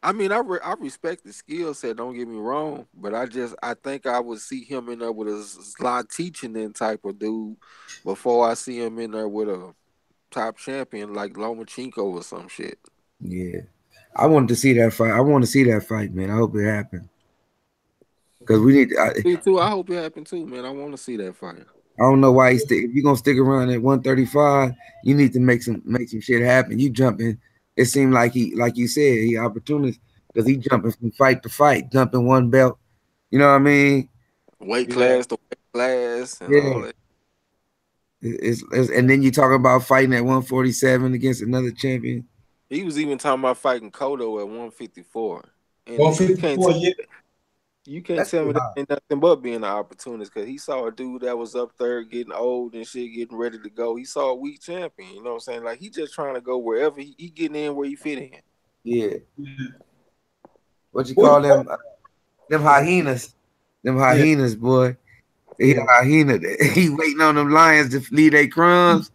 I mean, I respect the skill set. Don't get me wrong, but I think I would see him in there with a slot teaching then type of dude before I see him in there with a top champion like Lomachenko or some shit. Yeah. I wanted to see that fight. I want to see that fight, man. I hope it happens. Because we need Me too. I hope it happens too, man. I want to see that fight. I don't know why if you're gonna stick around at 135, you need to make some shit happen. You jumping, it seemed like like you said, he opportunist because he jumping from fight to fight, jumping one belt. You know what I mean? Weight Yeah. class to weight class and all Yeah. that. And then you talk about fighting at 147 against another champion. He was even talking about fighting Cotto at 154. And 154, yeah. You can't That's tell me too that high. ain't nothing but being an opportunist, because he saw a dude that was up there getting old and shit, getting ready to go. He saw a weak champion. You know what I'm saying? Like, he just trying to go wherever he getting in where he fit in. Yeah. What you call them? Them hyenas. Them hyenas, boy. He a hyena. He waiting on them lions to leave their crumbs.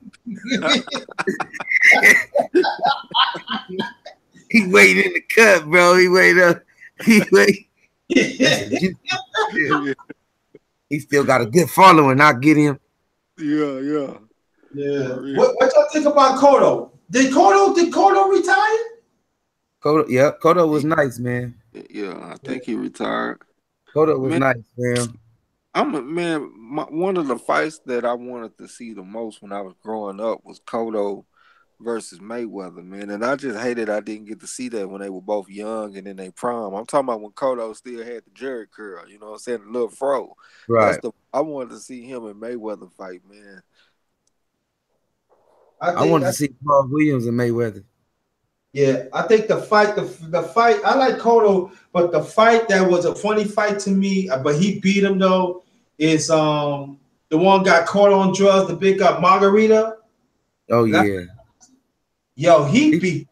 He waiting in the cut, bro. He wait up. He wait. Yeah. He still got a good following. I get him. Yeah. What y'all think about Cotto? Did Cotto retire? Cotto was nice, man. Yeah, I think he retired. Cotto was Man, nice, man. One of the fights that I wanted to see the most when I was growing up was Cotto versus Mayweather, man. And I just hated I didn't get to see that when they were both young and in their prime. I'm talking about when Cotto still had the Jerry curl, you know what I'm saying? The little fro. Right. I wanted to see him and Mayweather fight, man. I wanted to see Paul Williams and Mayweather. Yeah, I think the fight, I like Cotto, but the fight that was a funny fight to me, but he beat him though, is the one got caught on drugs, the big Margarita. Oh yeah. Yo, he beat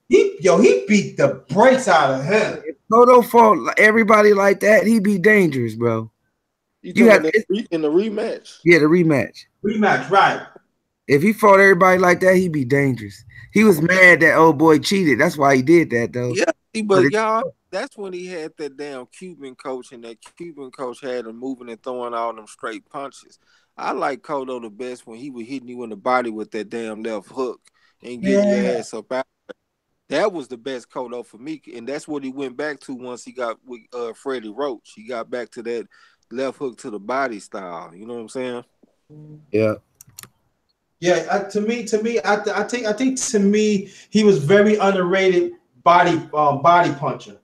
the brakes out of him. If Cotto fought everybody like that, he'd be dangerous, bro. You had in the rematch. Yeah, the rematch. Rematch, right. If he fought everybody like that, he'd be dangerous. He was mad that old boy cheated. That's why he did that, though. Yeah, but y'all, that's when he had that damn Cuban coach, and that Cuban coach had him moving and throwing all them straight punches. I like Cotto the best when he was hitting you in the body with that damn left hook and getting your ass up out. That was the best Cotto for me, and that's what he went back to once he got with Freddie Roach. He got back to that left hook to the body style. You know what I'm saying? Yeah. Yeah, to me, I think to me, he was very underrated body puncher.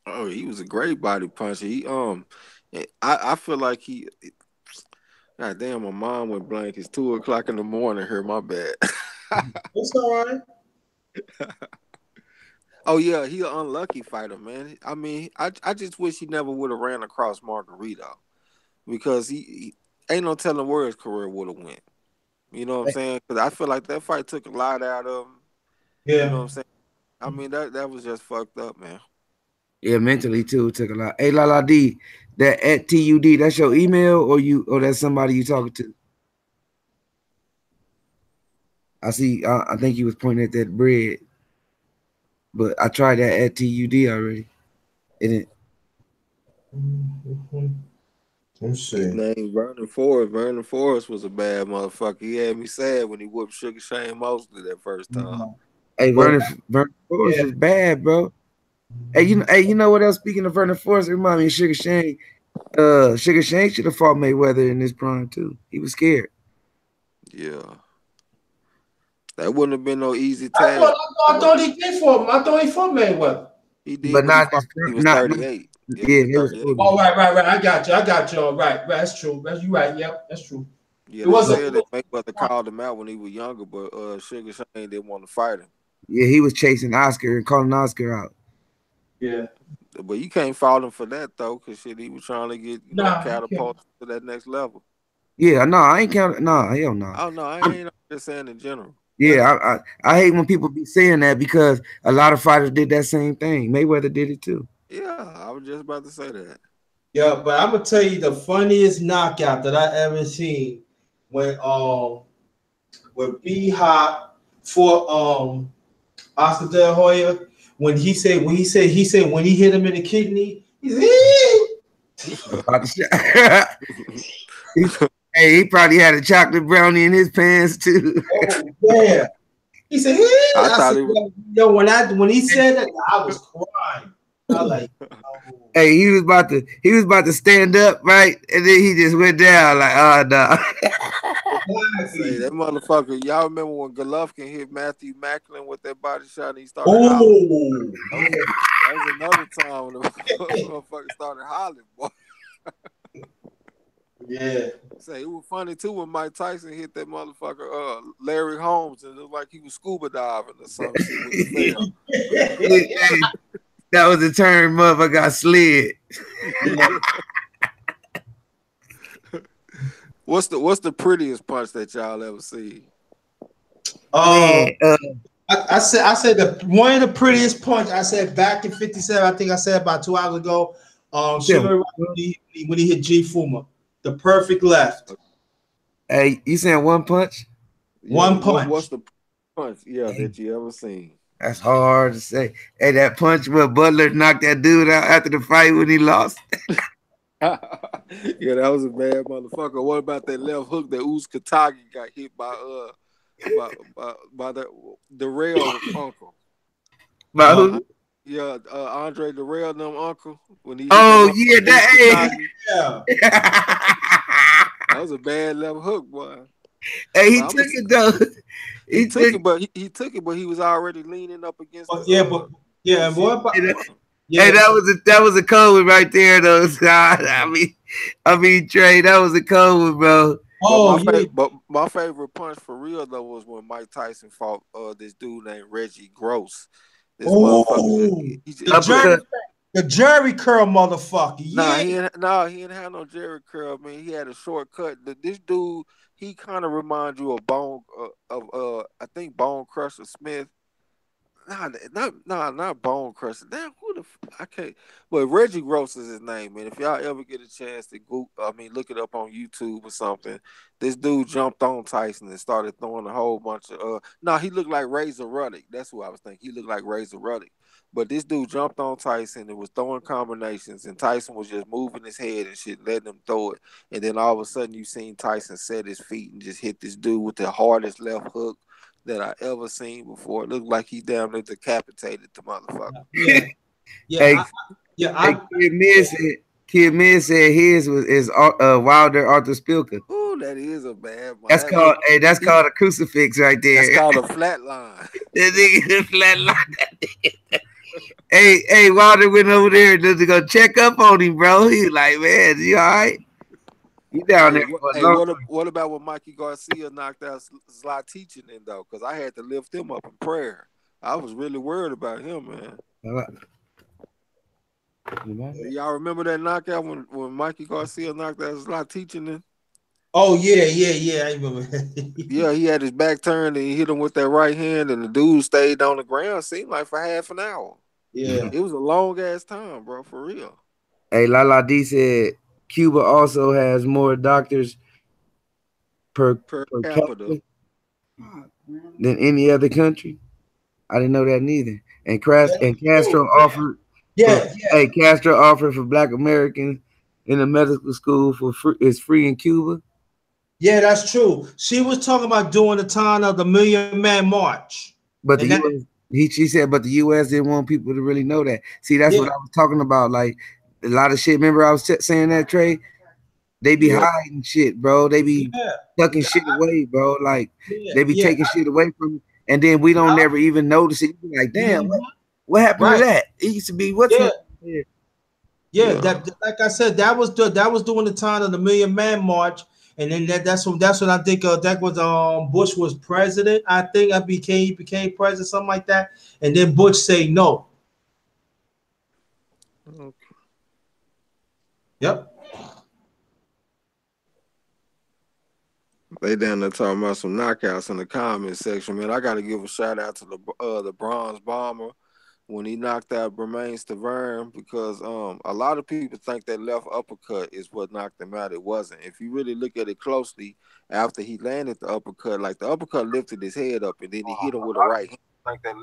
Oh, he was a great body puncher. I feel like he. God damn, my mom went blank. It's 2:00 in the morning here. My bad. It's all right. Oh yeah, he an unlucky fighter, man. I mean, I just wish he never would have ran across Margarito, because he ain't no telling where his career would have went. You know what I'm saying? Because I feel like that fight took a lot out of him. Yeah. You know what I'm saying? I mean, that was just fucked up, man. Yeah, mentally too, it took a lot. Hey, Lala D, that at TUD, that's your email or that's somebody you talking to? I see. I think you was pointing at that bread, but I tried that at TUD already. It Let's see. His name Vernon Forrest. Vernon Forrest was a bad motherfucker. He had me sad when he whooped Sugar Shane Mosley that first time. Hey, Vernon Forrest is bad, bro. Hey, you know what else? Speaking of Vernon Forrest, it remind me of Sugar Shane. Sugar Shane should have fought Mayweather in his prime too. He was scared. Yeah. That wouldn't have been no easy task. I thought he did for him. I thought he fought Mayweather. He did, but not he was 38. Yeah, it was 38. Oh, right. I got you. Right. That's true. You right. Yep, that's true. Yeah, they said that Mayweather called him out when he was younger, but Sugar Shane didn't want to fight him. Yeah, he was chasing Oscar and calling Oscar out. Yeah. But you can't fault him for that, though, because shit, he was trying to get catapulted to that next level. Yeah, no, I ain't counting. No, hell no. Oh, no, I ain't just saying in general. Yeah, I hate when people be saying that, because a lot of fighters did that same thing. Mayweather did it too. Yeah, I was just about to say that. Yeah, but I'm gonna tell you the funniest knockout that I ever seen when B Hop fought Oscar De La Hoya, when he said when he hit him in the kidney, Hey, he probably had a chocolate brownie in his pants too. Oh, yeah. He said, when he said that, I was crying. I was like, oh. Hey, he was about to stand up, right? And then he just went down like, oh no. Say that motherfucker. Y'all remember when Golovkin hit Matthew Macklin with that body shot and he started hollering? That was another time when the motherfucker started hollering, boy. Yeah. Say it was funny too when Mike Tyson hit that motherfucker Larry Holmes, and it looked like he was scuba diving or some shit when he fell. Hey, that was the turn, motherfucker got slid. What's the prettiest punch that y'all ever seen? Man, I said one of the prettiest punch. I said back in '57. I think I said about 2 hours ago. When he hit G Fuma, the perfect left. hey, you saying one punch? One punch. What's the punch? Yeah, that you ever seen? That's hard to say. Hey, that punch where Butler knocked that dude out after the fight when he lost. Yeah, that was a bad motherfucker. What about that left hook that Uz Katagi got hit by the rail uncle? By who? Yeah, Andre Darrell and them uncle when he. Oh yeah, that. Yeah. That was a bad left hook, boy. Hey, he took it though. He took it, but he was already leaning up against. Hey, that was a cold one right there, though. I mean, Trey, that was a cold one, bro. But my favorite punch for real though was when Mike Tyson fought this dude named Reggie Gross. This motherfucker, the Jerry curl motherfucker. Nah, he didn't have no Jerry curl. I mean, he had a shortcut. This dude, he kind of reminds you of I think Bone Crusher Smith. Not Bone Crusher. Damn, I can't. But Reggie Gross is his name, man. If y'all ever get a chance to look it up on YouTube or something. This dude jumped on Tyson and started throwing a whole bunch of. He looked like Razor Ruddock. That's who I was thinking. He looked like Razor Ruddock. But this dude jumped on Tyson and was throwing combinations, and Tyson was just moving his head and shit, letting him throw it. And then all of a sudden, you seen Tyson set his feet and just hit this dude with the hardest left hook that I ever seen before. It looked like he damn near decapitated the motherfucker. Kid Miz said his is Wilder Arthur Spilker. Ooh, that is a bad one. That's called a crucifix right there. That's called a flat line. That nigga flat line. Hey, Wilder went over there to go check up on him, bro. He like, man, you all right? You down there? What about when Mikey Garcia knocked out Zlot Teaching in though? Because I had to lift him up in prayer. I was really worried about him, man. Y'all remember that knockout when Mikey Garcia knocked out Zlot Teaching in? Oh yeah. I remember. Yeah, he had his back turned and he hit him with that right hand, and the dude stayed on the ground. Seemed like for half an hour. Yeah, it was a long ass time, bro, for real. Hey, Lala D said Cuba also has more doctors per capita than any other country. I didn't know that neither. And Castro offered. Hey, Castro offered for Black Americans in the medical school is free in Cuba. Yeah, that's true. She was talking about doing the time of the Million Man March. But she said, but the U.S. didn't want people to really know that. See, that's what I was talking about. Like a lot of shit. Remember, I was saying that, Trey. They be hiding shit, bro. They be tucking shit away, bro. Like they be taking shit away from, and then we don't never even notice it. You be like, damn, what happened to that? It used to be that like I said, that was during the time of the Million Man March. And then that's when I think that was Bush was president. I think he became president, something like that. And then Bush said no. Okay. Yep. They down there talking about some knockouts in the comment section, man. I got to give a shout out to the Bronze Bomber when he knocked out Bermain Stavern, because a lot of people think that left uppercut is what knocked him out. It wasn't. If you really look at it closely, after he landed the uppercut, like the uppercut lifted his head up and then he hit him with a right hand.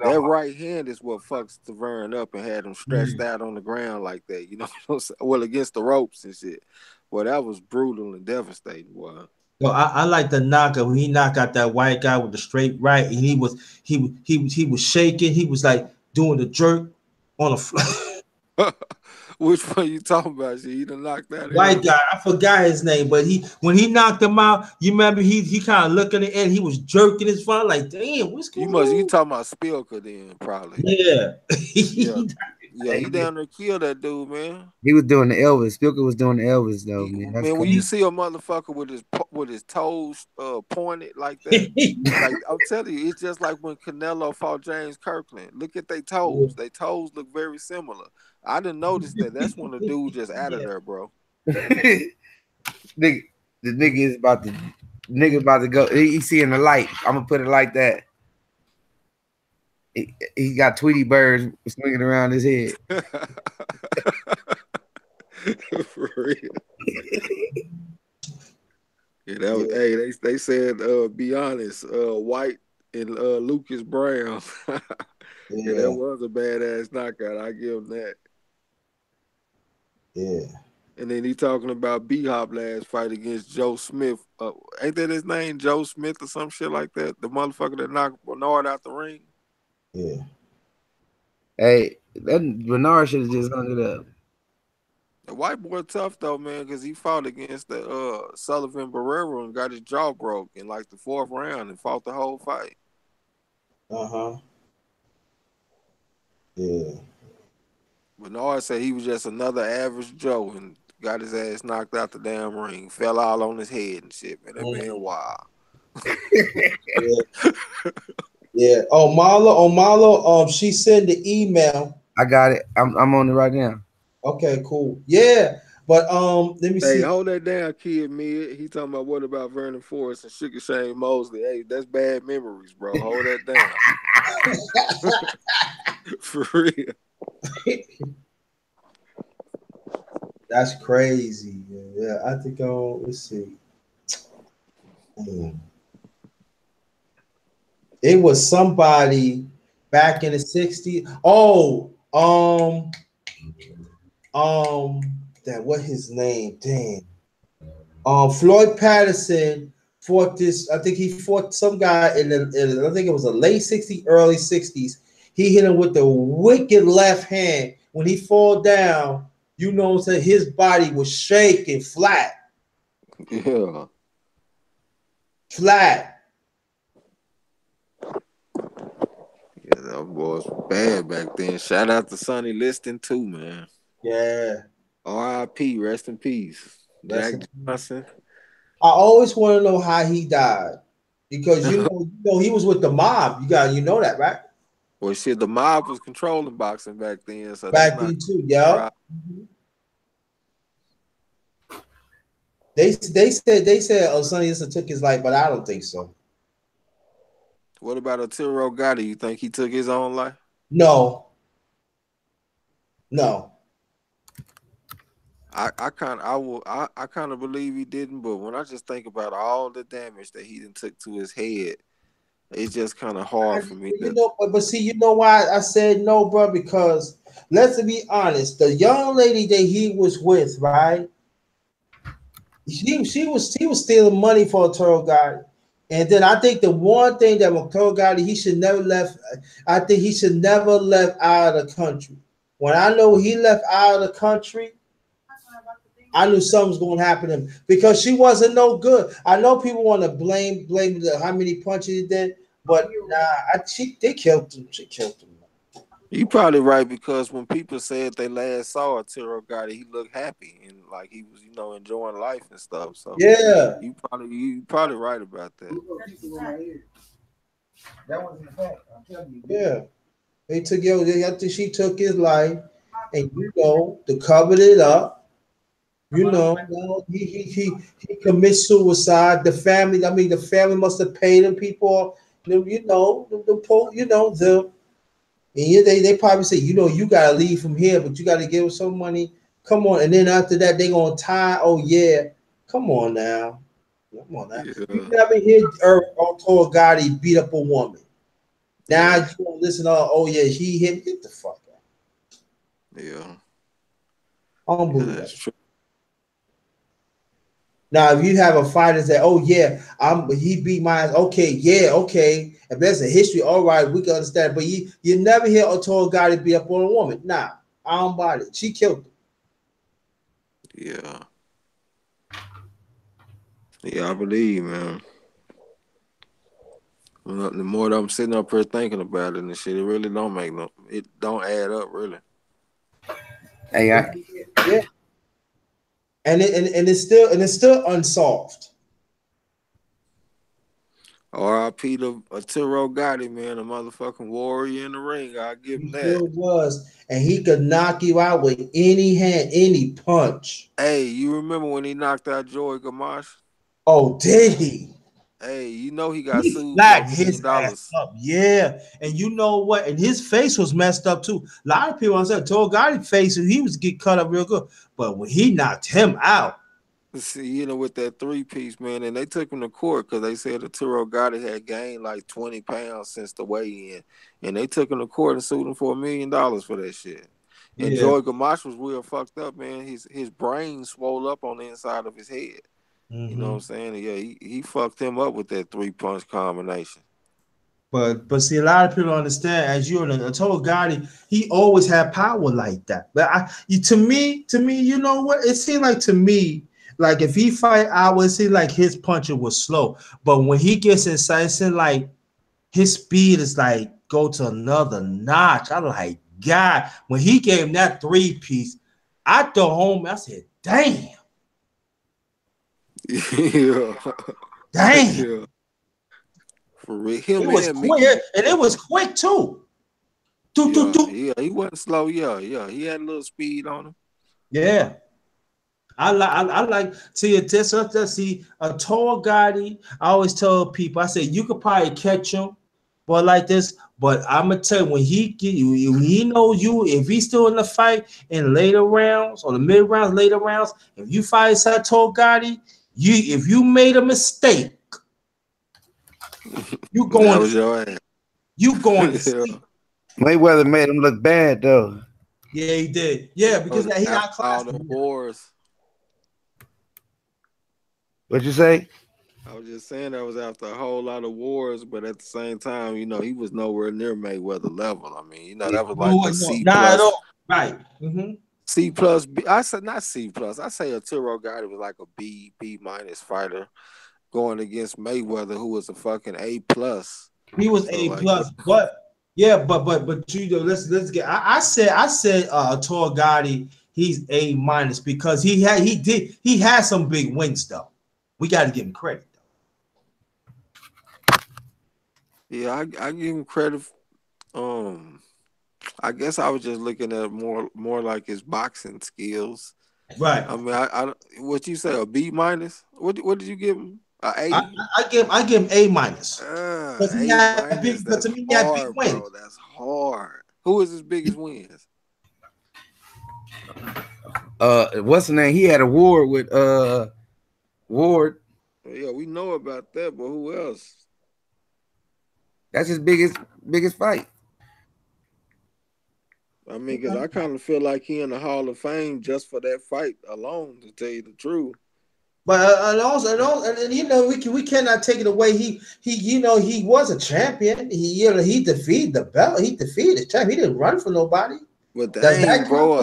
That right hand is what fucked Stavern up and had him stretched out on the ground like that, you know what I'm saying? Well, against the ropes and shit. Well, that was brutal and devastating, boy. Well, I like the knockout when he knocked out that white guy with the straight right, and he was shaking. He was like doing the jerk on the floor. Which one you talking about? He done knocked that white guy. I forgot his name, but when he knocked him out, you remember he kind of looked at it and he was jerking his front like, damn, what's going on? You talking about Spilker then, probably. Yeah. Yeah, he down there killed that dude, man. He was doing the Elvis. Spilker was doing the Elvis though, man. That's Man, when crazy. you see a motherfucker with his toes pointed like that, like I'm telling you, it's just like when Canelo fought James Kirkland. Look at their toes. Their toes look very similar. I didn't notice that. That's when the dude just out of there, bro. Nigga, the nigga about to go. He seeing the light. I'm gonna put it like that. He got Tweety birds swinging around his head. For real. Yeah, that was. Hey, they said, be honest, White and Lucas Brown. Yeah, that was a badass knockout. I give him that. Yeah. And then he talking about B-Hop last fight against Joe Smith. Ain't that his name, Joe Smith or some shit like that? The motherfucker that knocked Bernard out the ring. Yeah. Hey, that Bernard should have just hung it up. The white boy tough though, man, because he fought against the Sullivan Barrero and got his jaw broke in like the 4th round and fought the whole fight. Yeah. Bernard said he was just another average Joe and got his ass knocked out the damn ring, fell all on his head and shit, man. That man wild. Yeah. Oh, Marlo, she sent the email. I got it. I'm on it right now. Okay, cool. Yeah. But let me see. Hey, hold that down, kid. Me, he talking about what about Vernon Forrest and Sugar Shane Mosley? Hey, that's bad memories, bro. Hold that down. For real. That's crazy. Yeah, I think let's see. It was somebody back in the 60s. Oh, that what his name? Damn. Floyd Patterson fought this. I think he fought some guy in I think it was the late 60s, early 60s. He hit him with the wicked left hand. When he fall down, you know, so his body was shaking flat. Yeah. Flat. Yeah, that boys was bad back then. Shout out to Sonny Liston too, man. Yeah. R.I.P. Rest in peace. Jack Johnson. I always want to know how he died. Because you know he was with the mob. You know that, right? Well, shit, the mob was controlling boxing back then. So back then too, yeah. Right. They said Sonny Liston took his life, but I don't think so. What about Arturo Gatti? You think he took his own life? No. I kind of believe he didn't, but when I just think about all the damage that he done took to his head, it's just kind of hard for me. But see, you know why I said no, bro? Because let's be honest, the young lady that he was with, right? She was stealing money for Arturo Gatti. And then I think the one thing that Arturo Gatti, he should never left. I think he should never left out of the country. When I know he left out of the country, I knew something was going to happen to him because she wasn't no good. I know people want to blame how many punches he did, but they killed him. She killed him. You probably right because when people said they last saw Arturo Gatti, he looked happy and like he was, enjoying life and stuff. So yeah, you probably right about that. That wasn't the fact. I'm telling you. Yeah, after she took his life, and to cover it up. He commits suicide. The family must have paid him people. They probably say, you gotta leave from here, but you gotta give him some money. Come on, and then after that, they gonna tie. Oh yeah, come on now. Yeah. You never hear Arturo Gatti beat up a woman. Now you don't listen to, oh yeah, he hit me. Get the fuck out. Yeah. I don't believe that. True. Now, if you have a fighter that, oh yeah, he beat my ass. Okay, yeah, okay. If there's a history, all right, we can understand. But you never hear Arturo Gatti beat up on a woman. Nah, I don't buy it. She killed him. Yeah. Yeah, I believe, man. The more that I'm sitting up here thinking about it and shit, it really don't add up, really. Hey, Yeah. And it's still unsolved. R.I.P. to Tiro Gotti, man, a motherfucking warrior in the ring. I give him He that. sure was. And he could knock you out with any hand, any punch. Hey, you remember when he knocked out Joey Gamache? Oh, did he? Hey, you know he got He sued for flagged $1 million. his ass up. Yeah. And you know what? And his face was messed up too. A lot of people said Toro Gotti's face, he was getting cut up real good. But when he knocked him out, See, you know, with that 3-piece, man, and they took him to court because they said that Tiro Gotti had gained like 20 pounds since the weigh-in. And they took him to court and sued him for $1 million for that shit. And yeah. Joey Gamache was real fucked up, man. His brain swole up on the inside of his head. You know what I'm saying? Yeah, he fucked him up with that 3-punch combination. But see, a lot of people don't understand. As you know, Toro Gotti, he always had power like that. But to me, you know what? It seemed like to me, like if he fight, I would see like his puncher was slow. But when he gets inside, it seems like his speed is like go to another notch. I'm like, God, when he gave him that 3-piece, I threw home. I said, damn. Yeah. Damn. Yeah. For real. Him It was and quick, Mickey. and it was quick too. Yeah, he wasn't slow. Yeah. He had a little speed on him. Yeah. I like see it. See a Toro Gotti. I always tell people, I say you could probably catch him, but like this. But I'm gonna tell you when he knows you, if he's still in the fight in later rounds or the mid rounds, later rounds, if you fight Toro Gotti, if you made a mistake, you going. That was your ass. You going to sleep. Mayweather made him look bad though. Yeah, he did. Yeah, because he got all the wars. What'd you say? I was just saying that was after a whole lot of wars, but at the same time, you know, he was nowhere near Mayweather level. I mean, you know, that was like a C not plus. at all. Right. C plus. I said not C plus. I say a Tiro Gotti was like a B minus fighter going against Mayweather, who was a fucking A plus. He was A plus, but yeah, but you know, let's get. I said Toro Gotti, he's A minus because he had some big wins though. We got to give him credit though. Yeah, I give him credit. I guess I was just looking at more like his boxing skills. Right. I mean, I what you say, a B minus? What did you give him? A? I give him A minus. A minus. That's hard, bro. That's hard. Who is his biggest wins? What's the name? He had a war with Ward. Yeah, we know about that, but who else? That's his biggest fight. I mean, because I kind of feel like he in the Hall of Fame just for that fight alone, to tell you the truth. But and you know we cannot take it away. He you know he was a champion. He defeated the belt. He defeated the champ. He didn't run for nobody. But dang, bro,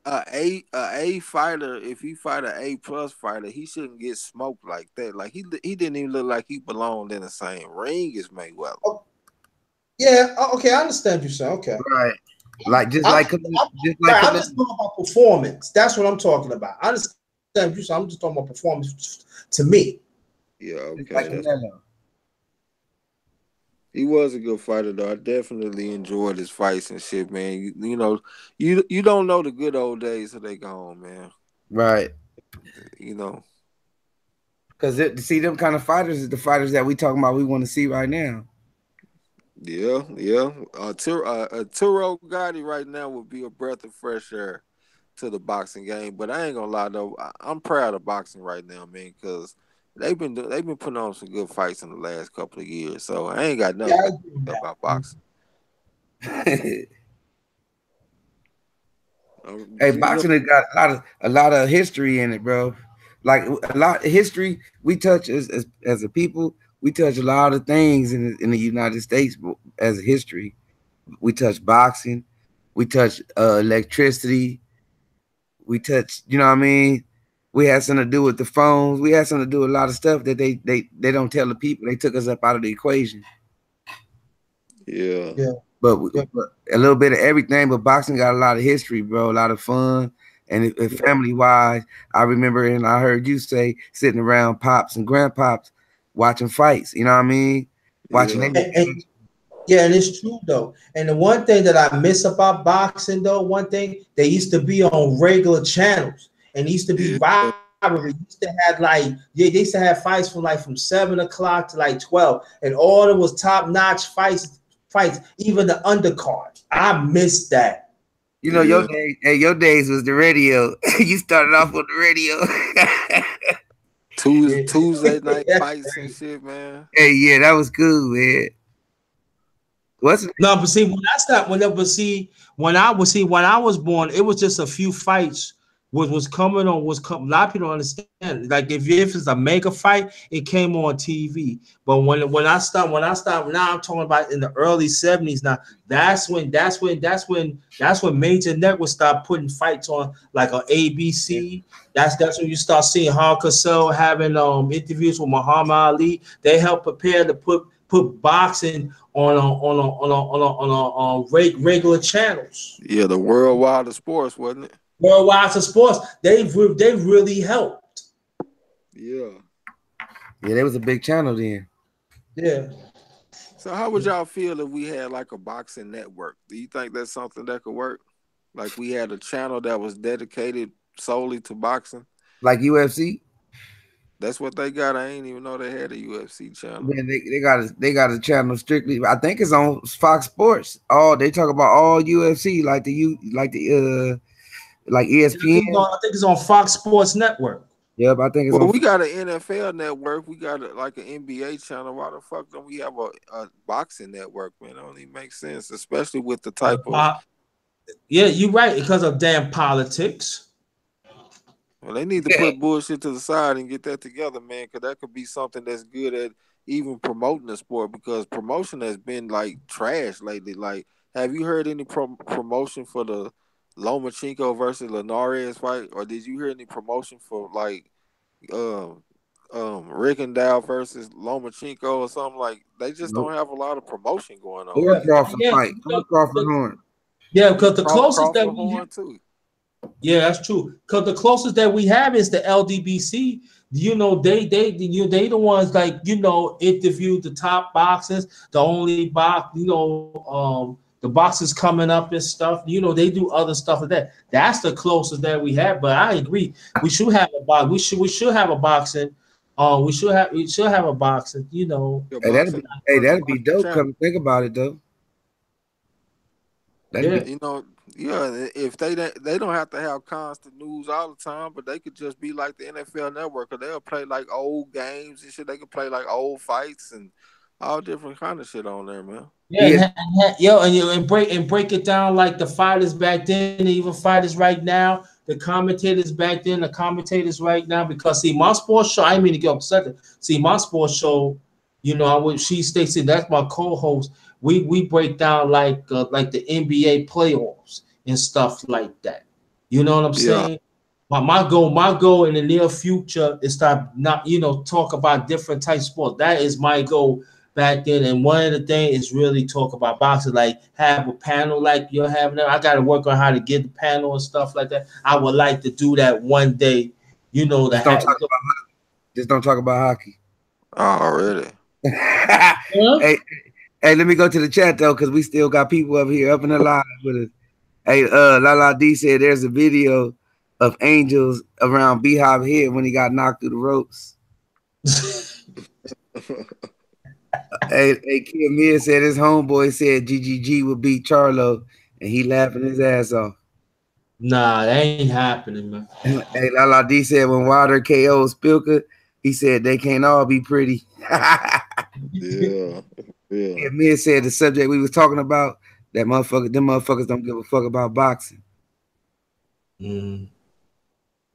a fighter, if he fight an A plus fighter, he shouldn't get smoked like that. Like he didn't even look like he belonged in the same ring as Mayweather. Oh, yeah, okay, I understand you, sir. Okay, right. Like I'm just talking about performance. That's what I'm talking about. I understand you, sir. I'm just talking about performance to me. Yeah, okay. He was a good fighter, though. I definitely enjoyed his fights and shit, man. You know, you don't know the good old days till they gone, man. Right. You know. Because to see them kind of fighters is the fighters that we talking about we want to see right now. Yeah. Tiro Gotti right now would be a breath of fresh air to the boxing game. But I ain't gonna lie, though. I'm proud of boxing right now, man, because they've been putting on some good fights in the last couple of years, so I ain't got nothing about boxing. Hey, boxing has got a lot of history in it, bro. Like a lot of history we touch as a people. We touch a lot of things in the United States as a history. We touch boxing. We touch electricity. We touch, you know what I mean? We had something to do with the phones. We had something to do with a lot of stuff that they don't tell the people. They took us up out of the equation. Yeah. but a little bit of everything. But boxing got a lot of history, bro. A lot of fun, and family wise, I remember and I heard you say sitting around pops and grandpops watching fights. You know what I mean? Watching and yeah, and it's true though. And the one thing that I miss about boxing though, one thing, they used to be on regular channels and it used to be rivalry. Used to have they used to have fights from 7 o'clock to like 12, and all it was top notch fights, even the undercard. I miss that. You know, your days was the radio. You started off on the radio. Tuesday night fights and shit, man. Hey, yeah, that was cool, man. No, but see, when I was born, it was just a few fights was coming on. A lot of people don't understand. Like if it's a mega fight, it came on TV. But when I stopped, now I'm talking about in the early 70s. Now that's when major networks start putting fights on, like on ABC. That's when you start seeing Hardcore having interviews with Muhammad Ali. They help prepare to put boxing on regular channels. Yeah, the worldwide of sports, wasn't it? Worldwide of sports, they've really helped. Yeah, there was a big channel then. Yeah. So how would y'all feel if we had like a boxing network? Do you think that's something that could work? Like we had a channel that was dedicated solely to boxing, like UFC. That's what they got. I ain't even know they had a UFC channel. Man, they got a channel strictly. I think it's on Fox Sports. They talk about all UFC, like ESPN. I think it's on Fox Sports Network. Yep, I think it's on. We got an NFL network. We got like an NBA channel. Why the fuck don't we have a boxing network, man? It don't even make sense, especially with the type of. Yeah, you're right, because of damn politics. Well, they need to put bullshit to the side and get that together, man, because that could be something that's good at even promoting the sport, because promotion has been like trash lately. Like, have you heard any promotion for the Lomachenko versus Linares fight, or did you hear any promotion for like Rickendale versus Lomachenko or something? Like, they just don't have a lot of promotion going on. Or Crawford fight. Crawford Horn. Yeah, because the closest that we have, yeah, that's true. Because the closest that we have is the LDBC. You know, they the ones like, you know, interviewed the top boxers, the only box, you know, the boxers coming up and stuff. You know, they do other stuff like that. That's the closest that we have. But I agree, we should have a box. We should have a boxing. We should have a boxing. You know, that'd be dope. Come think about it though. You know, yeah. If they don't have to have constant news all the time, but they could just be like the NFL Network, or they'll play like old games and shit. They could play like old fights and all different kind of shit on there, man. Yeah, and break it down like the fighters back then, even fighters right now, the commentators back then, the commentators right now. Because see, my sports show, I didn't mean to get upset. See, my sports show, you know, she Stacey, that's my co-host. We break down like the NBA playoffs and stuff like that. You know what I'm saying? My goal in the near future is to talk about different types of sports. That is my goal back then. And one of the things is really talk about boxing, like have a panel like you're having. I got to work on how to get the panel and stuff like that. I would like to do that one day. You know, just don't talk about hockey. Oh, really? Hey, let me go to the chat though, because we still got people up here up in the line with us. Hey, Lala D said there's a video of Angels around Beehive Head when he got knocked through the ropes. Hey, Kim Mia said his homeboy said GGG would beat Charlo, and he laughing his ass off. Nah, that ain't happening, man. Hey, Lala D said when Wilder KO Spilka, he said they can't all be pretty. Yeah. Mia said the subject we was talking about, them motherfuckers don't give a fuck about boxing.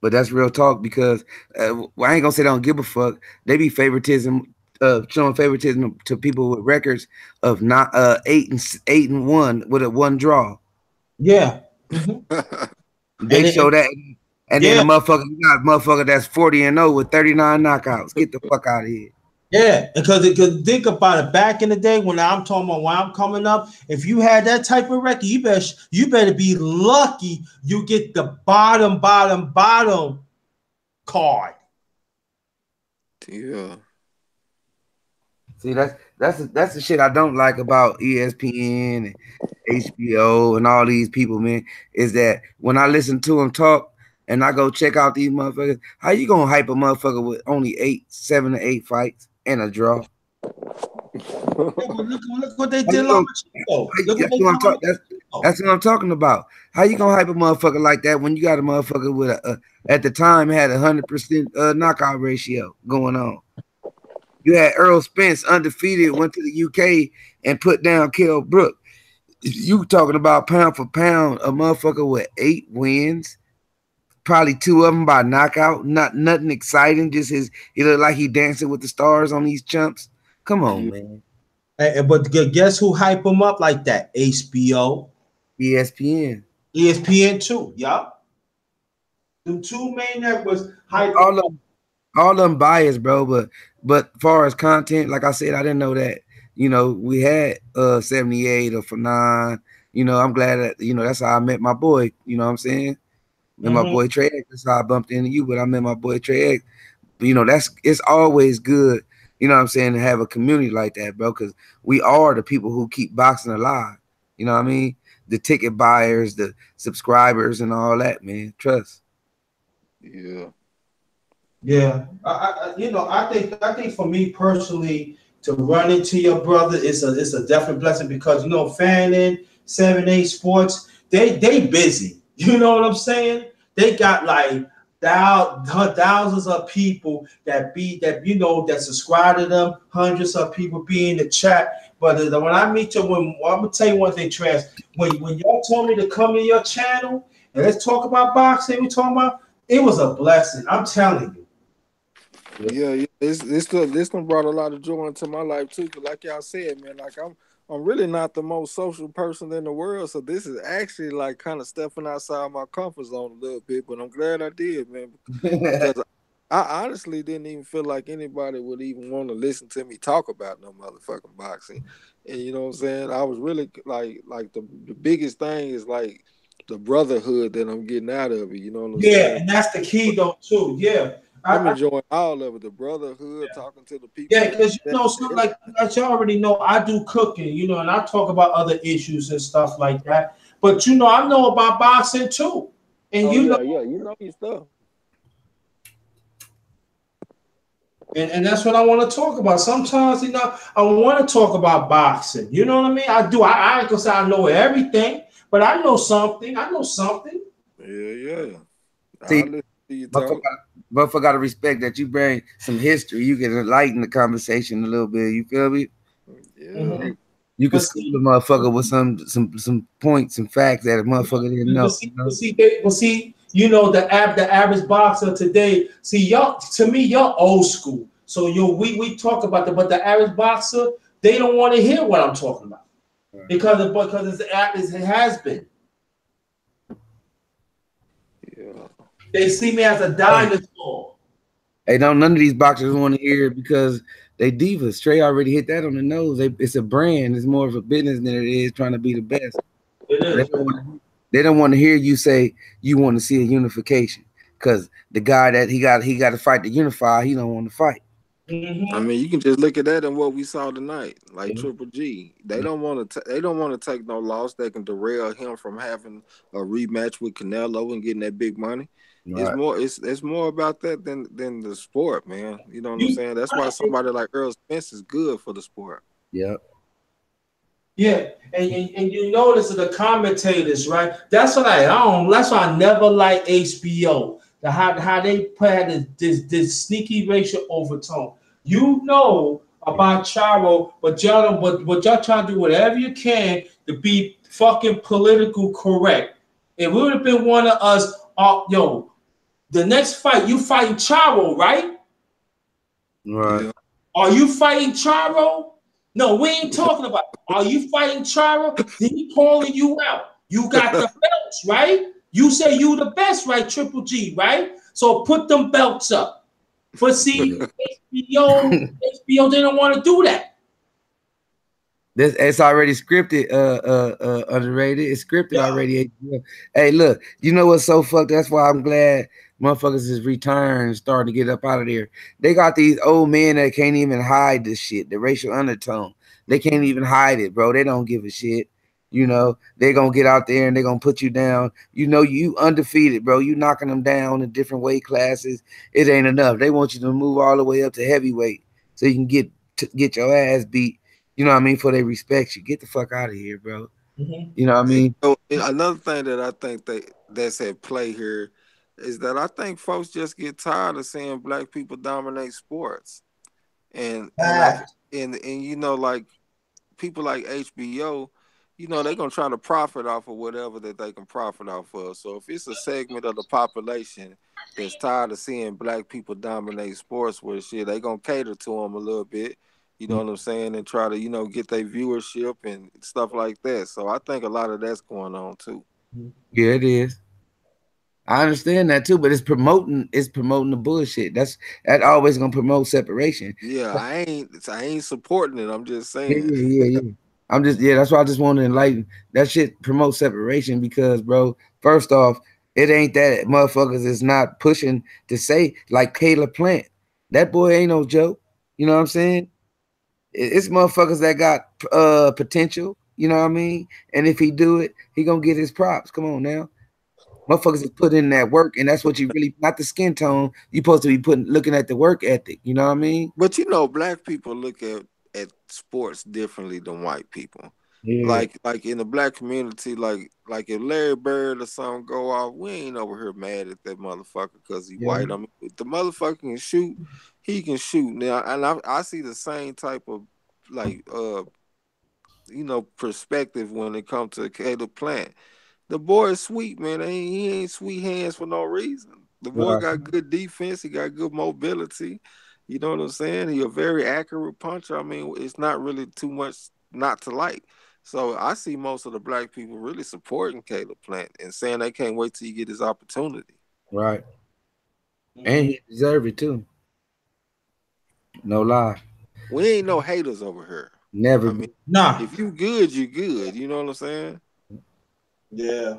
But that's real talk, because I ain't gonna say they don't give a fuck. They be showing favoritism to people with records of not 8-1 with a 1 draw. Yeah. They show that, and then the motherfucker, you got a motherfucker that's 40-0 with 39 knockouts. Get the fuck out of here. Yeah, because think about it. Back in the day when I'm talking about when I'm coming up, if you had that type of record, you better be lucky you get the bottom card. Yeah. See, that's the shit I don't like about ESPN and HBO and all these people, man. Is that when I listen to them talk and I go check out these motherfuckers, how you gonna hype a motherfucker with only 7 to 8 fights and a draw? Look what they did on Chapo. That's what I'm talking about. How you gonna hype a motherfucker like that when you got a motherfucker with at the time had 100% knockout ratio going on? You had Earl Spence undefeated, went to the UK and put down Kell Brook. You talking about pound for pound, a motherfucker with 8 wins, probably 2 of them by knockout, nothing exciting. Just he looked like he dancing with the stars on these chumps. Come on, man. But guess who hype him up like that? HBO, ESPN too. Yup. The 2 main networks hype all of them biased, bro. But far as content, like I said, I didn't know that. You know, we had 78 or for 9. You know, I'm glad that that's how I met my boy. You know what I'm saying? And my boy Trey. That's how I bumped into you. But I met my boy Trey. But, it's always good. You know what I'm saying, to have a community like that, bro, because we are the people who keep boxing alive. You know what I mean? The ticket buyers, the subscribers, and all that, man. Trust. Yeah. Yeah. I think for me personally, to run into your brother is a definite blessing because Fanning, 7-8 Sports, they busy. You know what I'm saying? They got like thousands of people that subscribe to them, hundreds of people be in the chat. But when I meet you, I'm gonna tell you one thing, Trey. When y'all told me to come in your channel and let's talk about boxing, it was a blessing. I'm telling you. Yeah. This done brought a lot of joy into my life too. Cause like y'all said, man, like I'm really not the most social person in the world, so this is actually like kind of stepping outside my comfort zone a little bit. But I'm glad I did, man, because I honestly didn't even feel like anybody would even want to listen to me talk about no motherfucking boxing. And you know what I'm saying? I was really like the biggest thing is like the brotherhood that I'm getting out of it. You know what I'm saying? Yeah, and that's the key though too. Yeah. I'm enjoying all of it, the brotherhood, talking to the people. Yeah, because something like y'all already know, I do cooking, and I talk about other issues and stuff like that. But I know about boxing too, and you know your stuff. And that's what I want to talk about. Sometimes, I want to talk about boxing. You know what I mean? I do. I ain't gonna say I know everything, but I know something. Yeah. See, motherfucker got to respect that you bring some history. You can enlighten the conversation a little bit. You feel me? Yeah. You can school the motherfucker with some points and facts that a motherfucker didn't know. See, the average boxer today. See, y'all, to me, y'all old school. So we talk about that, but the average boxer, they don't want to hear what I'm talking about because it has been. Yeah. They see me as a dinosaur. Hey, none of these boxers want to hear it because they divas. Trey already hit that on the nose. It's a brand. It's more of a business than it is trying to be the best. They don't want to hear you say you want to see a unification because the guy that he got to fight to unify. He don't want to fight. I mean, you can just look at that and what we saw tonight, like Triple G. They don't want to take no loss that can derail him from having a rematch with Canelo and getting that big money. Right. It's more about that than the sport, man. You know what I'm saying? That's why somebody like Earl Spence is good for the sport. Yep. Yeah, and you notice the commentators, right? That's what that's why I never like HBO. How they had this sneaky racial overtone. About Charlo, but y'all trying to do whatever you can to be fucking political correct. It would have been one of us. The next fight you fighting Charlo, right? Right. Are you fighting Charlo? No, we ain't talking about. Are you fighting Charlo? Then he calling you out. You got the belts, right? You say you the best, right? Triple G, right? So put them belts up. But see, HBO they don't want to do that. It's already scripted, underrated. It's scripted already. Hey, look, you know what's so fucked? That's why I'm glad motherfuckers is returned, starting to get up out of there. They got these old men that can't even hide this shit, the racial undertone. They can't even hide it, bro. They don't give a shit. You know, they're gonna get out there and they're gonna put you down. You know, you undefeated, bro. You knocking them down in different weight classes. It ain't enough. They want you to move all the way up to heavyweight so you can get your ass beat. You know what I mean? For they respect you. Get the fuck out of here, bro. Mm-hmm. You know what I mean? So, another thing that I think that's at play here is that I think folks just get tired of seeing black people dominate sports, and you know, like people like HBO, you know, they're gonna try to profit off of whatever that they can profit off of. So if it's a segment of the population that's tired of seeing black people dominate sports with shit, they gonna cater to them a little bit. You know what I'm saying? And try to, you know, get their viewership and stuff like that. So I think a lot of that's going on too. Yeah, it is. I understand that too, but it's promoting the bullshit. That always gonna promote separation. Yeah, I ain't supporting it. I'm just Yeah, saying. yeah. That's why I just want to enlighten. That shit promotes separation because, bro, first off, it ain't that motherfuckers is not pushing to say like Caleb Plant. That boy ain't no joke. You know what I'm saying? It's motherfuckers that got potential. You know what I mean? And if he do it, he gonna get his props. Come on now. Motherfuckers is put in that work, and that's what you really, not the skin tone. You supposed to be looking at the work ethic. You know what I mean? But you know, black people look at sports differently than white people. Yeah. Like in the black community, like if Larry Bird or something go off, we ain't over here mad at that motherfucker because he white. I mean, if the motherfucker can shoot, he can shoot. Now, and I see the same type of like you know, perspective when it comes to Caleb Plant. The boy is sweet, man. He ain't sweet hands for no reason. The boy got good defense. He got good mobility. You know what I'm saying? He a very accurate puncher. I mean, it's not really too much not to like. So I see most of the black people really supporting Caleb Plant and saying they can't wait till he get his opportunity. Right. And he deserve it too. No lie. We ain't no haters over here. Never. I mean, if you good, you good. You know what I'm saying? Yeah.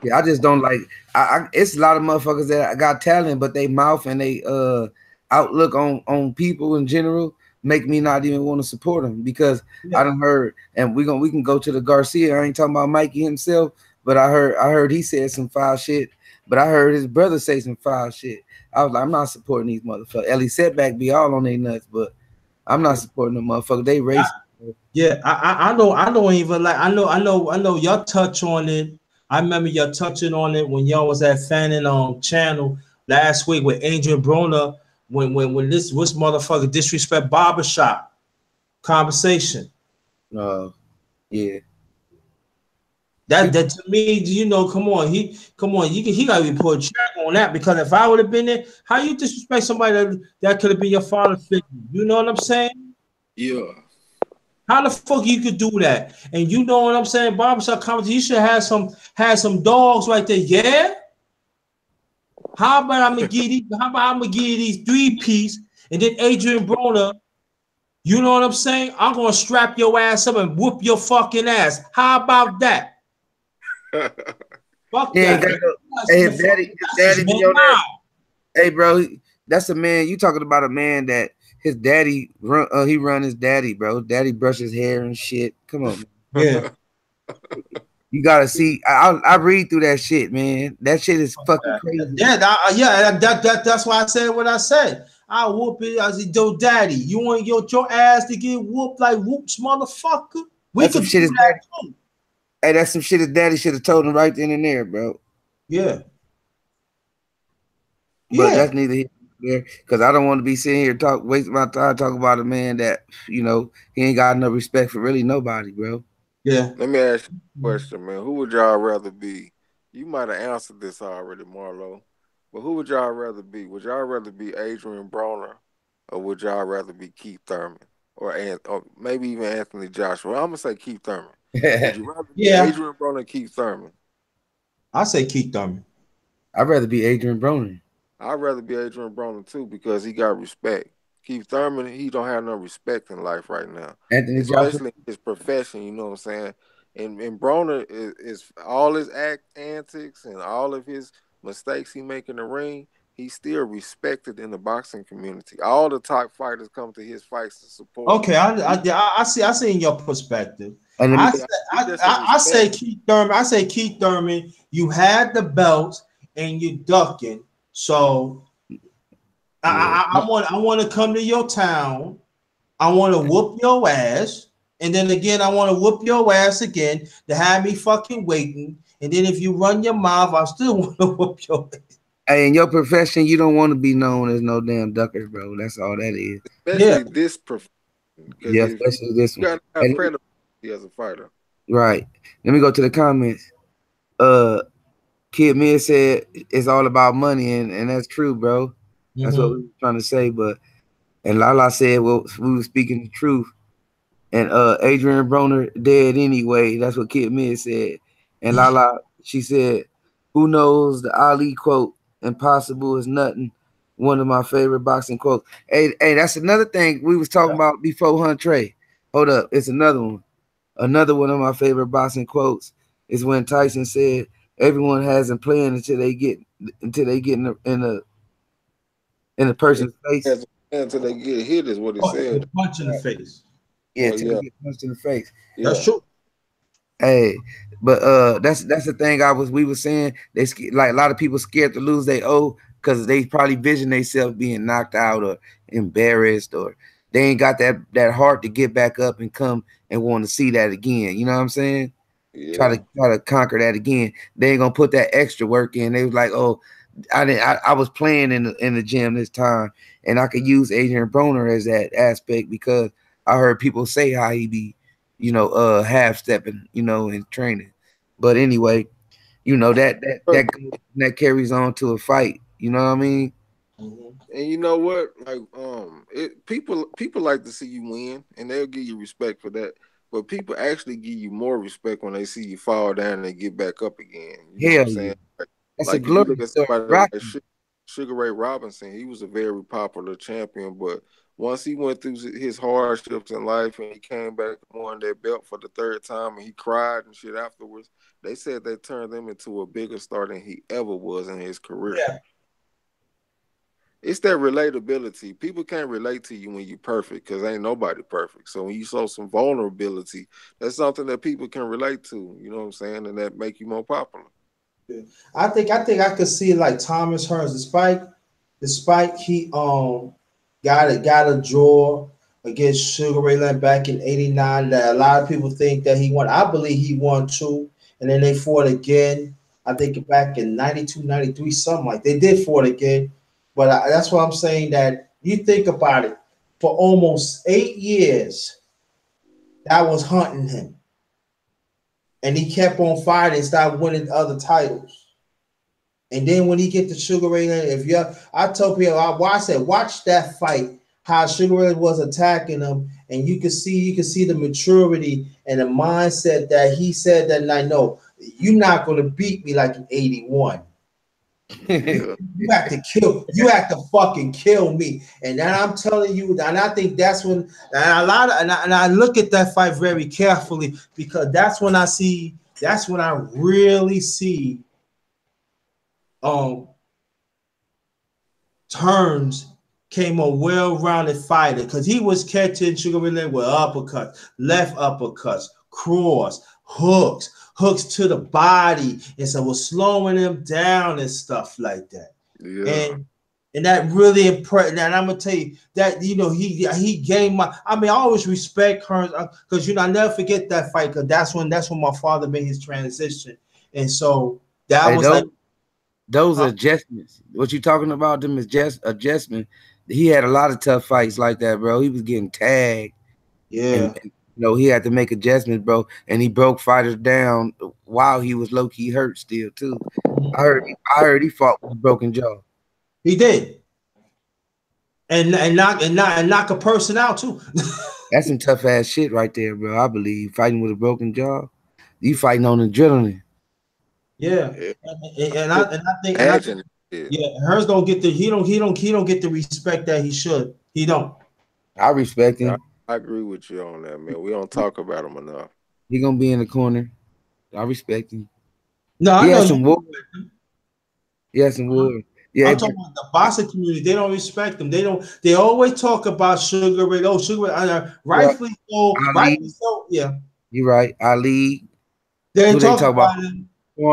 Yeah, I just don't like. It's a lot of motherfuckers that got talent, but they mouth and they outlook on people in general make me not even want to support them because I done heard, and we can go to the Garcia. I ain't talking about Mikey himself, but I heard he said some foul shit. But I heard his brother say some foul shit. I was like, I'm not supporting these motherfuckers. Ellie Setback be all on their nuts, but I'm not supporting them motherfuckers. They racist. Yeah, I don't even like. I know y'all touch on it. I remember y'all touching on it when y'all was at Fannin channel last week with Adrian Broner when this motherfucker disrespect barbershop conversation. Yeah. That to me, you know, come on, he gotta be put a check on that because if I would have been there, how you disrespect somebody that could have been your father figure? You know what I'm saying? Yeah. How the fuck you could do that? And you know what I'm saying? Barbershop comedy, you should have some dogs right there. Yeah. How about I'm gonna give you these 3-piece and then Adrian Broner, you know what I'm saying? I'm gonna strap your ass up and whoop your fucking ass. How about that? Fuck that. Hey, daddy be on that. Hey, bro, that's a man. You talking about a man that his daddy he run his daddy, bro. Daddy brush his hair and shit. Come on, man. You gotta see. I read through that shit, man. That shit is fucking crazy. Yeah, that's why I said what I said. I whoop it as your daddy. You want your ass to get whooped like whoops, motherfucker? We could do that too. Hey, that's some shit his daddy should have told him right then and there, bro. Yeah. But that's neither here nor there, because I don't want to be sitting here wasting my time talking about a man that, you know, he ain't got no respect for really nobody, bro. Yeah. Let me ask you a question, man. Who would y'all rather be? You might have answered this already, Marlo. But who would y'all rather be? Would y'all rather be Adrian Broner, or would y'all rather be Keith Thurman, or maybe even Anthony Joshua? I'm gonna say Keith Thurman. Would you rather be Adrian Broner or Keith Thurman? I say Keith Thurman. I'd rather be Adrian Broner. I'd rather be Adrian Broner too because he got respect. Keith Thurman, he don't have no respect in life right now, Anthony Joshua. especially in his profession. You know what I'm saying? And Broner is all his antics and all of his mistakes he make in the ring. He's still respected in the boxing community. All the top fighters come to his fights to support him. Okay, I see in your perspective. And let me, I say Keith Thurman. I say Keith Thurman. You had the belt and you ducking. So I want to come to your town. I want to whoop your ass, and then again I want to whoop your ass again to have me fucking waiting. And then if you run your mouth, I still want to whoop your ass. hey, in your profession, you don't want to be known as no damn ducker, bro. That's all that is. Especially this profession. Yeah, especially this one. You gotta have credibility as a fighter. Right. Let me go to the comments. Kid Mid said it's all about money, and that's true, bro. That's what we were trying to say. And Lala said, well, we were speaking the truth. And Adrian Broner dead anyway. That's what Kid Mid said. And Lala, she said, who knows the Ali quote, impossible is nothing. One of my favorite boxing quotes. Hey, that's another thing we was talking about before Hunt Trey. Hold up, it's another one. Another one of my favorite boxing quotes is when Tyson said, everyone hasn't planned until they get in a person's face. Until they get hit is what he said. Punch in the face. Yeah, until they get punched in the face. Yeah. That's true. Hey, but that's the thing we were saying. They like a lot of people scared to lose their O because they probably vision themselves being knocked out or embarrassed, or they ain't got that heart to get back up and come and want to see that again. You know what I'm saying? Yeah. Try to conquer that again. They ain't gonna put that extra work in. They was like, oh, I was playing in the gym this time, and I could use Adrian Broner as that aspect because I heard people say how he be, half stepping, in training. But anyway, that carries on to a fight. You know what I mean? And you know what? Like, people like to see you win, and they'll give you respect for that. But people actually give you more respect when they see you fall down and get back up again. You know what I'm saying? That's like a glory. Look at somebody like Sugar Ray Robinson. He was a very popular champion, but once he went through his hardships in life and he came back and won that belt for the third time and he cried and shit afterwards, they said they turned him into a bigger star than he ever was in his career. Yeah. It's that relatability. People can't relate to you when you're perfect because ain't nobody perfect. So when you show some vulnerability, that's something that people can relate to. You know what I'm saying? And that make you more popular. I think I could see like Thomas Hearns, despite he got a draw against Sugar Ray Leonard back in '89 that a lot of people think that he won. I believe he won too, and then they fought again. I think back in '92, '93, something like they did fought again. But that's what I'm saying, that you think about it, for almost 8 years, that was hunting him. And he kept on fighting and started winning other titles. And then when he get to Sugar Ray Leonard, I told people, I said, watch that fight, how Sugar Ray was attacking him, and you can see the maturity and the mindset that he said that night. No, you're not going to beat me like in '81. You have to fucking kill me. And then I'm telling you, and I think that's when, and I look at that fight very carefully, because that's when I really see Hearns came a well-rounded fighter, because he was catching Sugar Ray Leonard with uppercuts, left uppercuts, cross, hooks to the body, and so was slowing him down and stuff like that. Yeah. And that really impressed. And I'm gonna tell you that he gained my. I mean, I always respect Hearns because I never forget that fight, because that's when my father made his transition, and so that was those adjustments. What you talking about? Them is just adjustment. He had a lot of tough fights like that, bro. He was getting tagged. Yeah. And he had to make adjustments, bro, and he broke fighters down while he was low key hurt still too. I heard he fought with a broken jaw. He did, and knock a person out too. That's some tough ass shit right there, bro. I believe fighting with a broken jaw, you fighting on adrenaline. Yeah, and I think Yeah, Hearns don't get the he don't get the respect that he should. He don't. I respect him. I agree with you on that, man. We don't talk about him enough. He gonna be in the corner. I respect him. No, I He know has some you. wood. He has some wood. Yeah, I'm talking about the boxing community. They don't respect them. They don't. They always talk about Sugar Ray. Oh, Sugar Ray. Rightfully so. Ali, Rightfully so. Yeah. you're right. Ali. They Who they talk talk about? about him. But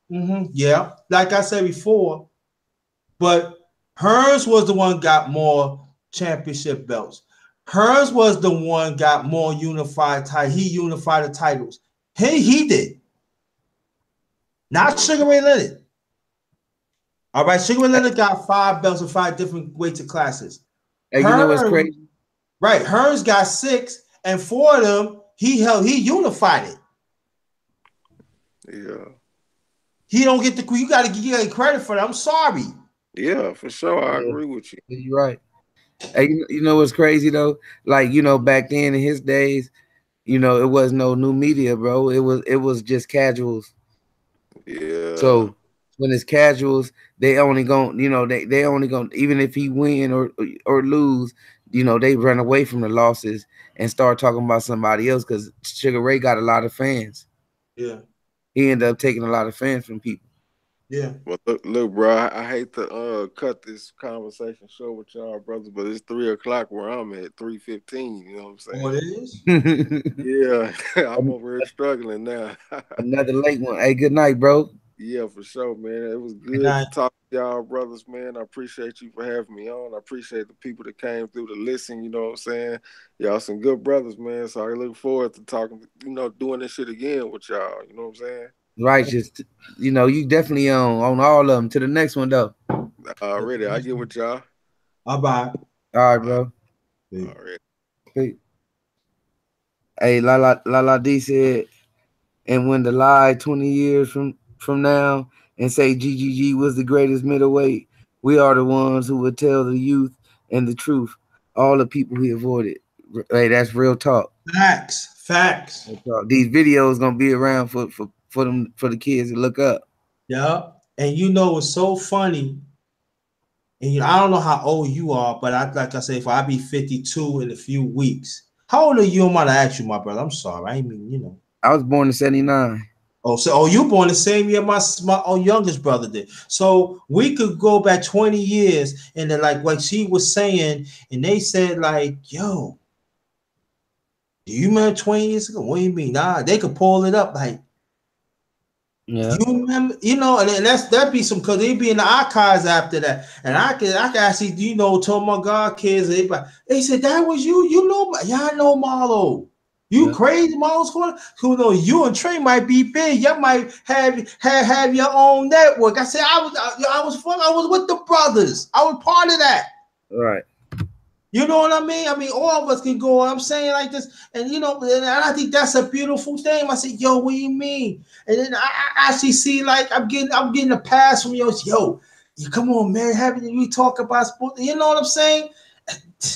Foreman. yeah, like I said before, but Hearns was the one got more championship belts. Hearns was the one got more unified titles. He unified the titles. He did. Not Sugar Ray Leonard. All right, Sugar Ray Leonard got 5 belts in 5 different weights and classes. Hey, you know what's crazy? Right, Hearns got 6, and 4 of them he unified it. Yeah. He don't get you got to get credit for that. I'm sorry. Yeah, for sure. I agree with you. You're right. Hey, you know what's crazy though? Like, back then in his days, it was no new media, bro. It was just casuals. Yeah. So when it's casuals, they only going, they only going, even if he win or lose, they run away from the losses and start talking about somebody else because Sugar Ray got a lot of fans. Yeah. He ended up taking a lot of fans from people. Yeah. Well, look, bro. I hate to cut this conversation short with y'all, brothers, but it's 3:00 where I'm at. 3:15. You know what I'm saying? Oh, it is. Yeah, I'm over here struggling now. Another late one. Hey, good night, bro. Yeah, for sure, man. It was good to talk to y'all, brothers, man. I appreciate you for having me on. I appreciate the people that came through to listen. You know what I'm saying? Y'all some good brothers, man. So I look forward to talking, doing this shit again with y'all. You know what I'm saying? Righteous. You definitely on all of them. To the next one, though. Already. I get with y'all. Bye-bye. All right, bro. All right. Peace. Hey, La D said, and when the lie 20 years from now and say GGG was the greatest middleweight, we are the ones who would tell the youth and the truth, all the people he avoided. Hey, that's real talk. Facts. These videos gonna be around for the kids to look up. Yeah, and it's so funny. And I don't know how old you are, but like I said, if I be 52 in a few weeks. How old are you? I'm gonna ask you, my brother. I'm sorry. I mean, I was born in 79. Oh, you born the same year my youngest brother did. So we could go back 20 years, and then like she was saying, and they said like, yo, do you remember 20 years ago? What do you mean? Nah, they could pull it up like, yeah. You remember, and that'd be some, because they'd be in the archives after that, and I could actually, told my god kids, they said that was you, yeah, I know Marlo. You crazy, Marlo's Corner? Who knows? You and Trey might be big. You might have your own network. I said I was with the brothers. I was part of that. Right. You know what I mean? I mean, all of us can go. I'm saying like this, and and I think that's a beautiful thing. I said, yo, what do you mean? And then I actually see like I'm getting a pass from yo, you come on, man, haven't we talk about sports? You know what I'm saying?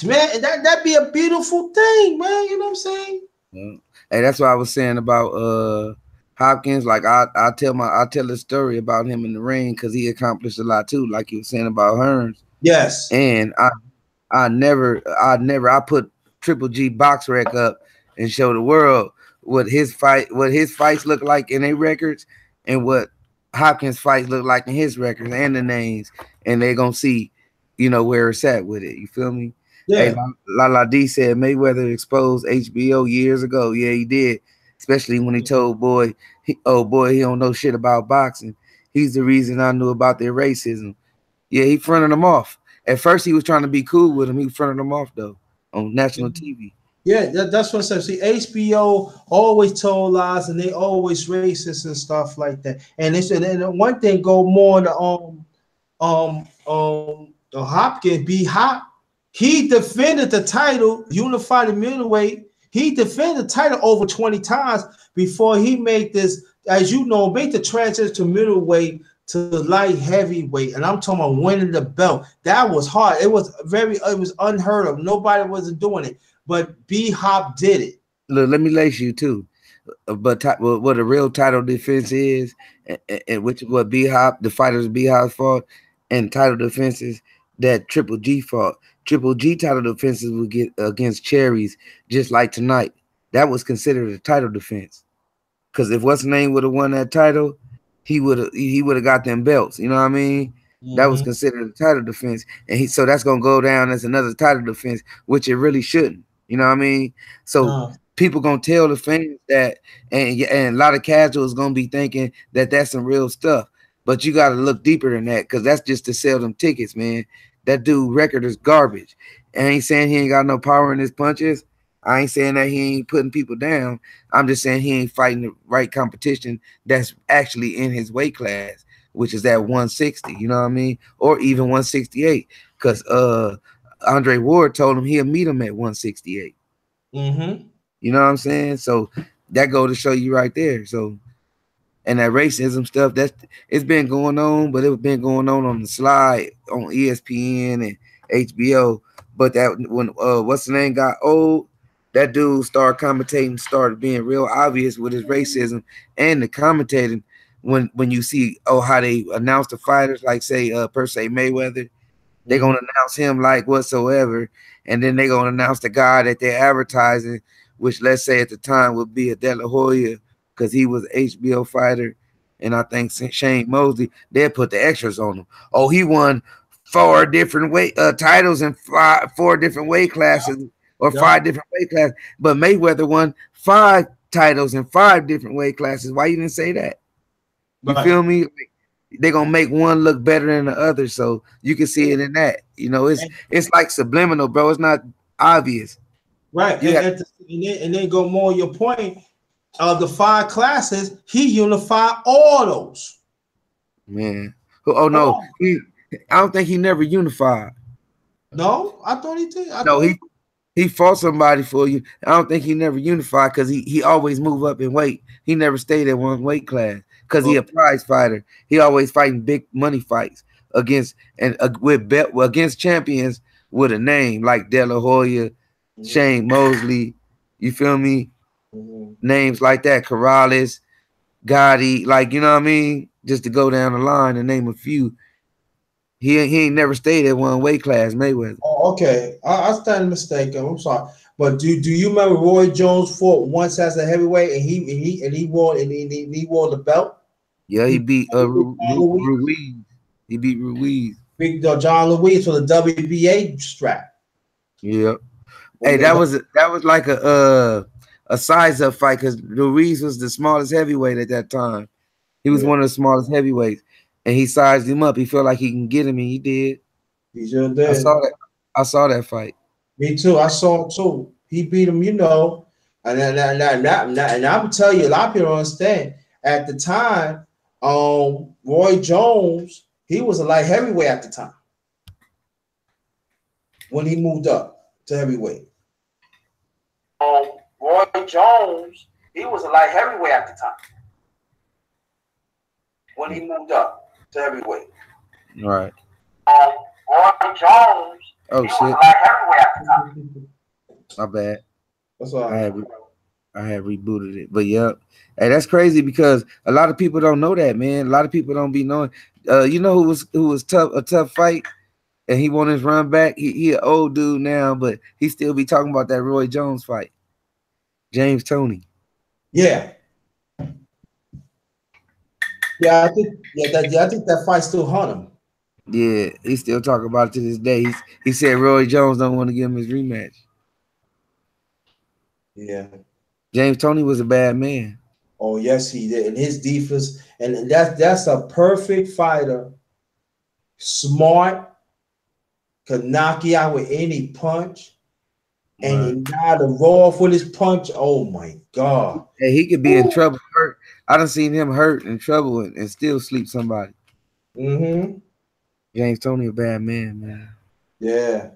Man, that'd be a beautiful thing, man. You know what I'm saying? Yeah. Hey, that's what I was saying about Hopkins. Like I tell the story about him in the ring because he accomplished a lot too, like you were saying about Hearns. Yes. And I put Triple G box rec up and show the world what his fights look like in their records and what Hopkins fights look like in his records and the names, and they're gonna see, where it's at with it. You feel me? Yeah. Hey, La D said Mayweather exposed HBO years ago. Yeah, he did. Especially when he told he don't know shit about boxing. He's the reason I knew about their racism. Yeah, he fronted them off. At first, he was trying to be cool with him. He fronted them off though on national TV. Yeah, that's what I said. See, HBO always told lies, and they always racist and stuff like that. And they said, and one thing go more to the Hopkins, B Hop. He defended the title, unified middleweight. He defended the title over 20 times before he made this, as you know, made the transition to middleweight to light heavyweight. And I'm talking about winning the belt. That was hard. It was unheard of. Nobody wasn't doing it. But B Hop did it. Look, let me lace you too. but what a real title defense is, and which what B-Hop, the fighters B-Hop fought, and title defenses that Triple G fought. Triple G title defenses would get against Cherries, just like tonight. That was considered a title defense. Because if what's name would have won that title, he would have got them belts. You know what I mean? That was considered a title defense, and so that's gonna go down as another title defense, which it really shouldn't. You know what I mean? So people gonna tell the fans that, and a lot of casuals gonna be thinking that that's some real stuff. But you got to look deeper than that, because that's just to sell them tickets, man. That dude record is garbage. I ain't saying he ain't got no power in his punches. I ain't saying that he ain't putting people down. I'm just saying he ain't fighting the right competition that's actually in his weight class, which is at 160, you know what I mean? Or even 168. Because Andre Ward told him he'll meet him at 168. You know what I'm saying? So that go to show you right there. So, and that racism stuff, it's been going on, but it's been going on the slide on ESPN and HBO. But that when what's the name got old, that dude started commentating, started being real obvious with his racism and the commentating. When you see how they announce the fighters, like say per se Mayweather, they're gonna announce him like whatsoever, and then they're gonna announce the guy that they're advertising, which let's say at the time would be a De La Hoya, because he was an HBO fighter, and I think Shane Mosley, they'll put the extras on him. Oh, he won 4 different weight titles in 4 different weight classes, or 5 different weight classes. But Mayweather won 5 titles in 5 different weight classes. Why you didn't say that? You feel me? Like, they're gonna make one look better than the other, so you can see it in that. You know, it's like subliminal, bro. It's not obvious. Right. And then go more on your point. Of the 5 classes, he unified all those. Man. Oh no, I don't think he never unified. No, I thought he did. He fought somebody for you. I don't think he never unified, because he always moved up in weight. He never stayed at one weight class, because he a prize fighter. He always fighting big money fights against against champions with a name like De La Hoya, Shane Mosley. You feel me? Names like that, Corrales, Gotti, like, you know what I mean? Just to go down the line and name a few. He ain't never stayed at one weight class, Mayweather. Oh, okay. I stand mistaken. I'm sorry. But do you remember Roy Jones fought once as a heavyweight and he won the belt? Yeah, he beat Ruiz. He beat Ruiz. Big John Louise for the WBA strap. Yeah. Hey, that was like a size up fight, because Ruiz was the smallest heavyweight at that time. He was one of the smallest heavyweights, and he sized him up. He felt like he can get him, and he did. He sure did. I saw that fight. Me too. I saw him too. He beat him, you know. And I'm tell you, a lot of people don't understand. At the time, Roy Jones, he was a light heavyweight at the time when he moved up to heavyweight. Roy Jones, he was a light heavyweight at the time when he moved up to heavyweight. Right. Roy Jones, he was a light heavyweight at the time. My bad. That's all right. I had rebooted it, but yeah. Hey, that's crazy, because a lot of people don't know that, man. A lot of people don't be knowing. You know who was tough, a tough fight, and he won his run back. He an old dude now, but he still be talking about that Roy Jones fight. James Toney. Yeah. I think that fight still haunt him. Yeah, he still talking about it to this day. He said Roy Jones don't want to give him his rematch. Yeah. James Toney was a bad man. Oh, yes, he did. And his defense, and that's a perfect fighter. Smart, could knock you out with any punch. And he got to roll off with his punch. Oh my God. Hey, he could be in trouble, hurt. I done seen him hurt in trouble and still sleep somebody. James Toney a bad man. Yeah.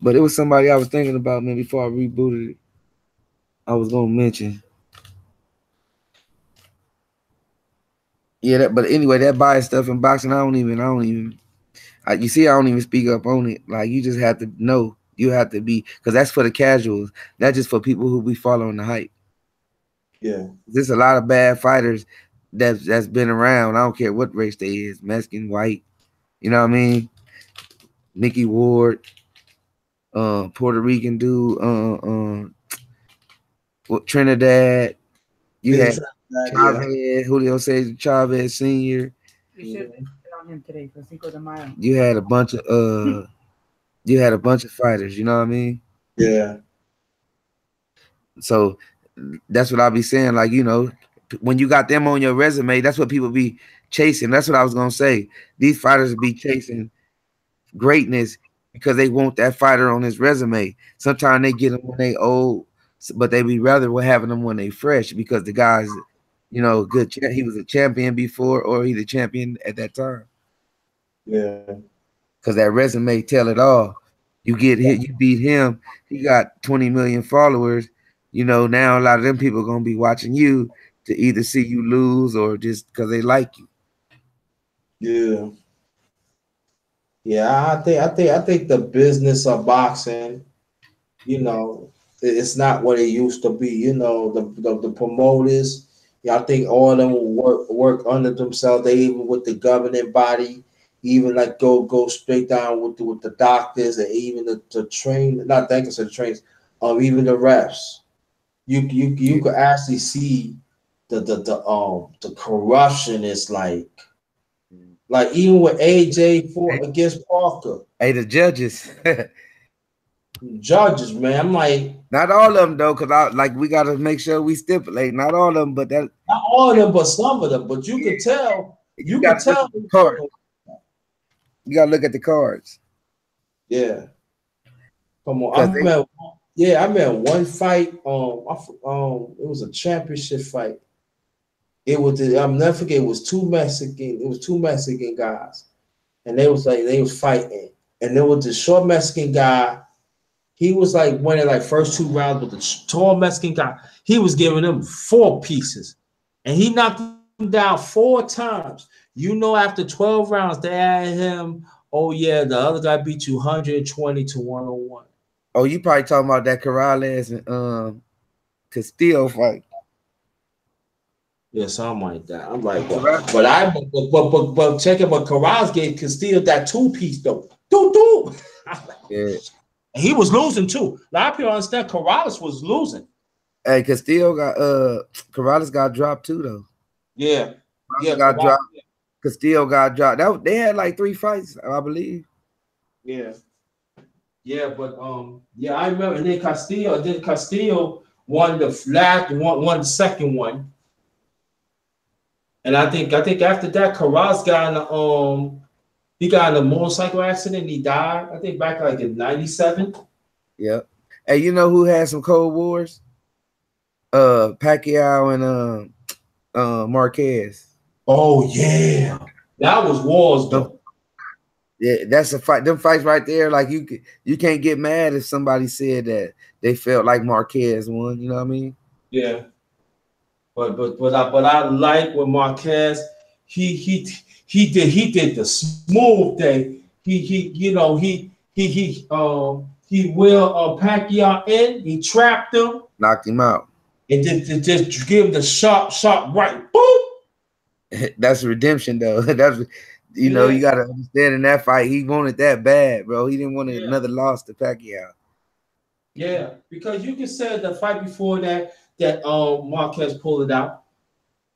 But it was somebody I was thinking about, man, before I rebooted it. I was gonna mention. Yeah, but anyway, that bias stuff in boxing, I don't even you see, I don't even speak up on it. Like, you just have to know. You have to be, because that's for the casuals. That's just for people who be following the hype. Yeah. There's a lot of bad fighters that's been around. I don't care what race they is, Mexican, white. You know what I mean? Mickey Ward, Puerto Rican dude, Trinidad. You Yeah. had Chavez, Julio Cesar Chavez Sr. You should have on him today for Cinco de Mayo. You had a bunch of fighters, you know what I mean? Yeah. So that's what I'll be saying. Like, you know, when you got them on your resume, that's what people be chasing. That's what I was gonna say. These fighters be chasing greatness because they want that fighter on his resume. Sometimes they get them when they old, but they be rather with having them when they fresh because the guy's, you know, good. He was a champion before, or he the champion at that time. Yeah. Because that resume tell it all. You get hit, you beat him. He got 20 million followers. You know, now a lot of them people are gonna be watching you to either see you lose or just because they like you. Yeah. Yeah, I think the business of boxing, you know, it's not what it used to be. You know, the promoters, yeah, I think all of them will work under themselves. They even with the governing body, even like go straight down with the doctors and even the train, not thank you to the trains, even the refs. You could actually see the corruption is like even with AJ against Parker. Hey, the judges. Judges, man. I'm like, not all of them though, because we gotta make sure we stipulate. Not all of them, but that not all of them, but some of them. But you can tell. You can tell. The card. You gotta look at the cards. Yeah. Come on. I met one fight. It was a championship fight. It was I'm never forget. It was two Mexican guys, and they was fighting, and there was the short Mexican guy. He was like winning like first two rounds, but the tall Mexican guy, he was giving him 4 pieces, and he knocked him down 4 times. You know, after 12 rounds, they had him. Oh yeah, the other guy beat you 120 to 101. Oh, you probably talking about that Corrales and Castillo fight. Yeah, something like that. I'm like, but check it. But Corrales gave Castillo that 2-piece though. Do. Yeah. And he was losing too. A lot of people understand Corrales was losing. Hey, Corrales got dropped too though. Yeah. Got dropped. Castillo got dropped. They had like 3 fights, I believe. Yeah. Yeah, but yeah, I remember. And then Castillo won won the second one. And I think after that, Corrales got in a motorcycle accident. He died. I think back like in '97. Yeah. Hey, you know who had some Cold Wars? Pacquiao and Marquez. Oh yeah, that was wars though. Yeah, that's a fight. Them fights right there, like you can't get mad if somebody said that they felt like Marquez won. You know what I mean? Yeah. But I like when Marquez he did the smooth thing. He will Pacquiao in. He trapped him, knocked him out, and just give him the sharp right. Boom. That's redemption though. That's you know you gotta understand in that fight he wanted that bad, bro. He didn't want another loss to Pacquiao. Yeah, because you can say the fight before that Marquez pulled it out.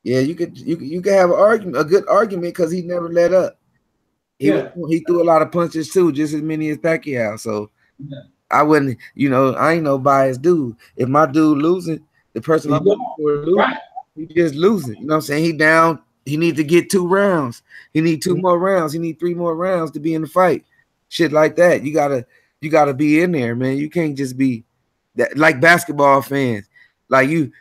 Yeah, you could have a good argument because he never let up. He threw a lot of punches too, just as many as Pacquiao. So I wouldn't, I ain't no biased dude. If my dude losing, the person I'm looking for losing, he just losing. You know what I'm saying? He down. He need to get 2 rounds. He need 2 more rounds. He need 3 more rounds to be in the fight. Shit like that. You gotta be in there, man. You can't just be that like basketball fans. Like you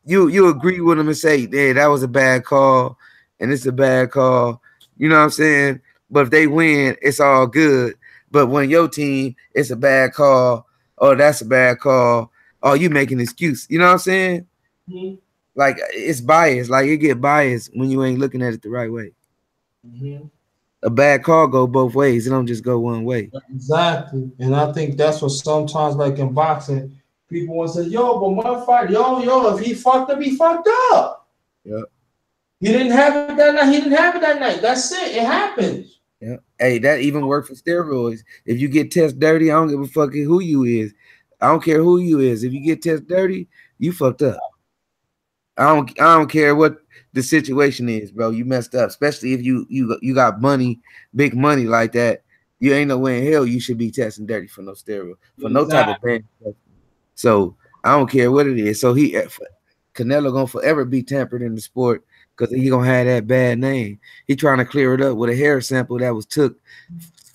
agree with them and say, "Hey, that was a bad call, and it's a bad call." You know what I'm saying? But if they win, it's all good. But when your team, it's a bad call. Oh, that's a bad call. Oh, you make an excuse. You know what I'm saying? Mm-hmm. Like it's biased. Like you get biased when you ain't looking at it the right way. Mm-hmm. A bad call go both ways. It don't just go one way. Exactly. And I think that's what sometimes, like in boxing, People want to say, yo, but one fight, yo, if he fucked up, he fucked up. Yeah. He didn't have it that night. He didn't have it that night. That's it. It happens. Yeah. Hey, that even worked for steroids. If you get test dirty, I don't give a fuck who you is. I don't care who you is. If you get test dirty, you fucked up. I don't care what the situation is, bro. You messed up, especially if you got money, big money like that. You ain't no way in hell you should be testing dirty for no steroid, for no type of bad. So I don't care what it is. So Canelo gonna forever be tampered in the sport because he gonna have that bad name. He trying to clear it up with a hair sample that was took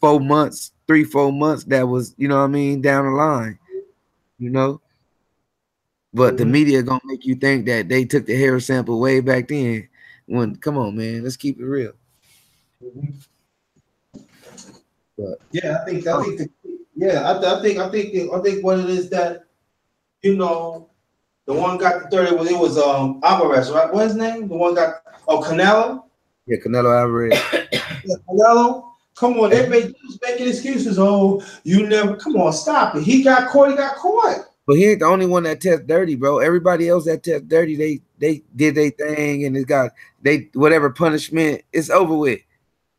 4 months, 3-4 months. That was, you know what I mean, down the line, you know. But the media gonna make you think that they took the hair sample way back then. When, come on, man, let's keep it real. But, yeah, I think what it is that, you know, the one got the 30 was, it was Alvarez, right? What's his name? The one got Canelo. Yeah, Canelo Alvarez. Yeah, Canelo. Come on, they was making excuses. Oh, you never. Come on, stop it. He got caught. He got caught. But he ain't the only one that test dirty, bro. Everybody else that test dirty, they did their thing, and whatever punishment, it's over with.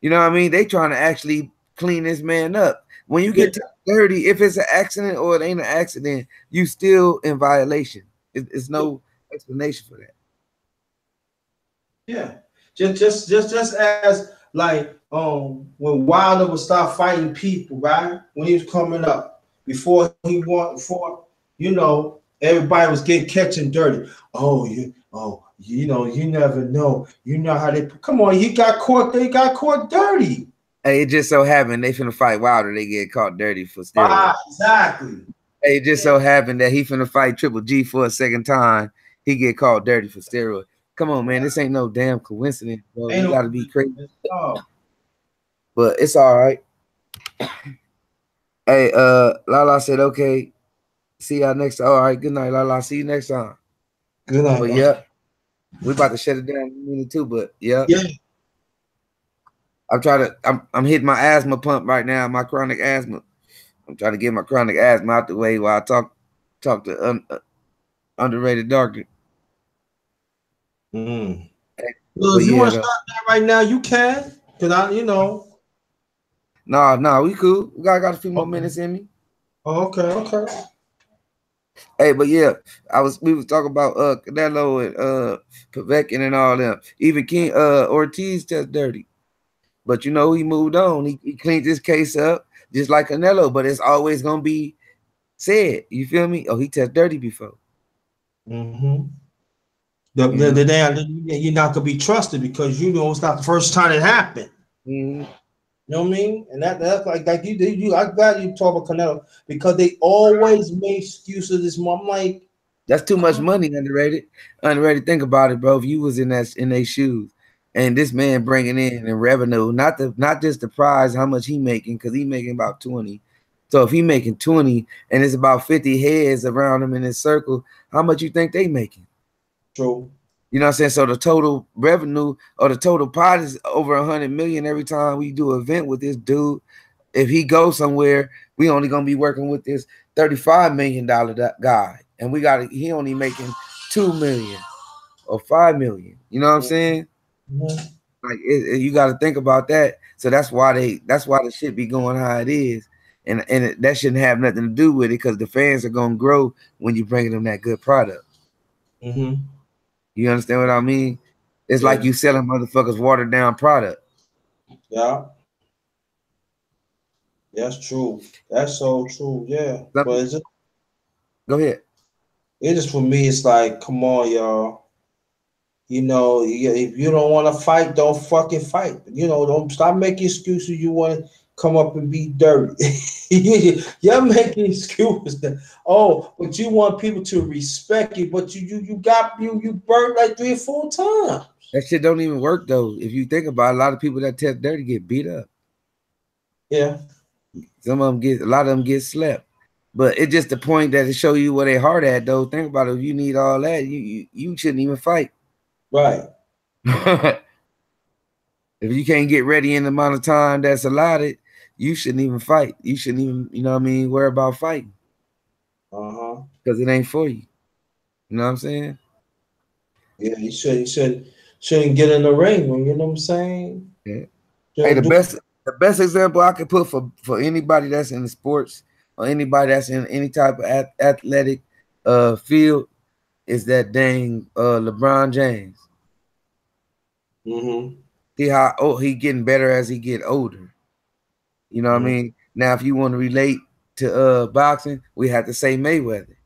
You know what I mean? They trying to actually clean this man up. When you get dirty, if it's an accident or it ain't an accident, you still in violation. It's no explanation for that. Yeah, just as like when Wilder would start fighting people, right? When he was coming up, before you know, everybody was catching dirty. You know, you never know. You know how they come on. He got caught. They got caught dirty. Hey, it just so happened they finna fight Wilder. They get caught dirty for steroids. Exactly. Hey, it just so happened that he finna fight Triple G for a second time. He get caught dirty for steroids. Come on, man. This ain't no damn coincidence, bro. You gotta be crazy. But it's all right. Hey, Lala said, okay. See y'all next time. All right, good night, Lala. See you next time. Good night. But yeah, we about to shut it down in a minute too, but yeah. I'm hitting my asthma pump right now, my chronic asthma. I'm trying to get my chronic asthma out the way while I talk to underrated doctor. Well, if you want to start that right now, you can. Cause you know. Nah, we cool. We got a few more minutes in me. Oh, okay. Hey, but yeah, we was talking about Canelo and Povetkin and all them. Even King Ortiz test dirty. But you know, he moved on. He cleaned this case up just like Canelo, but it's always gonna be said. You feel me? Oh, he test dirty before. Mm-hmm. You're not gonna be trusted because you know it's not the first time it happened. Mm-hmm. You know what I mean? And that's like you. I'm glad you talk about Canelo because they always make excuses. This I'm like, that's too much money. Underrated. Think about it, bro. If you was in their shoes, and this man bringing in revenue, not just the prize, how much he making, because he making about 20. So if he making 20 and it's about 50 heads around him in his circle, how much you think they making? True. You know what I'm saying? So the total revenue or the total pot is over 100 million every time we do an event with this dude. If he goes somewhere, we only gonna be working with this $35 million guy, and he only making 2 million or 5 million. You know what I'm saying? Mm-hmm. Like you got to think about that. So that's why the shit be going how it is, and that shouldn't have nothing to do with it because the fans are gonna grow when you bringing them that good product. Mm-hmm. You understand what I mean? It's like you selling motherfuckers watered down product. Yeah. That's true. That's so true. Yeah. But it's just, go ahead. It just for me, it's like, come on, y'all. You know, if you don't want to fight, don't fucking fight. You know, don't stop making excuses. You want to come up and be dirty. You're making excuses. But you want people to respect you, but you burnt like 3 or 4 times. That shit don't even work though. If you think about it, a lot of people that test dirty get beat up. Yeah. A lot of them get slept. But it's just the point that it show you where they hard at though. Think about it. If you need all that, you shouldn't even fight. Right. If you can't get ready in the amount of time that's allotted, you shouldn't even fight. You shouldn't even, you know what I mean, worry about fighting. Because it ain't for you. You know what I'm saying? Yeah, you shouldn't get in the ring. You know what I'm saying? Yeah. Hey, the best example I could put for anybody that's in the sports or anybody that's in any type of athletic field is that dang LeBron James. He getting better as he get older. You know what I mean? Now, if you want to relate to boxing, we have to say Mayweather.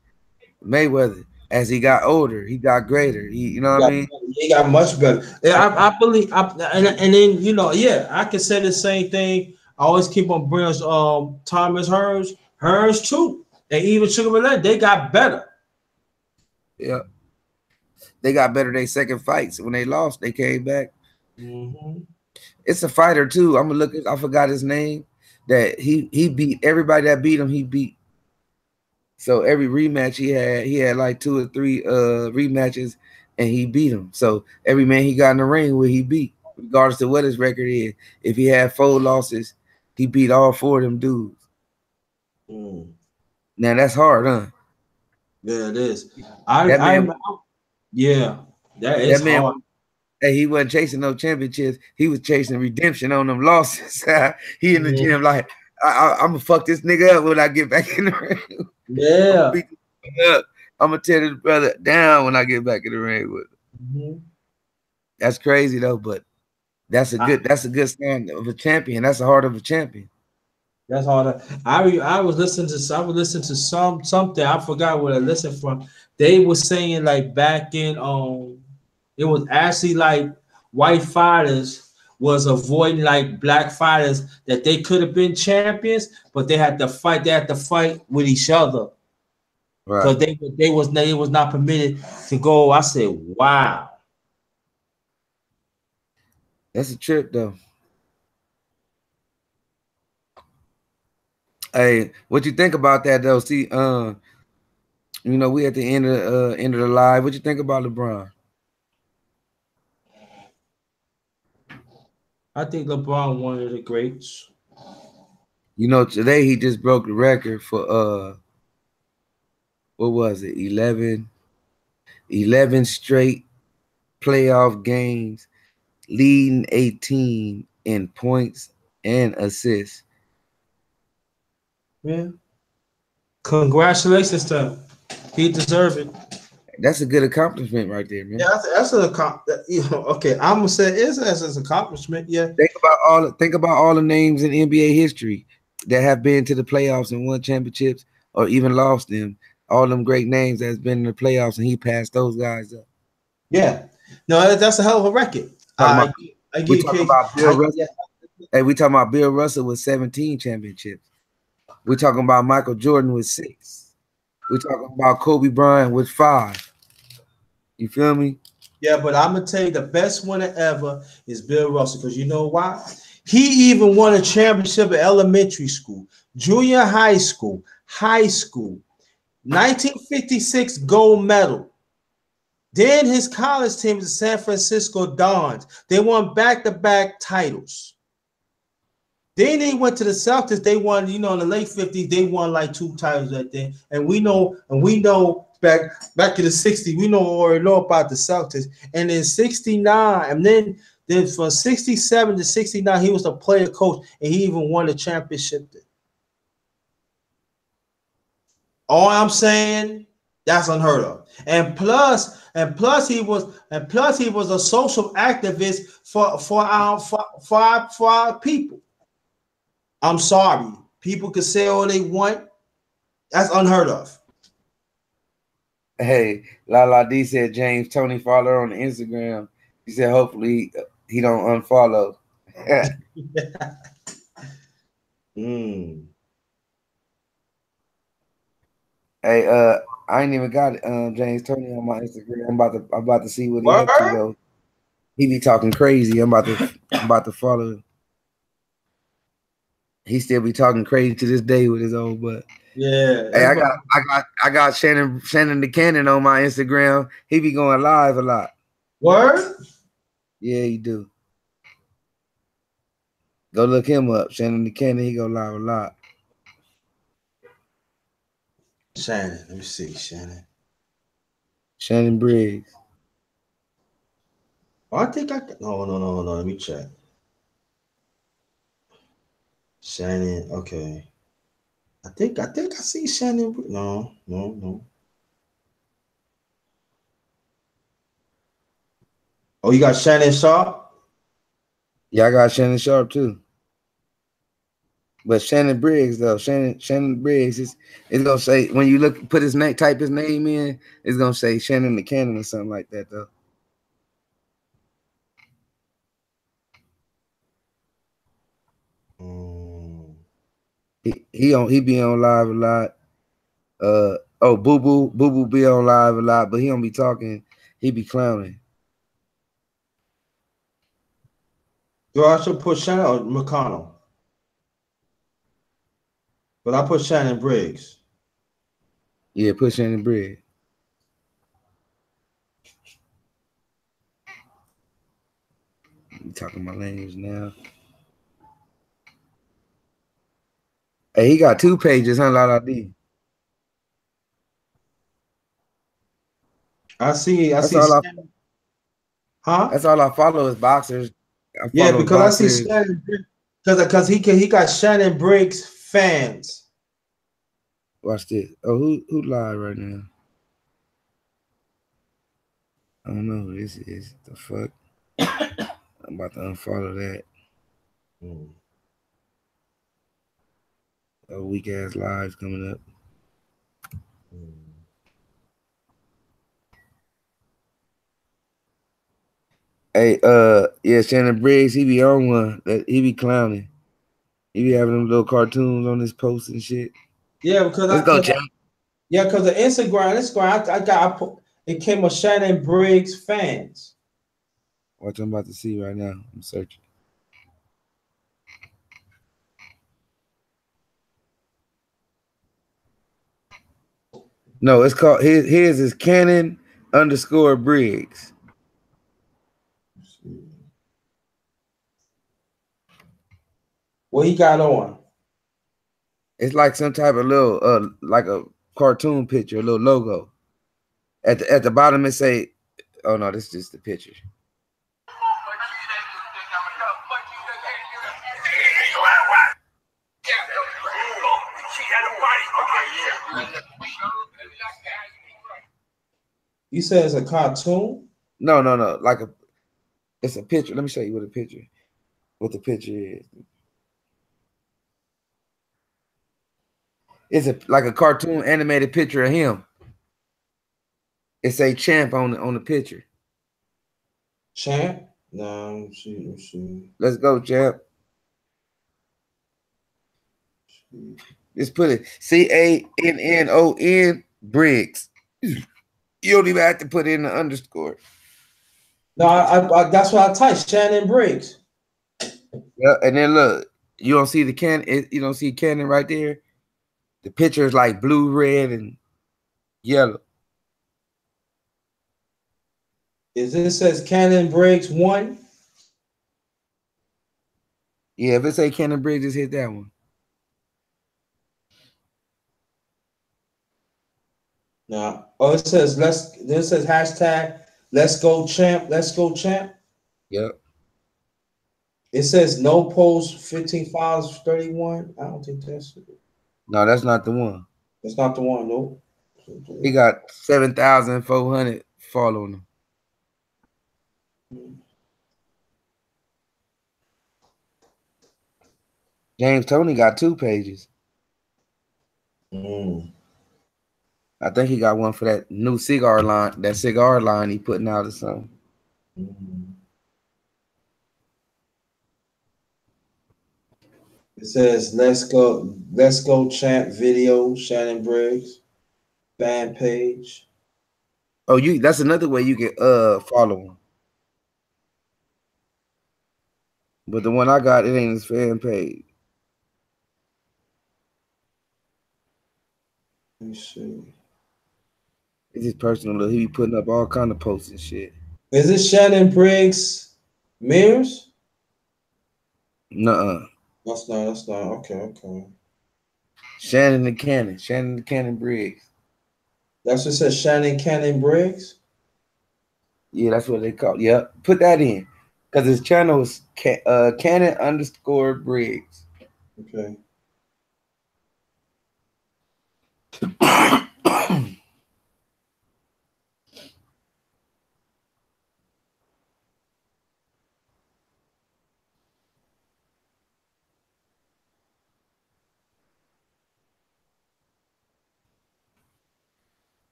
Mayweather, as he got older, he got greater. You know what I mean? He got much better. Yeah, I believe. And then yeah, I can say the same thing. I always keep on bringing Thomas Hearns too, and even Sugar Ray, they got better. Yeah, they got better. Their second fights when they lost, they came back. It's a fighter too. I'm gonna look at. I forgot his name. That he beat everybody that beat him. He beat. So every rematch he had like 2 or 3 rematches, and he beat him. So every man he got in the ring with, he beat, regardless of what his record is. If he had 4 losses, he beat all 4 of them dudes. Now that's hard, huh? Yeah, it is. That is hard. Hey, he wasn't chasing no championships. He was chasing redemption on them losses. He in the gym like, I'm gonna fuck this nigga up when I get back in the ring. Yeah, I'm gonna tear this brother down when I get back in the ring with him. That's crazy though, but that's a good sign of a champion. That's the heart of a champion. That's hard. I was listening to something. I forgot what I listened from. They were saying like back in it was actually like white fighters was avoiding like black fighters that they could have been champions, but they had to fight. They had to fight with each other because they was not permitted to go. I said, wow, that's a trip though. Hey, what you think about that though? See, we at the end of the live. What you think about LeBron? I think LeBron one of the greats. Today he just broke the record for what was it? 11 straight playoff games, leading a team in points and assists. Yeah. Congratulations to him. He deserved it. That's a good accomplishment right there, man. Yeah, that's an accomplishment. Okay, I'm gonna say it's an accomplishment. Yeah. Think about all the names in NBA history that have been to the playoffs and won championships or even lost them. All them great names that's been in the playoffs, and he passed those guys up. Yeah. No, that's a hell of a record. We talking about Bill Russell. Hey, we talking about Bill Russell with 17 championships. We talking about Michael Jordan with 6. We talking about Kobe Bryant with 5. You feel me? Yeah, but I'm gonna tell you the best winner ever is Bill Russell, because you know why? He even won a championship at elementary school, junior high school, 1956 gold medal. Then his college team is the San Francisco Dons. They won back-to-back titles. Then they went to the Celtics. They won, in the late 50s, they won like 2 titles that day. And we know back in the 60s, we already know about the Celtics. And in 69, and then from 67 to 69, he was a player coach, and he even won the championship. All I'm saying, that's unheard of. And plus he was a social activist for our people. I'm sorry. People can say all they want. That's unheard of. Hey, Lala D said James Tony follow her on Instagram. He said hopefully he don't unfollow. Hey, I ain't even got James Tony on my Instagram. I'm about to see what he up to though. He be talking crazy. I'm about to follow him. He still be talking crazy to this day with his old butt. Yeah. Hey, I got Shannon the Cannon on my Instagram. He be going live a lot. Word? Yeah, he do. Go look him up. Shannon the Cannon, he go live a lot. Shannon. Let me see, Shannon. Shannon Briggs. Oh, I think I can. No. Let me check. Shannon. Okay. I think I see Shannon. No. Oh, you got Shannon Sharp? Yeah, I got Shannon Sharp too. But Shannon Briggs though, Shannon Briggs it's gonna say when you put his name, type his name in, it's gonna say Shannon the Cannon or something like that though. He be on live a lot. Boo Boo be on live a lot, but he don't be talking. He be clowning. Do I should put Shannon or McConnell? But I put Shannon Briggs. Yeah, put Shannon Briggs. You talking my language now? Hey, he got 2 pages, huh, Lala D? I see. Huh? That's all I follow is boxers. I follow Because boxers. I see Shannon because he got Shannon Briggs fans. Watch this. Oh, who live right now? I don't know who this is. The fuck? I'm about to unfollow that. A weak ass lives coming up. Hey, yeah, Shannon Briggs, he be on one. He be clowning. He be having them little cartoons on his posts and shit. Yeah, because because the Instagram, it came with Shannon Briggs fans. What I'm about to see right now. I'm searching. No, it's called his is Cannon_Briggs. What he got on? It's like some type of little like a cartoon picture, a little logo. At the bottom it say, oh no, this is just the picture. You said it's a cartoon? No. Like it's a picture. Let me show you what the picture is. It's like a cartoon animated picture of him. It's a champ on the picture. Champ? No, let's see. Let's go, champ. Just put it CANNON Briggs. You don't even have to put in the underscore. No, I that's what I typed, Shannon Briggs. Yeah, and then look, you don't see the cannon. You don't see cannon right there. The picture is like blue, red, and yellow. It says Cannon Briggs 1? Yeah, if it say Cannon Briggs, just hit that one. No. Oh, it says this says hashtag let's go champ. Yep. It says no post 15 files 31. I don't think that's it. No, that's not the one. That's not the one, no. He got 7,400 following him. James Toney got 2 pages. I think he got one for that new cigar line he putting out or something. It says let's go champ video, Shannon Briggs, fan page. Oh, that's another way you can follow him. But the one I got, it ain't his fan page. Let me see. It's his personal. He be putting up all kind of posts and shit. Is it Shannon Briggs Mears? Nuh-uh. That's not. Okay. Shannon the Cannon. Shannon the Cannon Briggs. That's what it says. Shannon Cannon Briggs. Yeah, that's what they call. Yep. Put that in. Because his channel is Cannon_Briggs. Okay.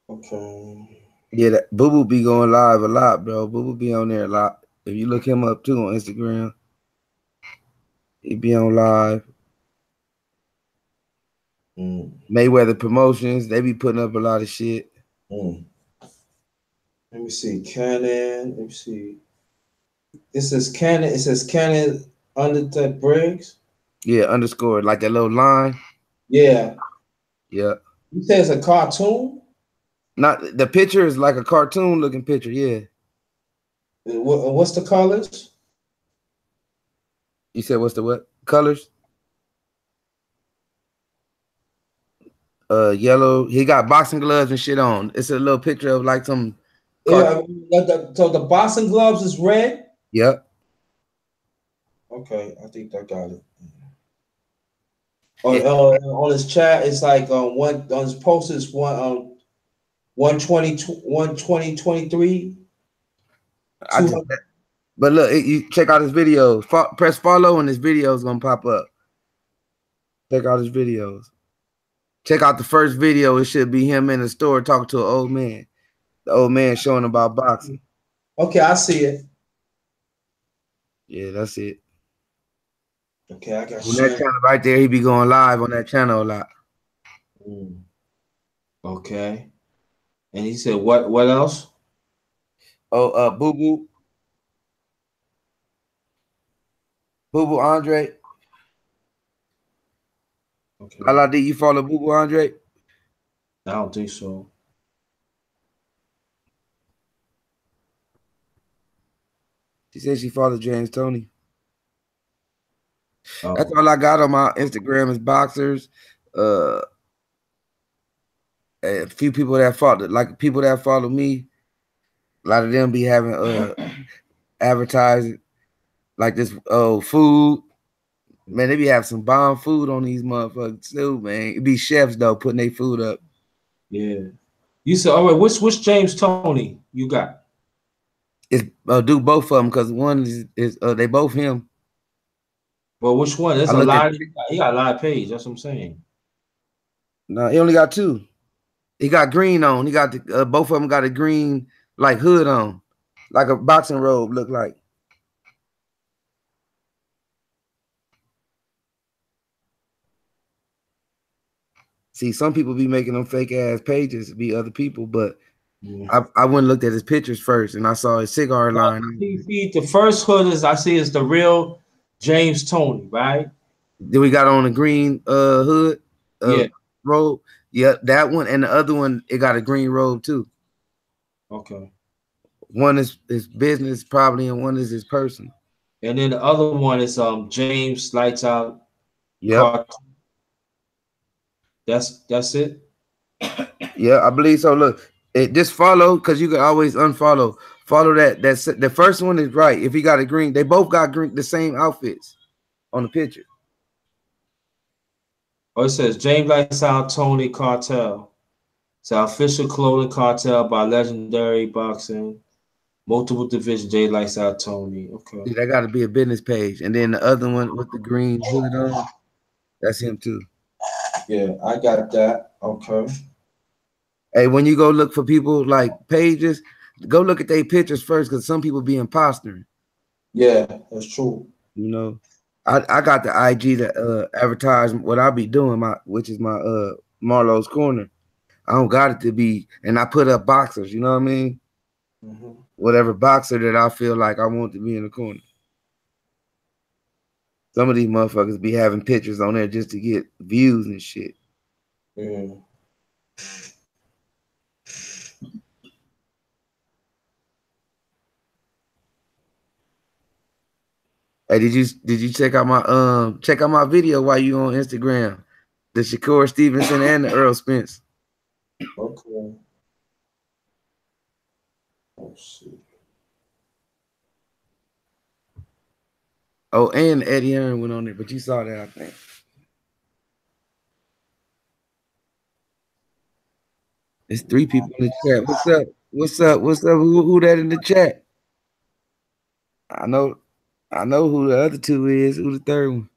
Okay. Yeah, that Boo Boo be going live a lot, bro. Boo Boo be on there a lot. If you look him up too on Instagram, he be on live. Mayweather Promotions, they be putting up a lot of shit. Let me see. Cannon. Let me see. It says Cannon. It says Cannon under the Briggs. Yeah, underscore like that little line. Yeah. Yeah. You say it's a cartoon? Not the picture is like a cartoon looking picture. Yeah. What's the colors? You said what's the what colors? Yellow. He got boxing gloves and shit on. It's a little picture of like some. Yeah. So the boxing gloves is red. Yep. Okay, I think I got it. On his chat, it's like one on his post is 120 But look, you check out his videos. Press follow, and his videos gonna pop up. Check out his videos. Check out the first video. It should be him in the store talking to an old man. The old man showing about boxing. Okay, I see it. Yeah, that's it. Okay, I got on that channel right there. He be going live on that channel a lot. Okay. And he said, what else? Oh, Boo Boo Andre. Okay. Lala D, you follow Boo Boo Andre? I don't think so. She said she followed James Tony. Oh. That's all I got on my Instagram is boxers. A few people that follow, like people that follow me, a lot of them be having advertising like this food. Man, they be having some bomb food on these motherfuckers too, man. It be chefs though putting their food up. Yeah. You said, all right, which James Tony you got? It's do both of them because one is they both him. Well, which one? There's a lot. He got a lot of page. That's what I'm saying. No, he only got two. He got green on. He got the both of them got a green like hood on, like a boxing robe look like. See, some people be making them fake ass pages be other people, but I went and looked at his pictures first, and I saw his cigar line. See, the first hood I see is the real James Tony, right? Then we got on a green hood, robe. Yeah, that one, and the other one it got a green robe too. Okay. One is his business probably, and one is his personal. And then the other one is James Lights Out. Yep. That's it. Yeah, I believe so. Look, just follow because you can always unfollow. Follow that. That's the first one is right. If he got a green, they both got green, the same outfits on the picture. Oh, it says James Lights Out Tony Cartel. It's an official clothing cartel by Legendary Boxing. Multiple division, J Lights Out Tony. Okay. See, that got to be a business page. And then the other one with the green hood on, that's him too. Yeah, I got that. Okay. Hey, when you go look for people like pages, go look at their pictures first because some people be impostering. Yeah, that's true. You know, I got the IG to advertise what I be doing, which is my Marlo's Corner. I don't got it to be, and I put up boxers, you know what I mean? Whatever boxer that I feel like I want to be in the corner. Some of these motherfuckers be having pictures on there just to get views and shit. Yeah. Hey, did you check out my video while you on Instagram? The Shakur Stevenson and the Earl Spence. Okay. Let's see. Oh, and Eddie Hearn went on there, but you saw that, I think. It's 3 people in the chat. What's up? What's up? What's up? Who that in the chat? I know who the other 2 is. Who the third one?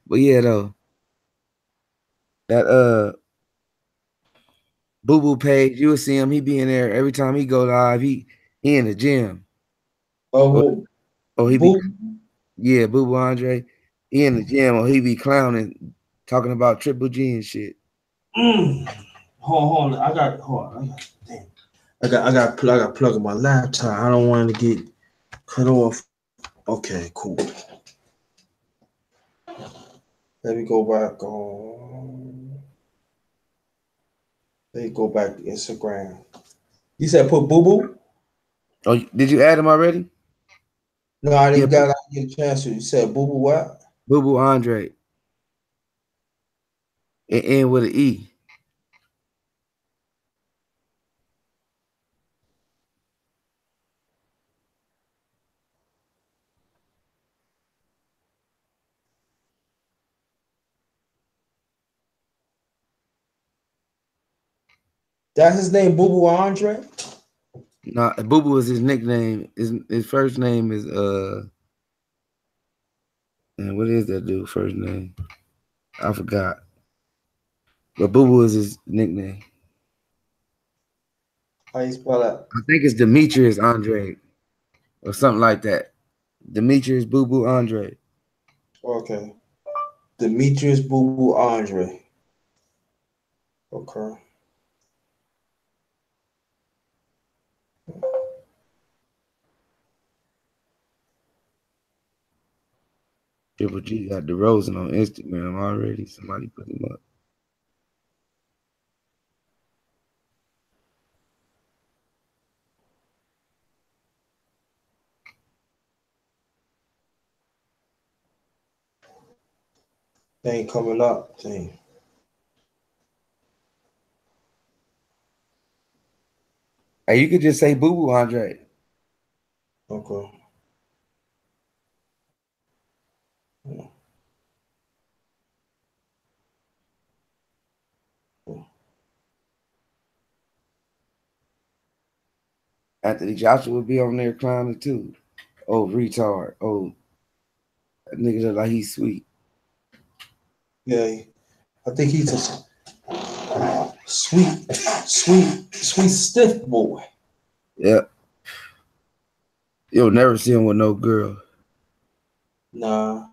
But yeah, though. That Boo Boo page, you will see him. He be in there every time he go live. He in the gym. Oh, He be Boo. yeah, Boo Boo Andre. He in the gym or he be clowning, talking about Triple G and shit. Hold on. I got damn. I got plug in my laptop. I don't want to get cut off. Okay, cool. Let me go back on. Let me go back to Instagram. You said put Boo Boo? Oh, did you add him already? No, I didn't get a chance to. You said Boo Boo what? Boo Boo Andre. And end with an E. That's his name, Boo Boo Andre? No, Boo Boo is his nickname. His first name is and what is that dude's first name? I forgot. But Boo Boo is his nickname. How you spell that? I think it's Demetrius Andre or something like that. Demetrius Boo Boo Andre. Okay. Demetrius Boo Boo Andre. Okay. Triple G got DeRozan on Instagram already. Somebody put him up. They ain't coming up. Dang. Hey, you could just say Boo Boo Andre. Okay. Anthony Joshua would be on there clowning too. Oh, retard. Oh, that nigga look like he's sweet. Yeah, I think he's a sweet stiff boy. Yeah. You'll never see him with no girl. Nah.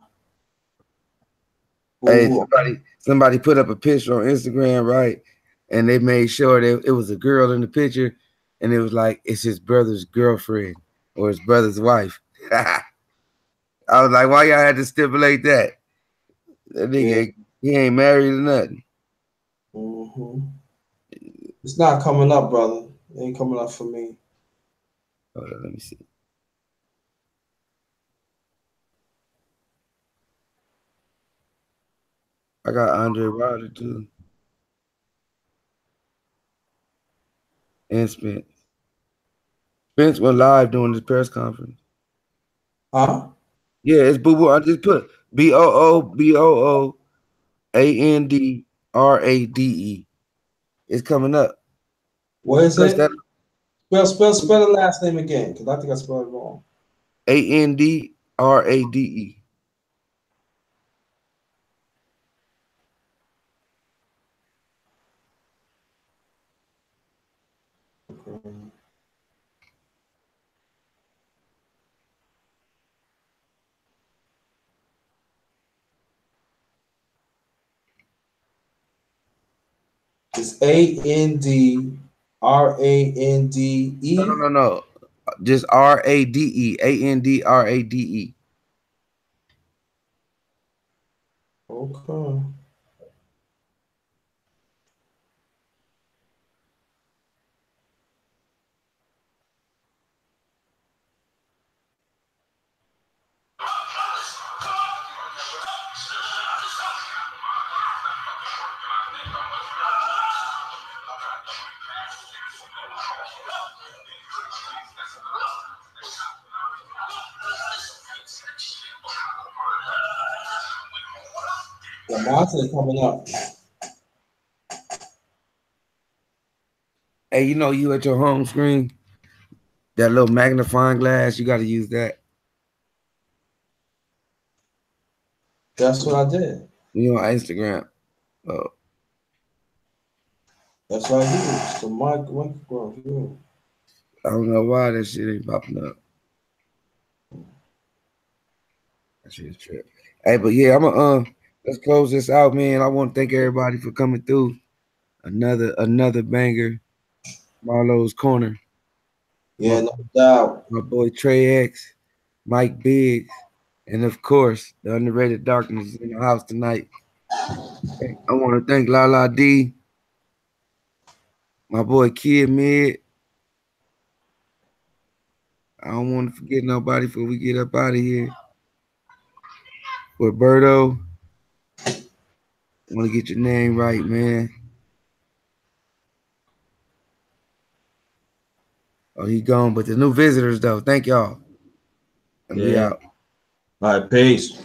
Hey, Ooh. somebody put up a picture on Instagram, right? And they made sure that it was a girl in the picture, and it was like it's his brother's girlfriend or his brother's wife. I was like, why y'all had to stipulate that? That nigga, he ain't married or nothing. Mm-hmm. It's not coming up, brother. It ain't coming up for me. Hold on, let me see. I got Andre Wilder too. And Spence. Spence went live during this press conference. Huh? Yeah, it's Boo Boo. I just put BOOBOOANDRADE. It's coming up. What is it? That Spell the last name again, because I think I spelled it wrong. ANDRADE. It's ANDRANDE. No. Just RADE. ANDRADE. Okay. The monster coming up. Hey, you know, you at your home screen, that little magnifying glass, you got to use that. That's what I did. You on Instagram. Oh, That's what I did. So microphone. I don't know why that shit ain't popping up. That shit's trip. Hey, but yeah, let's close this out, man. I want to thank everybody for coming through. Another banger. MARLO'S Corner. Yeah, no doubt. My boy Trey X, Mike BIGGZ, and of course the underrated darkness is in the house tonight. I want to thank Lala D, my boy Kid Mid. I don't want to forget nobody before we get up out of here. With Berto, I want to get your name right, man. Oh, he gone, but the new visitors though. Thank y'all. And we out. All right, peace.